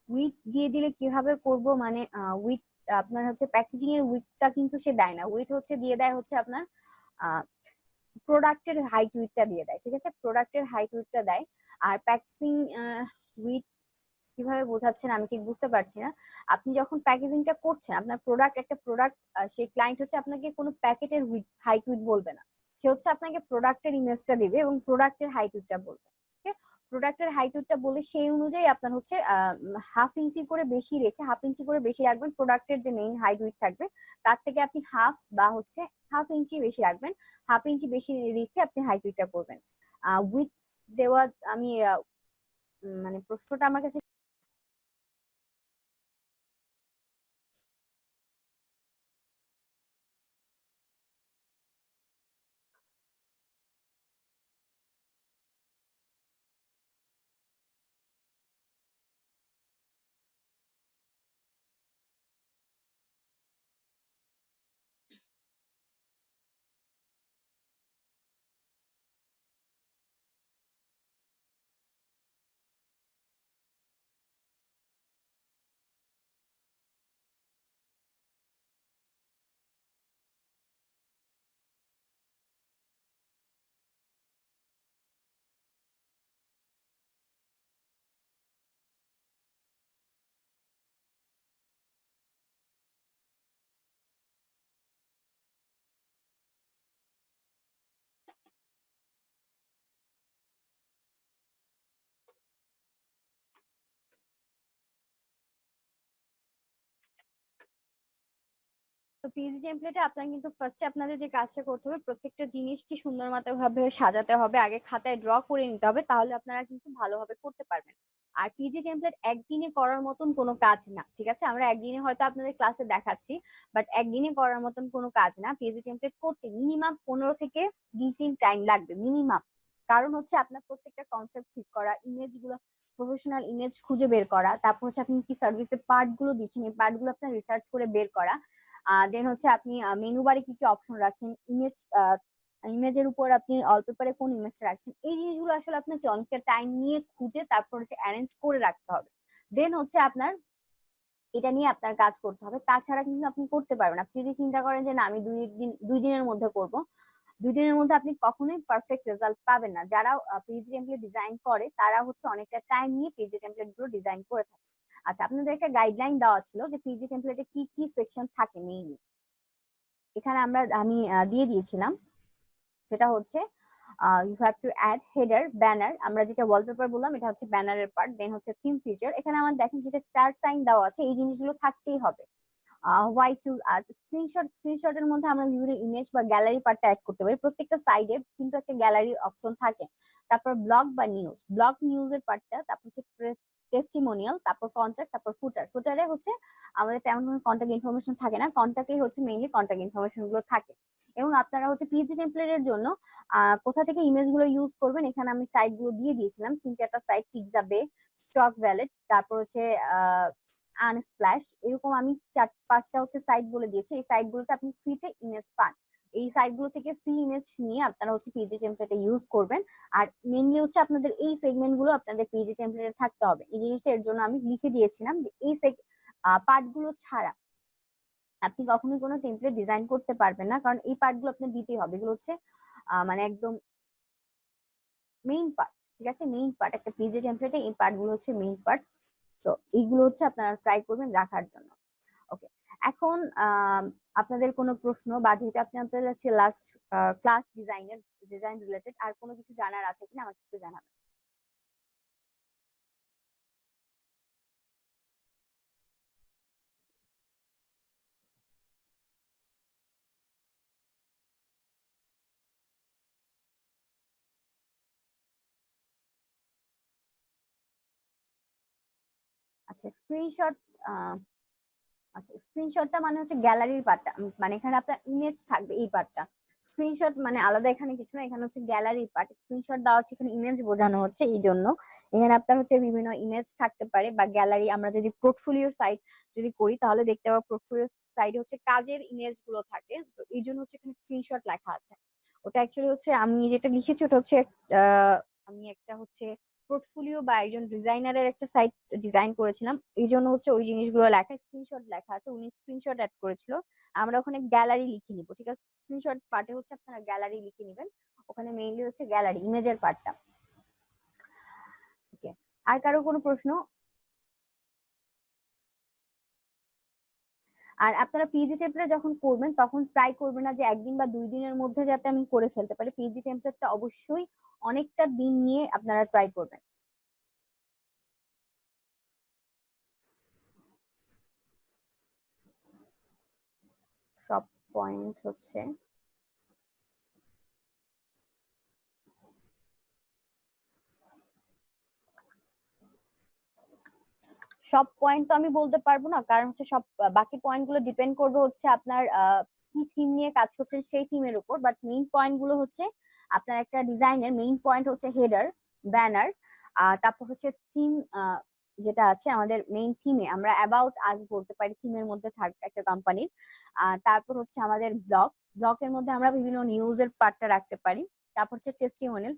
উইথ দিয়ে দিলে কিভাবে করব মানে উইথ, আপনার হচ্ছে প্যাকেজিং এর উইথটা কিন্তু সে দেয় না। উইথ হচ্ছে দিয়ে দেয় হচ্ছে আপনার প্রোডাক্টের হাইট উইথটা দিয়ে দেয়। ঠিক আছে, প্রোডাক্টের হাইট উইথটা দেয়। আর প্যাকেজিং উইথ কিভাবে বোঝাচ্ছেন আমি ঠিক বুঝতে পারছি না। আপনি যখন প্যাকেজিংটা করছেন, আপনার প্রোডাক্ট, একটা প্রোডাক্ট, সেই ক্লায়েন্ট হচ্ছে আপনাকে কোনো প্যাকেটের উইথ হাইট উইথ বলবে না। সে হচ্ছে আপনাকে প্রোডাক্টের ইমেজটা দিবে এবং প্রোডাক্টের হাইট উইথটা বলবে। প্রোডাক্টের হাইট উইথটা বলে সেই অনুযায়ী আপনার হচ্ছে হাফ ইঞ্চি করে বেশি রেখে, হাফ ইঞ্চি করে বেশি রাখবেন প্রোডাক্টের যে মেইন হাইট উইথ থাকবে, তার থেকে আপনি হাফ বা হচ্ছে হাফ ইঞ্চি বেশি রাখবেন। হাফ ইঞ্চি বেশি রেখে আপনি হাইট উইথটা করবেন। উইথ দেওয়া, আমি মানে প্রশ্নটা আমার কাছে তো পিএইচডি টেমপ্লেটে আপনার কিন্তু ফার্স্টে আপনাদের যে কাজটা করতে হবে, প্রত্যেকটা জিনিসকে সুন্দর মতো ভাবে সাজাতে হবে, আগে খাতায় ড্র করে নিতে হবে, তাহলে আপনারা কিন্তু ভালোভাবে করতে পারবেন। আর পিএইচডি টেমপ্লেট একদিনে করার মতন কোনো কাজ না, ঠিক আছে? আমরা একদিনে হয়তো আপনাদের ক্লাসে দেখাচ্ছি, বাট একদিনে করার মতন কোনো কাজ না। পিএইচডি টেমপ্লেট করতে মিনিমাম 15 থেকে 20 দিন টাইম লাগবে মিনিমাম। কারণ হচ্ছে আপনার প্রত্যেকটা কনসেপ্ট ঠিক করা, ইমেজ গুলো, প্রফেশনাল ইমেজ খুঁজে বের করা, তারপর হচ্ছে আপনি কি সার্ভিসের পার্ট গুলো দিচ্ছেন, এই পার্ট গুলো আপনার রিসার্চ করে বের করা। দেন হচ্ছে আপনি মেনু বারে কি কি অপশন রাখছেন, ইমেজের উপর আপনি ওয়ালপেপারে কোন ইমেজটা রাখছেন, এই জিনিসগুলো আসলে আপনাকে অনেকটা টাইম নিয়ে খুঁজে তারপর হচ্ছে অ্যারেঞ্জ করে রাখতে হবে। দেন হচ্ছে আপনার এটা নিয়ে আপনার কাজ করতে হবে, তাছাড়া কিন্তু আপনি করতে পারবেন। আপনি যদি চিন্তা করেন যে না আমি 2 দিনের মধ্যে করব, 2 দিনের মধ্যে আপনি কখনোই পারফেক্ট রেজাল্ট পাবেন না। যারা পিএইচডি টেমপ্লেট ডিজাইন করে তারা হচ্ছে অনেকটা টাইম নিয়ে পিএইচডি টেমপ্লেট গুলো ডিজাইন করে থাকে। আচ্ছা, আপনাদের একটা গাইডলাইন দেওয়া ছিল যে পিএইচডি টেমপ্লেটে কি কি সেকশন থাকে মেইনলি, এখানে আমি দিয়ে দিয়েছিলাম। সেটা হচ্ছে you have to add header, banner, আমরা যেটা ওয়ালপেপার বললাম এটা হচ্ছে ব্যানারের পার্ট। দেন হচ্ছে থিম ফিচার, এখানে আমার দেখেন যেটা স্টার সাইন দেওয়া আছে, এই জিনিসগুলো থাকতেই হবে। হোয়াই চুজ স্ক্রিনশটের মধ্যে আমরা বিভিন্ন ইমেজ বা গ্যালারি পার্টটা অ্যাড করতে পারি, প্রত্যেকটা সাইডে কিন্তু একটা গ্যালারির অপশন থাকে। তারপর ব্লগ বা নিউজ, ব্লগ নিউজের পার্টটা, তারপর হচ্ছে টেস্টিমোনিয়াল, তারপর কন্টাক্ট, তারপর ফুটারে হচ্ছে আমাদের তেমন কোনো কন্টাক্ট ইনফরমেশন থাকে না, কন্টাক্টে হচ্ছে মেইনলি কন্টাক্ট ইনফরমেশন গুলো থাকে। এবং আপনারা হচ্ছে পিএইচডি টেমপ্লেটের জন্য কোথা থেকে ইমেজ গুলো ইউজ করবেন, এখানে আমি সাইট গুলো দিয়ে দিয়েছিলাম, 3-4টা সাইট, পিক্সাবে, স্টক ভ্যালেট, তারপর হচ্ছে আনস্প্ল্যাশ, এরকম আমি 4-5টা হচ্ছে সাইট বলে দিয়েছি। এই সাইট গুলোতে আপনি ফ্রিতে ইমেজ পান, এই সাইট গুলো থেকে ফ্রি ইমেজ নিয়ে আপনারা হচ্ছে পিএইচডি টেমপ্লেটে ইউজ করবেন। আর মেনলি হচ্ছে আপনাদের এই সেগমেন্ট গুলো আপনাদের পিএইচডি টেমপ্লেটে থাকতে হবে, এই জিনিসটা এর জন্য আমি লিখে দিয়েছিলাম যে এই পার্ট গুলো ছাড়া আপনি কখনোই কোনো টেমপ্লেট ডিজাইন করতে পারবেন না, কারণ এই পার্ট গুলো আপনার দিতেই হবে। এগুলো হচ্ছে মানে একদম মেইন পার্ট, ঠিক আছে? মেইন পার্ট একটা পিএইচডি টেমপ্লেটে এই পার্ট গুলো হচ্ছে মেইন পার্ট। তো এইগুলো হচ্ছে আপনারা ট্রাই করবেন রাখার জন্য। ওকে, এখন আপনাদের কোনো প্রশ্ন বা যেহেতু আপনি আপনাদের হচ্ছে লাস্ট ক্লাস ডিজাইন রিলেটেড আর কোনো কিছু জানার আছে কিনা আমাকে একটু জানাবেন। আচ্ছা, স্ক্রিনশট, আচ্ছা স্ক্রিনশটটা মানে হচ্ছে গ্যালারির পার্টটা, মানে এখানে আপনার ইমেজ থাকবে এই পার্টটা। স্ক্রিনশট মানে আলাদা এখানে কিছু না, এখানে হচ্ছে গ্যালারির পার্ট। স্ক্রিনশট দেওয়া হচ্ছে এখানে ইমেজ বোঝানো হচ্ছে, এই জন্য এখানে আপনার হচ্ছে বিভিন্ন ইমেজ থাকতে পারে বা গ্যালারি। আমরা যদি পোর্টফোলিও সাইট যদি করি তাহলে দেখতে পাবো পোর্টফোলিও সাইডে হচ্ছে কাজের ইমেজ গুলো থাকে, তো এই জন্য হচ্ছে এখানে স্ক্রিনশট লেখা আছে। ওটা অ্যাকচুয়ালি হচ্ছে আমি যেটা লিখেছি ওটা হচ্ছে আমি একটা হচ্ছে পোর্টফোলিও বা একজন ডিজাইনারের একটা সাইট ডিজাইন করেছিলাম, এই জন্য হচ্ছে ওই জিনিসগুলো লেখা, স্ক্রিনশট লেখা আছে, উনি স্ক্রিনশট অ্যাড করেছিল। আমরা ওখানে গ্যালারি লিখে নিব, ঠিক আছে? স্ক্রিনশট পার্টে হচ্ছে আপনারা গ্যালারি লিখে নিবেন, ওখানে মেইনলি হচ্ছে গ্যালারি ইমেজের পার্টটা। ওকে, আর কারো কোনো প্রশ্ন? আর আপনারা পিজি টেমপ্লেট যখন করবেন তখন ট্রাই করবেন না যে 1 দিন বা 2 দিনের মধ্যে যাতে আমি করে ফেলতে পারি, পিজি টেমপ্লেটটা অবশ্যই অনেকটা দিন নিয়ে আপনারা ট্রাই করবেন। সব পয়েন্ট হচ্ছে, সব পয়েন্ট তো আমি বলতে পারবো না, কারণ হচ্ছে সব বাকি পয়েন্ট গুলো ডিপেন্ড করবে হচ্ছে আপনার কি থিম নিয়ে কাজ করছেন সেই থিমের উপর। বাট মেইন পয়েন্ট গুলো হচ্ছে আপনার একটা ডিজাইনের মেইন পয়েন্ট হচ্ছে হেডার, ব্যানার, তারপর হচ্ছে থিম, যেটা আছে আমাদের মেইন থিমে আমরা অ্যাবাউট আস বলতে পারি, থিমের মধ্যে থাকবে একটা কোম্পানির। তারপর হচ্ছে আমাদের ব্লকের মধ্যে আমরা বিভিন্ন নিউজের পার্টটা রাখতে পারি। তারপর হচ্ছে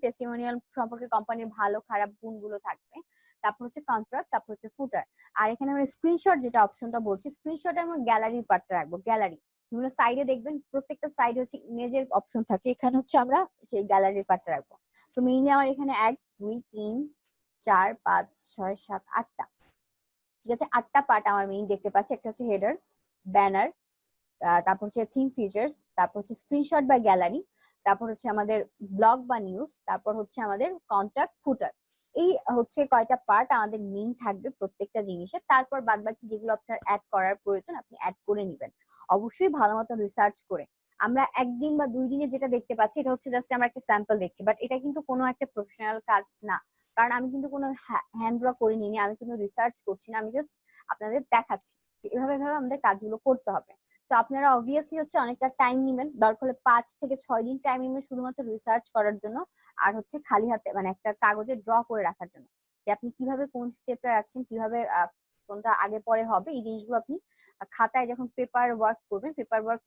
টেস্টিমোনিয়াল সম্পর্কে কোম্পানির ভালো খারাপ গুণগুলো থাকবে। তারপর হচ্ছে কন্ট্রাক্ট, তারপর হচ্ছে ফুটার। আর এখানে আমরা স্ক্রিনশট যেটা অপশনটা বলছি, স্ক্রিনশটে আমরা গ্যালারির পার্টটা রাখবো, গ্যালারি। বিভিন্ন সাইডে দেখবেন প্রত্যেকটা সাইডে হচ্ছে ইমেজের অপশন থাকে, এখানে হচ্ছে আমরা সেই গ্যালারির পার্টটা রাখবো। তো মেইনলি আমার এখানে 1 2 3 4 5 6 7 8টা, ঠিক আছে? 8টা পার্ট আমার মেইন দেখতে পাচ্ছি। একটা হচ্ছে হেডার, ব্যানার, তারপর হচ্ছে থিম ফিচার্স, তারপর হচ্ছে স্ক্রিনশট বা গ্যালারি, তারপর হচ্ছে আমাদের ব্লগ বা নিউজ, তারপর হচ্ছে আমাদের কন্টাক্ট, ফুটার। এই হচ্ছে কয়টা পার্ট আমাদের মেইন থাকবে প্রত্যেকটা জিনিসের। তারপর বাদ বাকি যেগুলো আপনার অ্যাড করার প্রয়োজন আপনি অ্যাড করে নেবেন। অবশ্যই ভালো মতো রিসার্চ করে। আমরা একদিন বা 2 দিনে যেটা দেখতে পাচ্ছি এটা হচ্ছে জাস্ট আমরা একটা স্যাম্পল দেখছি, বাট এটা কিন্তু কোনো একটা প্রফেশনাল কাজ না। কারণ আমি কিন্তু কোনো হ্যান্ড ড্র করে নিইনি, আমি কোনো রিসার্চ করছি না, আমি জাস্ট আপনাদের দেখাচ্ছি এভাবে এভাবে আমাদের কাজগুলো করতে হবে। তো আপনারা অবভিয়াসলি হচ্ছে অনেকটা টাইম নেবেন, দরকার হলে 5 থেকে 6 দিন টাইম নেবেন শুধুমাত্র রিসার্চ করার জন্য, আর হচ্ছে খালি হাতে মানে একটা কাগজে ড্র করে রাখার জন্য যে আপনি কিভাবে কোন স্টেপটা রাখছেন, কিভাবে কোনটা আগে পরে হবে, এই জিনিসগুলো আপনি খাতায় যখন পেপার ওয়ার্ক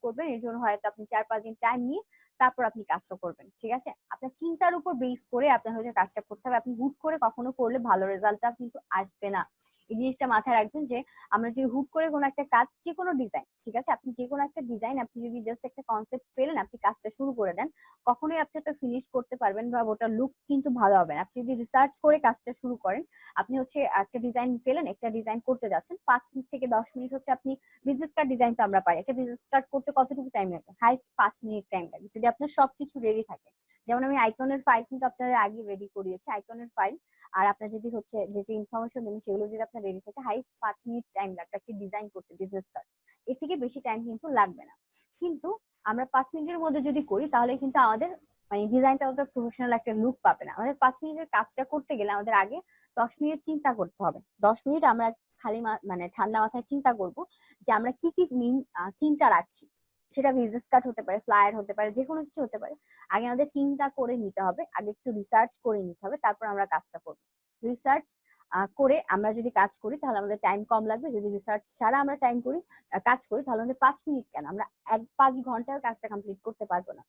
করবেন এর জন্য হয়তো আপনি 4-5 দিন টাইম নিয়ে তারপর আপনি কাজটা করবেন। ঠিক আছে, আপনার চিন্তার উপর বেস করে আপনার হচ্ছে কাজটা করতে হবে। আপনি হুট করে কখনো করলে ভালো রেজাল্টটা কিন্তু আসবে না। এই জিনিসটা মাথায় রাখবেন যে আমরা যদি হুট করে কোনো একটা কাজ, যে কোনো ডিজাইন, ঠিক আছে, আপনি যে কোনো একটা ডিজাইন আপনি যদি জাস্ট একটা কনসেপ্ট পেলেন আপনি কাজটা শুরু করে দেন, কখনোই আপনি একটা ফিনিশ করতে পারবেন বা ওটার লুক কিন্তু ভালো হবে না। আপনি যদি রিসার্চ করে কাজটা শুরু করেন, আপনি হচ্ছে একটা ডিজাইন পেলেন, একটা ডিজাইন করতে যাচ্ছেন, 5 মিনিট থেকে 10 মিনিট হচ্ছে আপনি বিজনেস কার্ড ডিজাইন তো আমরা পারি, একটা বিজনেস কার্ড করতে কতটুকু টাইম লাগবে? হাইস্ট 5 মিনিট টাইম লাগবে যদি আপনার সবকিছু রেডি থাকে। যেমন আমি আইকনের ফাইল কিন্তু আপনাদের আগে রেডি করিয়েছি, আইকনের ফাইল আর আপনার যদি হচ্ছে যে যে ইনফরমেশন দেবেন সেগুলো যদি আপনার রেডি থাকে, হাইস্ট 5 মিনিট টাইম লাগবে একটা ডিজাইন করতে বিজনেস কার্ড। এর থেকে বেশি টাইম কিন্তু লাগবে না। কিন্তু আমরা 5 মিনিটের মধ্যে যদি করি তাহলে কিন্তু আমাদের মানে ডিজাইনটা অতটা প্রফেশনাল একটা লুক পাবে না। আমাদের 5 মিনিটের কাজটা করতে গেলে আমাদের আগে 10 মিনিট চিন্তা করতে হবে। 10 মিনিট আমরা খালি মানে ঠান্ডা মাথায় চিন্তা করব যে আমরা কি কি থিমটা রাখছি। সেটা বিজনেস কার্ড হতে পারে, ফ্লায়ার হতে পারে, যে কোনো কিছু হতে পারে। আগে আমাদের চিন্তা করে নিতে হবে, আগে একটু রিসার্চ করে নিতে হবে, তারপর আমরা কাজটা করব। রিসার্চ করে আমরা যদি কাজ করি তাহলে আমাদের টাইম কম লাগবে। যদি রিসার্চ ছাড়া আমরা কাজ করি তাহলে আমাদের 5 মিনিট কেন, আমরা 5 ঘন্টার কাজটা কমপ্লিট করতে পারবো না।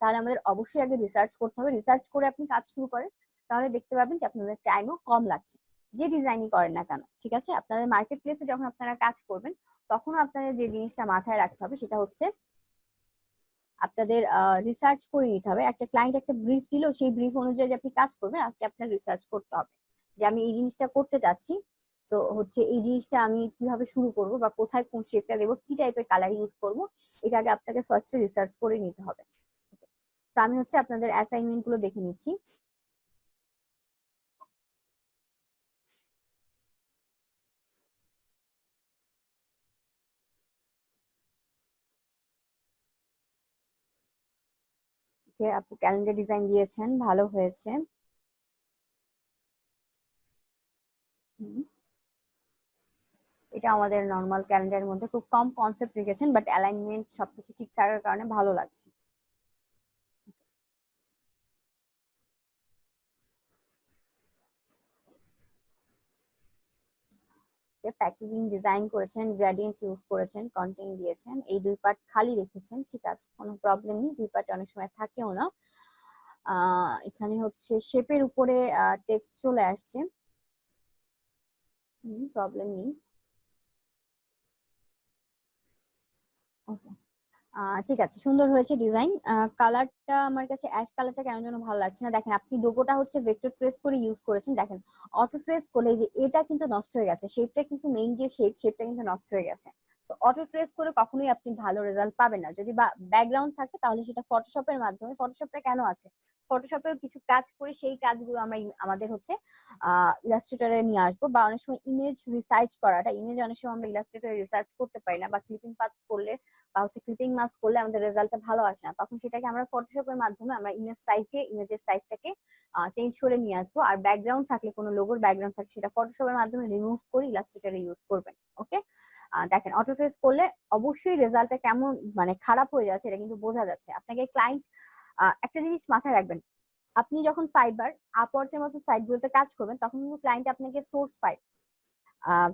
তাহলে আমাদের অবশ্যই আগে রিসার্চ করতে হবে। রিসার্চ করে আপনি কাজ শুরু করেন, তাহলে দেখতে পাবেন যে আপনাদের টাইমও কম লাগছে, যে ডিজাইনই করেন না কেন। ঠিক আছে, আপনাদের মার্কেট প্লেসে যখন আপনারা কাজ করবেন তখন আপনাদের যে জিনিসটা মাথায় রাখতে হবে সেটা হচ্ছে আপনাদের রিসার্চ করে নিতে হবে। একটা ক্লায়েন্ট একটা ব্রিফ দিল, সেই ব্রিফ অনুযায়ী আপনি কাজ করবেন, আপনি আপনার রিসার্চ করতে হবে যে আমি এই জিনিসটা করতে চাচ্ছি, তো হচ্ছে এই জিনিসটা আমি কিভাবে শুরু করব বা কোথায় কোন শেপটা দেবো, কি টাইপের কালার ইউজ করব, এটা আগে আপনাকে ফার্স্টে রিসার্চ করে নিতে হবে। তো আমি হচ্ছে আপনাদের অ্যাসাইনমেন্ট গুলো দেখে নিচ্ছি। যে আপনি ক্যালেন্ডার ডিজাইন দিয়েছেন, ভালো হয়েছে। হুম, এটা আমাদের নর্মাল ক্যালেন্ডারের মধ্যে খুব কম কনসেপ্ট রেখেছেন, বাট অ্যালাইনমেন্ট সবকিছু ঠিক থাকার কারণে ভালো লাগছে। প্যাকেজিং ডিজাইন করেছেন, গ্রেডিয়েন্ট ইউজ করেছেন, কন্টেন্ট দিয়েছেন, এই 2 পার্ট খালি রেখেছেন, ঠিক আছে, কোনো প্রবলেম নেই, 2 পার্টে অনেক সময় থাকেও না। এখানে হচ্ছে শেপের উপরে টেক্সট চলে আসছে, প্রবলেম নেই। ওকে, ঠিক আছে, সুন্দর হয়েছে ডিজাইন। কালারটা আমার কাছে অ্যাশ কালারটা কেন যেন ভালো লাগছে না। দেখেন আপনি লোগোটা হচ্ছে ভেক্টর ট্রেস করে ইউজ করেছেন, দেখেন অটো ট্রেস করলে যে এটা কিন্তু নষ্ট হয়ে গেছে, শেপটা কিন্তু মেইন যে শেপটা কিন্তু নষ্ট হয়ে গেছে। তো অটো ট্রেস করে কখনোই আপনি ভালো রেজাল্ট পাবেন না। যদি ব্যাকগ্রাউন্ড থাকে তাহলে সেটা ফটোশপের মাধ্যমে, ফটোশপটা কেন আছে, ফটোশপেও কিছু কাজ করে সেই কাজগুলো আমরা আমাদের হচ্ছে ইলাস্ট্রেটরে নিয়ে আসবো। বা অনেক সময় ইমেজ রিসার্চ করাটা, ইমেজ অনেক সময় আমরা ইলাস্ট্রেটরে রিসার্চ করতে পারি না, বা ক্লিপিং পাথ করলে বা হচ্ছে ক্লিপিং মাস্ক করলে আমাদের রেজাল্টটা ভালো আসে না, তখন সেটাকে আমরা ফটোশপের মাধ্যমে আমরা ইমেজ সাইজ দিয়ে ইমেজের সাইজটাকে চেঞ্জ করে নিয়ে আসবো। আর ব্যাকগ্রাউন্ড থাকলে, কোনো লোগোর ব্যাকগ্রাউন্ড থাকলে সেটা ফটোশপের মাধ্যমে রিমুভ করে ইলাস্ট্রেটরে ইউজ করবেন। ওকে, দেখেন অটো ট্রেস করলে অবশ্যই রেজাল্টটা কেমন মানে খারাপ হয়ে যাচ্ছে এটা কিন্তু বোঝা যাচ্ছে। আপনাকে ক্লায়েন্ট একটা জিনিস মাথায় রাখবেন, আপনি যখন ফাইবার, আপওয়ার্কের মতো সাইট গুলোতে কাজ করবেন তখন কিন্তু ক্লায়েন্ট আপনাকে সোর্স ফাইল,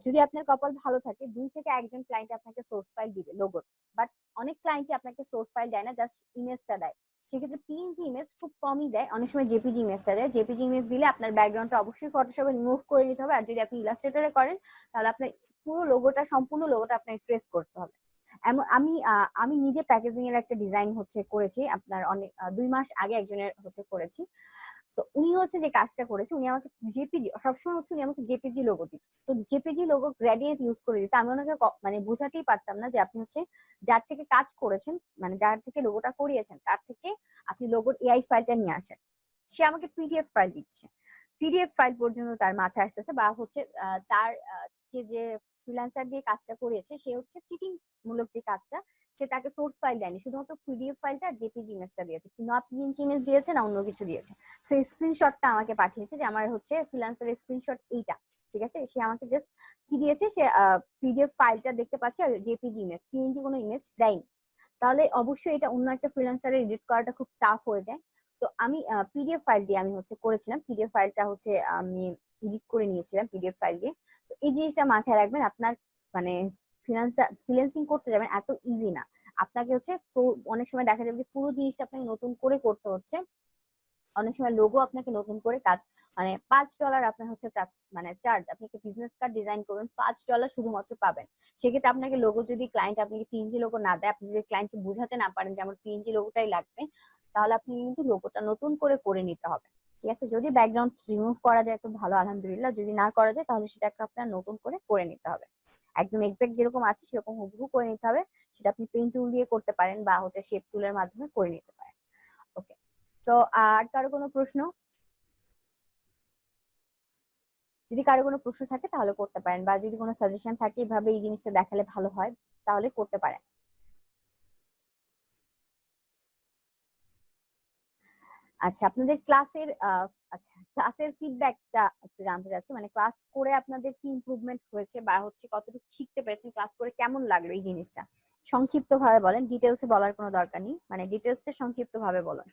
যদি আপনার কপাল ভালো থাকে 2 থেকে 1 জন ক্লায়েন্ট আপনাকে সোর্স ফাইল দিবে লোগোর। বাট অনেক ক্লায়েন্টই আপনাকে সোর্স ফাইল দেয় না, জাস্ট ইমেজটা দেয়। সেক্ষেত্রে পিএনজি ইমেজ খুব কমই দেয়, অনেক সময় জেপিজি ইমেজটা দেয়। জেপিজি ইমেজ দিলে আপনার ব্যাকগ্রাউন্ডটা অবশ্যই ফটোশপে রিমুভ করে নিতে হবে, আর যদি আপনি ইলাস্ট্রেটরে করেন তাহলে আপনার সম্পূর্ণ লোগোটা আপনাকে ট্রেস করতে হবে। এমন আমি নিজে প্যাকেজিং এর একটা ডিজাইন হচ্ছে করেছি, আপনার অনেক 2 মাস আগে একজনের হচ্ছে করেছি। তো উনি হচ্ছে যে কাজটা করেছে, উনি আমাকে জেপিজি সবসময় হচ্ছে উনি আমাকে জেপিজি লোগো দিত। তো জেপিজি লোগো গ্রেডিয়েন্ট ইউজ করে দিতে আমি ওনাকে মানে বোঝাতেই পারতাম না যে আপনি হচ্ছে যার থেকে কাজ করেছেন, মানে যার থেকে লোগোটা করিয়েছেন তার থেকে আপনি লোগোর এআই ফাইলটা নিয়ে আসেন। সে আমাকে পিডিএফ ফাইল দিচ্ছে, পিডিএফ ফাইল পর্যন্ত তার মাথায় আসতেছে, বা হচ্ছে তার যে ফ্রিল্যান্সার দিয়ে কাজটা করিয়েছে সে হচ্ছে চিটিং মূলক যে কাজটা, সে তাকে সোর্স ফাইল দেয়নি, শুধুমাত্র পিডিএফ ফাইলটা আর জেপিজি ইমেজটা দিয়েছে, না পিএনজি ইমেজ দিয়েছে না অন্য কিছু দিয়েছে। সেই স্ক্রিনশটটা আমাকে পাঠিয়েছে যে আমার হচ্ছে ফ্রিল্যান্সারের স্ক্রিনশট এইটা, ঠিক আছে। সে আমাকে জাস্ট কি দিয়েছে, সে পিডিএফ ফাইলটা দেখতে পাচ্ছে আর জেপিজি ইমেজ, পিএনজি কোনো ইমেজ দেয়নি। তাহলে অবশ্যই এটা অন্য একটা ফ্রিল্যান্সারে এডিট করাটা খুব টাফ হয়ে যায়। তো আমি পিডিএফ ফাইল দিয়ে আমি হচ্ছে করেছিলাম, পিডিএফ ফাইলটা হচ্ছে আমি এডিট করে নিয়েছিলাম পিডিএফ ফাইল দিয়ে। তো এই জিনিসটা মাথায় রাখবেন, আপনার মানে ফ্রিল্যান্সিং করতে যাবেন এত ইজি না। আপনাকে হচ্ছে অনেক সময় দেখা যাবে যে পুরো জিনিসটা আপনাকে নতুন করে করতে হচ্ছে, অনেক সময় লোগো আপনাকে নতুন করে কাজ, মানে $5 আপনার হচ্ছে মানে চার্জ, আপনি একটা বিজনেস কার্ড ডিজাইন করবেন $5 শুধুমাত্র পাবেন। সেক্ষেত্রে আপনাকে লোগো যদি ক্লায়েন্ট আপনাকে পিএনজি লোগো না দেয়, আপনি যদি ক্লায়েন্টকে বোঝাতে না পারেন যে আমার পিএনজি লোগোটাই লাগবে, তাহলে আপনি কিন্তু লোগোটা নতুন করে নিতে হবে, ঠিক আছে। যদি ব্যাকগ্রাউন্ড রিমুভ করা যায় তো ভালো, আলহামদুলিল্লাহ, যদি না করা যায় তাহলে সেটাকে আপনার নতুন করে নিতে হবে। একদম এক্সাক্ট যেরকম আছে সেরকম হুবহু করে নিতে হবে। সেটা আপনি পেন টুল দিয়ে করতে পারেন বা হচ্ছে শেপ টুলের মাধ্যমে করে নিতে পারেন। ওকে, তো আর কারো কোনো প্রশ্ন? যদি কারো কোনো প্রশ্ন থাকে তাহলে করতে পারেন, বা যদি কোনো সাজেশন থাকে এভাবে এই জিনিসটা দেখালে ভালো হয় তাহলে করতে পারেন। আচ্ছা, আপনাদের ক্লাসের আচ্ছা ক্লাসের ফিডব্যাকটা একটু জানতে চাচ্ছি, মানে ক্লাস করে আপনাদের কি ইমপ্রুভমেন্ট হয়েছে বা হচ্ছে কতটুকু শিখতে পেরেছেন, ক্লাস করে কেমন লাগলো এই জিনিসটা সংক্ষিপ্ত ভাবে বলেন, ডিটেলসে বলার কোনো দরকার নেই, মানে ডিটেলসটা সংক্ষিপ্ত ভাবে বলেন।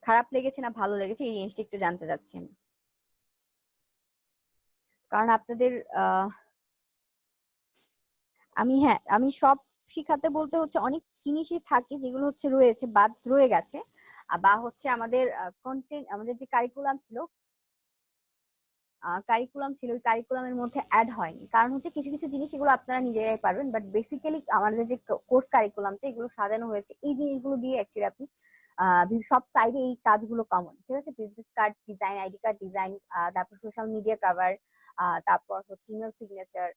খারাপ লেগেছে না ভালো লেগেছে এই জিনিসটা একটু জানতে চাচ্ছি আমি। কারণ আপনাদের আহ হ্যাঁ, আমি সব শিখাতে বলতে হচ্ছে অনেক জিনিসই থাকে যেগুলো হচ্ছে রয়েছে, বাদ রয়ে গেছে, বা হচ্ছে আমাদের কন্টেন্ট, আমাদের যে কারিকুলাম ছিল ওই কারিকুলামের মধ্যে অ্যাড হয়নি, কারণ হচ্ছে কিছু কিছু জিনিস এগুলো আপনারা নিজেরাই পারবেন, বাট বেসিক্যালি আমাদের যে কোর্স কারিকুলামটা এগুলো সাজানো হয়েছে এই জিনিসগুলো দিয়ে অ্যাকচুয়ালি আপনি সব সাইডে এই কাজগুলো কমন, ঠিক আছে। Business card design, ID card design, তারপর সোশ্যাল মিডিয়া কভার, তারপর হচ্ছে ইমেল সিগনেচার,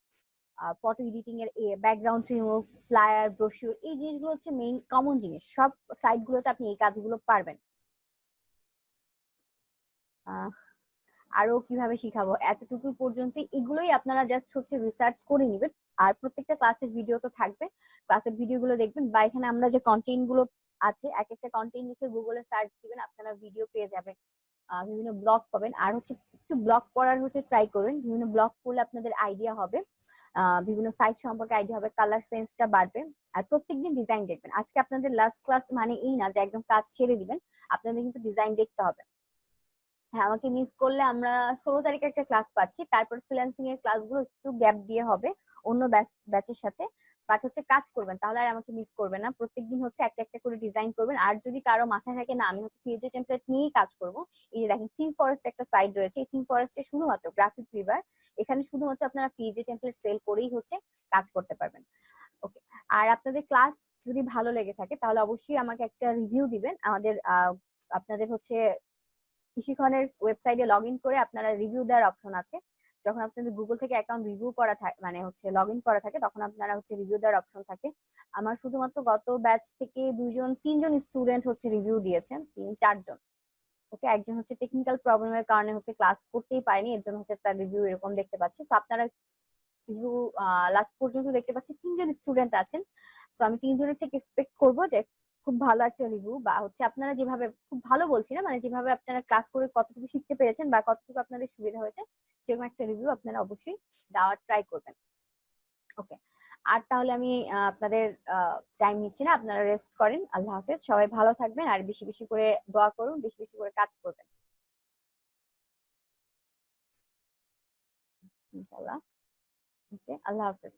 ফটো এডিটিং এর ব্যাকগ্রাউন্ড রিমুভ, ফ্লায়ার, ব্রোশিওর, এই জিনিসগুলো হচ্ছে মেইন কমন জিনিস, সব সাইট গুলোতে আপনি এই কাজগুলো পারবেন। আহ, আরো কিভাবে শিখাবো, এতটুকু পর্যন্ত এগুলোই আপনারা জাস্ট হচ্ছে রিসার্চ করে নিবেন। আর প্রত্যেকটা ক্লাসের ভিডিও তো থাকবে, ক্লাসের ভিডিও গুলো দেখবেন, বা এখানে আমরা যে কন্টেন্ট গুলো আছে এক একটা কন্টেন্ট লিখে গুগলে সার্চ দিবেন, আপনারা ভিডিও পেয়ে যাবেন, বিভিন্ন ব্লগ পাবেন। আর হচ্ছে একটু ব্লগ পড়ার হচ্ছে ট্রাই করবেন, বিভিন্ন ব্লগ পড়লে আপনাদের আইডিয়া হবে, বিভিন্ন সাইট সম্পর্কে আইডিয়া হবে, কালার সেন্সটা বাড়বে। আর প্রত্যেকদিন ডিজাইন দেখবেন, আজকে আপনাদের লাস্ট ক্লাস মানে এই না যে একদম কাজ ছেড়ে দিবেন, আপনাদের কিন্তু ডিজাইন দেখতে হবে। হ্যাঁ, আমাকে মিস করলে আমরা 16 তারিখে একটা ক্লাস পাচ্ছি, তারপর ফ্রিল্যান্সিং এর ক্লাসগুলো একটু গ্যাপ দিয়ে হবে অন্য ব্যাচের সাথে। বাট হচ্ছে কাজ করবেন, তাহলে আর আমাকে মিস করবেন না, প্রত্যেকদিন হচ্ছে একটা একটা করে ডিজাইন করবেন। আর যদি কারো মাথায় থাকে না আমি হচ্ছে পিএইচডি টেমপ্লেট নিয়েই কাজ করব, এই যে দেখেন থিম ফরেস্ট একটা সাইট রয়েছে, এই থিম ফরেস্টে শুধুমাত্র গ্রাফিক রিভার, এখানে শুধুমাত্র আপনারা পিএইচডি টেমপ্লেট সেল করেই হচ্ছে কাজ করতে পারবেন। ওকে, আর আপনাদের ক্লাস যদি ভালো লেগে থাকে তাহলে অবশ্যই আমাকে একটা রিভিউ দিবেন। আমাদের আপনাদের হচ্ছে কৃষিক্ষণের ওয়েবসাইটে লগ ইন করে আপনারা রিভিউ দেওয়ার অপশন আছে, যখন আপনাদের গুগল থেকে অ্যাকাউন্ট রিভিউ করা থাকে, মানে হচ্ছে লগ ইন করা থাকে, তখন আপনারা হচ্ছে রিভিউ দেওয়ার অপশন থাকে। আমার শুধুমাত্র গত ব্যাচ থেকে 2-3 জন স্টুডেন্ট হচ্ছে রিভিউ দিয়েছে, 3-4 জন। ওকে, একজন হচ্ছে টেকনিক্যাল প্রবলেমের কারণে হচ্ছে ক্লাস করতেই পারেনি, এর জন্য হচ্ছে তার রিভিউ এরকম দেখতে পাচ্ছি। তো আপনারা রিভিউ লাস্ট পর্যন্ত দেখতে পাচ্ছি 3 জন স্টুডেন্ট আছেন। তো আমি 3 জনের থেকে এক্সপেক্ট করবো যে খুব ভালো একটা রিভিউ, বা হচ্ছে আপনারা যেভাবে, খুব ভালো বলছি না, মানে যেভাবে আপনারা ক্লাস করে কতটুকু শিখতে পেরেছেন বা কতটুকু আপনাদের সুবিধা হয়েছে সেরকম একটা রিভিউ আপনারা অবশ্যই দেওয়ার ট্রাই করবেন। ওকে, আর তাহলে আমি আপনাদের টাইম নিচ্ছি না, আপনারা রেস্ট করেন। আল্লাহ হাফেজ, সবাই ভালো থাকবেন, আর বেশি বেশি করে দোয়া করুন, বেশি বেশি করে কাজ করবেন ইনশাআল্লাহ। ওকে, আল্লাহ হাফেজ।